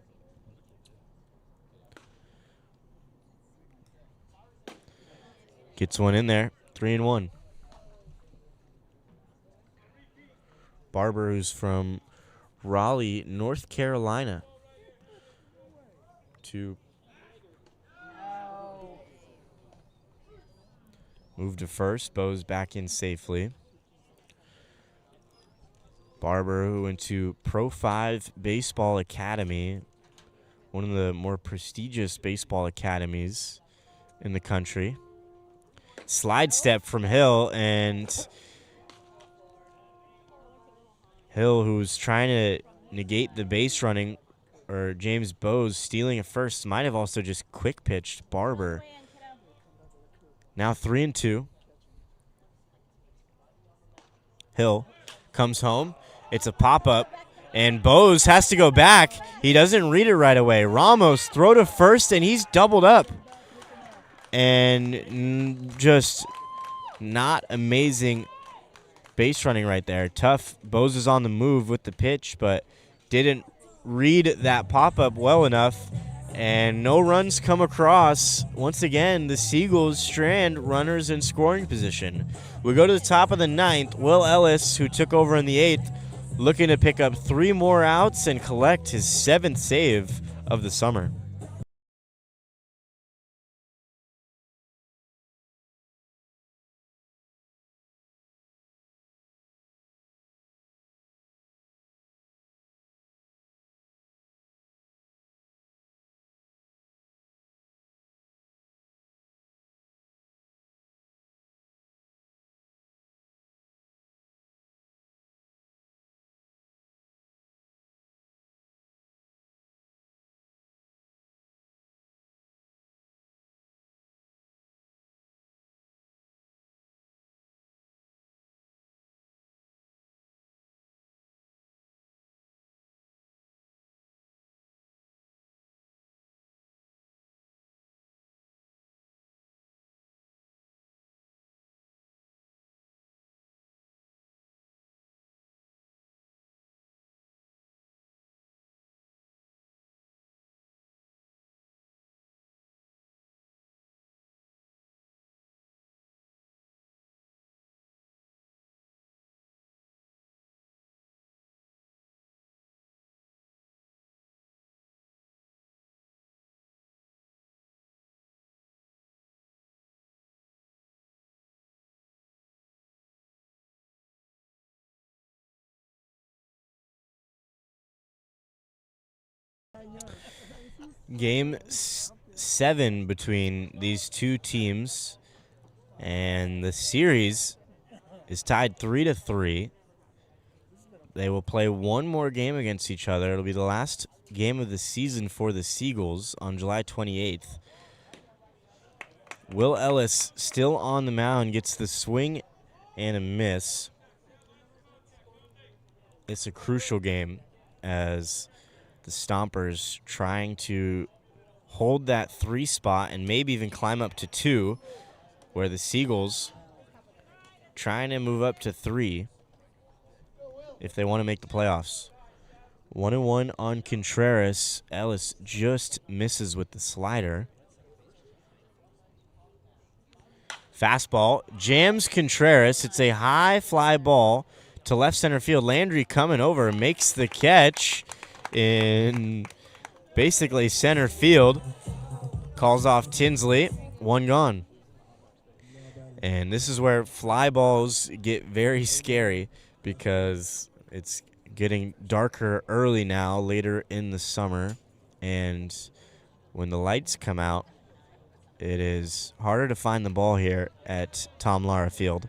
Gets one in there. 3-1. Barber, who's from Raleigh, North Carolina. To move to first. Bo's back in safely. Barber, who went to Pro 5 Baseball Academy, one of the more prestigious baseball academies in the country. Slide step from Hill, and Hill, who's trying to negate the base running, or James Bowes stealing at first, might have also just quick pitched Barber. Now 3-2. Hill comes home. It's a pop-up, and Bowes has to go back. He doesn't read it right away. Ramos throw to first, and he's doubled up. And just not amazing base running right there. Tough. Bowes is on the move with the pitch, but didn't read that pop-up well enough. And no runs come across. Once again, the Seagulls strand runners in scoring position. We go to the top of the ninth. Will Ellis, who took over in the eighth, looking to pick up 3 more outs and collect his 7th save of the summer. Game 7 between these two teams, and the series is tied 3-3. They will play one more game against each other. It'll be the last game of the season for the Seagulls on July 28th. Will Ellis, still on the mound, gets the swing and a miss. It's a crucial game as the Stompers trying to hold that 3 spot and maybe even climb up to 2, where the Seagulls trying to move up to 3 if they want to make the playoffs. 1-1 on Contreras. Ellis just misses with the slider. Fastball jams Contreras. It's a high fly ball to left center field. Landry coming over, makes the catch in basically center field. Calls off Tinsley. 1 gone. And this is where fly balls get very scary because it's getting darker early now, later in the summer. And when the lights come out, it is harder to find the ball here at Lara Field.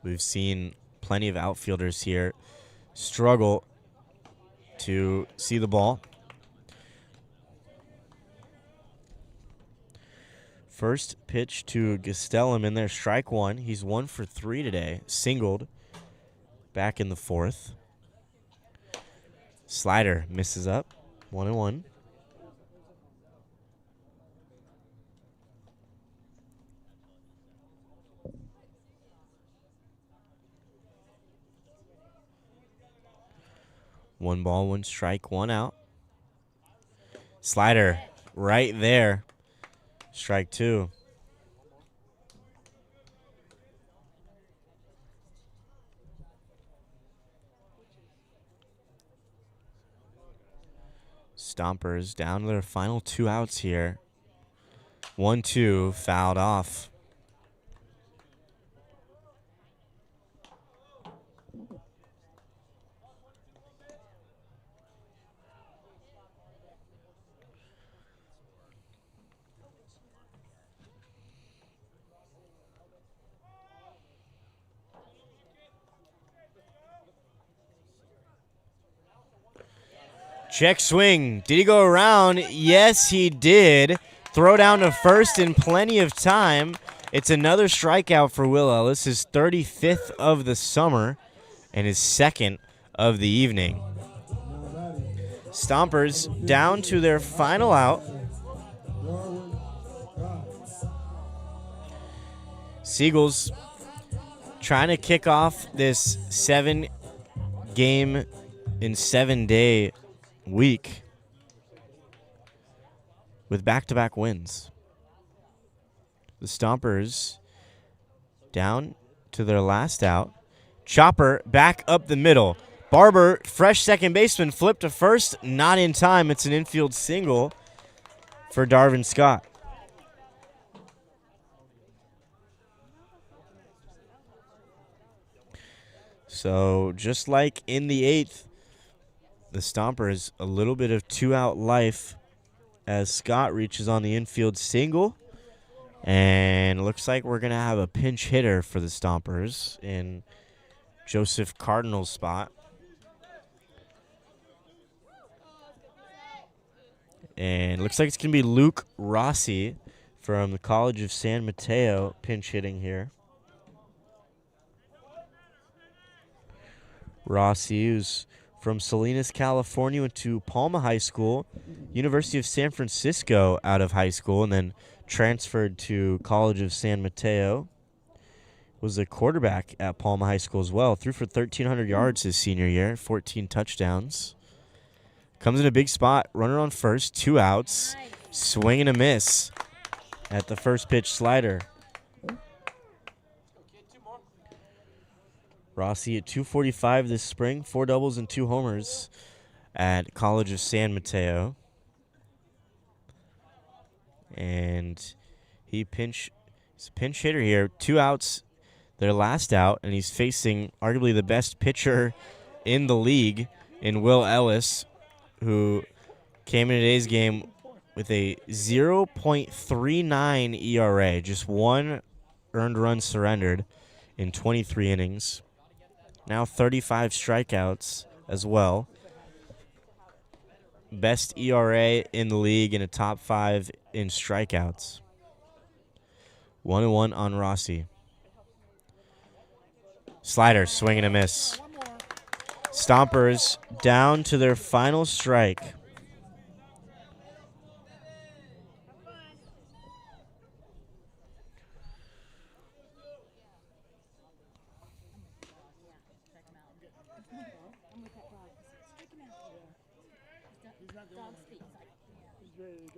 We've seen plenty of outfielders here struggle to see the ball. First pitch to Gastelum in there, strike 1. He's 1 for 3 today, singled back in the 4th. Slider misses up. 1-1. One ball, one strike, one out. Slider right there. Strike two. Stompers down to their final 2 outs here. 1-2, fouled off. Check swing. Did he go around? Yes, he did. Throw down to first in plenty of time. It's another strikeout for Will Ellis, his 35th of the summer and his 2nd of the evening. Stompers down to their final out. Seagulls trying to kick off this 7-game in 7-day week with back-to-back wins. The Stompers down to their last out. Chopper back up the middle. Barber, fresh second baseman, flipped to first, not in time. It's an infield single for Darvin Scott. So just like in the 8th, the Stompers a little bit of 2-out life as Scott reaches on the infield single. And looks like we're going to have a pinch hitter for the Stompers in Joseph Cardinal's spot. And looks like it's going to be Luke Rossi from the College of San Mateo pinch hitting here. Rossi, who's from Salinas, California, went to Palma High School, University of San Francisco out of high school, and then transferred to College of San Mateo. Was a quarterback at Palma High School as well. Threw for 1,300 yards his senior year, 14 touchdowns. Comes in a big spot, runner on first, 2 outs. Swing and a miss at the first pitch slider. Rossi at 245 this spring, 4 doubles and 2 homers at College of San Mateo. And he's a pinch hitter here. 2 outs, their last out, and he's facing arguably the best pitcher in the league in Will Ellis, who came in today's game with a 0.39 ERA, just 1 earned run surrendered in 23 innings. Now 35 strikeouts as well. Best ERA in the league and a top 5 in strikeouts. 1-1 on Rossi. Slider, swing and a miss. Stompers down to their final strike.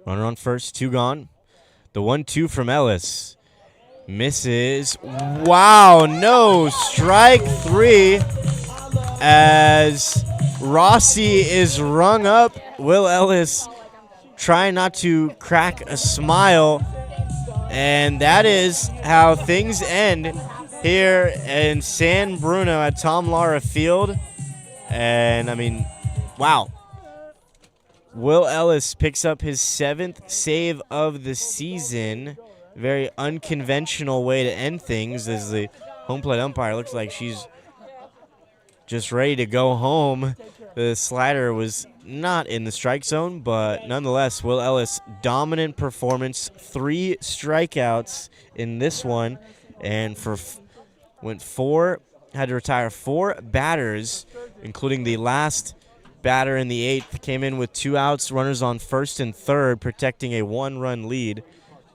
Runner on first, 2 gone. The 1-2 from Ellis. Misses. Wow, no. Strike 3 as Rossi is rung up. Will Ellis trying not to crack a smile. And that is how things end here in San Bruno at Tom Lara Field. And, I mean, wow. Will Ellis picks up his 7th save of the season. Very unconventional way to end things as the home plate umpire looks like she's just ready to go home. The slider was not in the strike zone, but nonetheless, Will Ellis, dominant performance. 3 strikeouts in this one, and had to retire 4 batters, including the last batter in the 8th came in with 2 outs, runners on first and third, protecting a 1-run lead.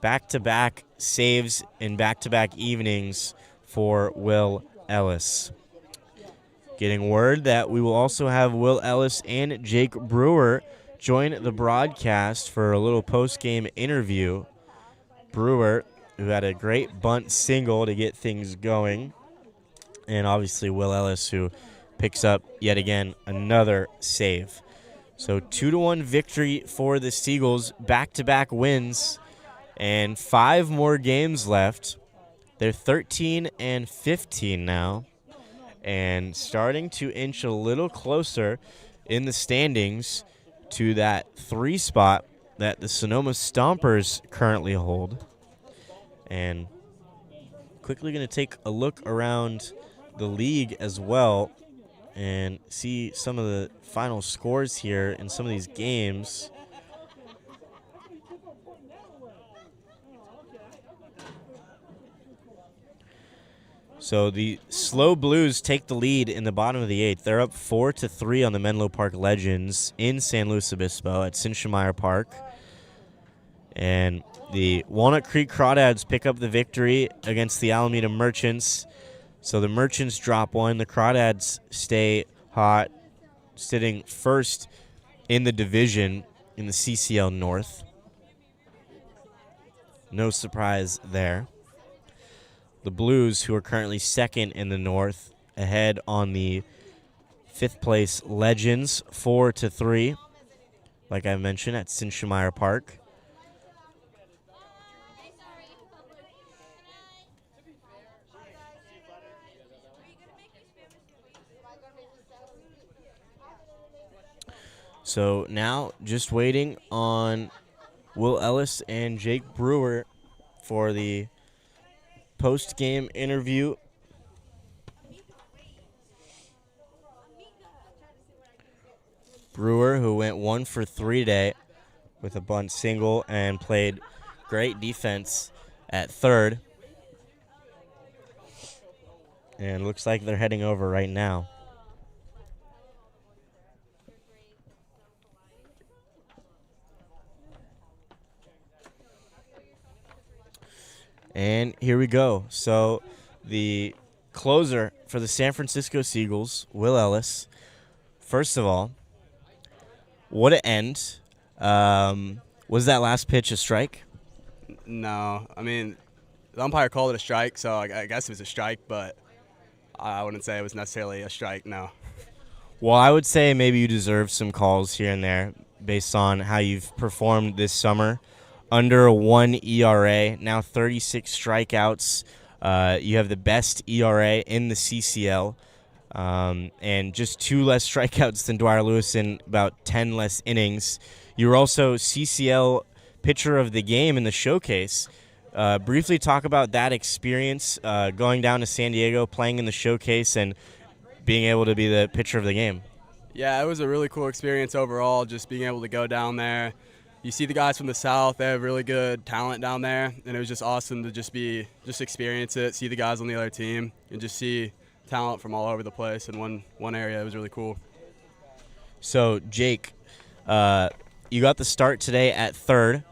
Back-to-back saves in back-to-back evenings for Will Ellis. Getting word that we will also have Will Ellis and Jake Brewer join the broadcast for a little post-game interview. Brewer, who had a great bunt single to get things going, and obviously Will Ellis, who picks up yet again another save. So 2-1 victory for the Seagulls, back-to-back wins, and 5 more games left. They're 13-15 now, and starting to inch a little closer in the standings to that 3 spot that the Sonoma Stompers currently hold. And quickly going to take a look around the league as well and see some of the final scores here in some of these games. So the Slow Blues take the lead in the bottom of the 8th. They're up 4-3 on the Menlo Park Legends in San Luis Obispo at Sinshmeyer Park. And the Walnut Creek Crawdads pick up the victory against the Alameda Merchants. So the Merchants drop 1. The Crawdads stay hot, sitting first in the division in the CCL-North. No surprise there. The Blues, who are currently second in the North, ahead on the 5th place Legends, 4-3, like I mentioned, at Sinshmeyer Park. So now just waiting on Will Ellis and Jake Brewer for the post-game interview. Brewer, who went 1 for 3 today with a bunt single and played great defense at third. And looks like they're heading over right now. And here we go. So the closer for the San Francisco Seagulls, Will Ellis. First of all, what an end. Was that last pitch a strike? No. I mean, the umpire called it a strike, so I guess it was a strike, but I wouldn't say it was necessarily a strike, no. Well, I would say maybe you deserve some calls here and there based on how you've performed this summer. Under a 1 ERA, now 36 strikeouts. You have the best ERA in the CCL, and just 2 less strikeouts than Dwyer Lewis in about 10 less innings. You were also CCL Pitcher of the Game in the showcase. Briefly talk about that experience, going down to San Diego, playing in the showcase, and being able to be the Pitcher of the Game. Yeah, it was a really cool experience overall, just being able to go down there. You see the guys from the South, they have really good talent down there, and it was just awesome to just experience it, see the guys on the other team, and just see talent from all over the place in one area. It was really cool. So, Jake, you got the start today at third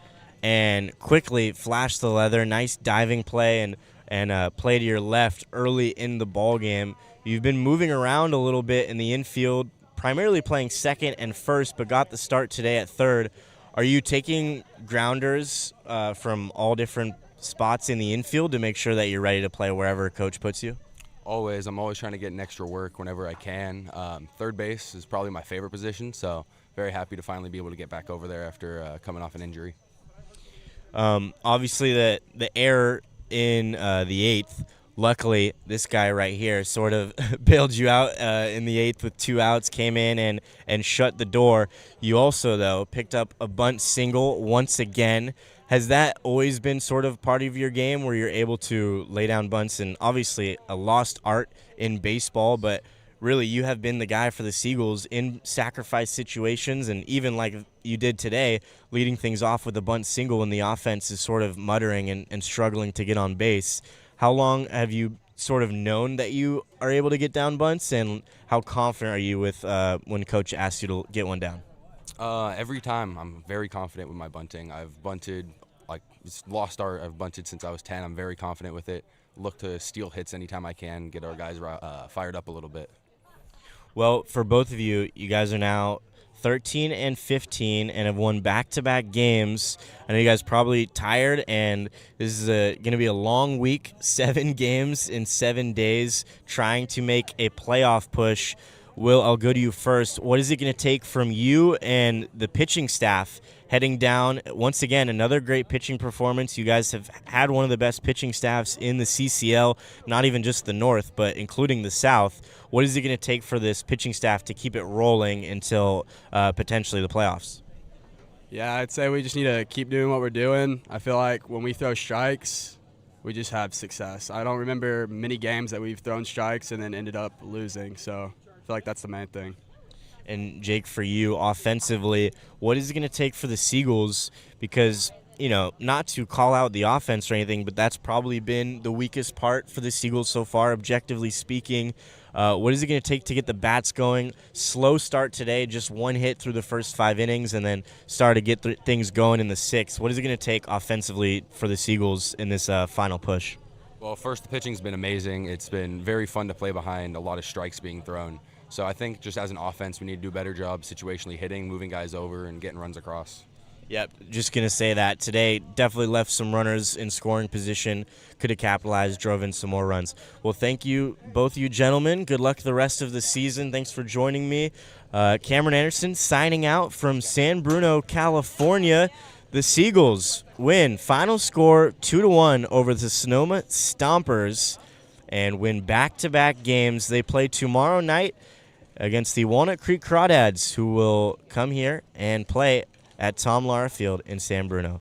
and quickly flashed the leather. Nice diving play and play to your left early in the ball game. You've been moving around a little bit in the infield, primarily playing second and first, but got the start today at third. Are you taking grounders from all different spots in the infield to make sure that you're ready to play wherever coach puts you? Always. I'm always trying to get an extra work whenever I can. Third base is probably my favorite position, so very happy to finally be able to get back over there after coming off an injury. Obviously, the error in the 8th, luckily, this guy right here sort of bailed you out in the 8th with 2 outs, came in and shut the door. You also, though, picked up a bunt single once again. Has that always been sort of part of your game where you're able to lay down bunts? And obviously a lost art in baseball, but really you have been the guy for the Seagulls in sacrifice situations, and even like you did today, leading things off with a bunt single when the offense is sort of muttering and struggling to get on base. How long have you sort of known that you are able to get down bunts, and how confident are you with when coach asks you to get one down? Every time I'm very confident with my bunting. I've bunted, like, it's lost art. I've bunted since I was 10. I'm very confident with it. Look to steal hits anytime I can, get our guys fired up a little bit. Well, for both of you, you guys are now 13 and 15 and have won back-to-back games. I know you guys are probably tired, and this is going to be a long week, 7 games in 7 days, trying to make a playoff push. Will, I'll go to you first. What is it going to take from you and the pitching staff heading down? Once again, another great pitching performance. You guys have had one of the best pitching staffs in the CCL, not even just the North, but including the South. What is it going to take for this pitching staff to keep it rolling until potentially the playoffs? Yeah, I'd say we just need to keep doing what we're doing. I feel like when we throw strikes, we just have success. I don't remember many games that we've thrown strikes and then ended up losing, so I feel like that's the main thing. And Jake, for you, offensively, what is it going to take for the Seagulls? Because, you know, not to call out the offense or anything, but that's probably been the weakest part for the Seagulls so far, objectively speaking. What is it going to take to get the bats going? Slow start today, just 1 hit through the first 5 innings, and then start to get things going in the 6th. What is it going to take offensively for the Seagulls in this final push? Well, first, the pitching's been amazing. It's been very fun to play behind, a lot of strikes being thrown. So I think just as an offense, we need to do a better job situationally hitting, moving guys over, and getting runs across. Yep, just going to say that today definitely left some runners in scoring position, could have capitalized, drove in some more runs. Well, thank you, both you gentlemen. Good luck the rest of the season. Thanks for joining me. Cameron Anderson signing out from San Bruno, California. The Seagulls win. Final score 2-1 over the Sonoma Stompers and win back-to-back games. They play tomorrow night against the Walnut Creek Crawdads, who will come here and play at Tom Lara Field in San Bruno.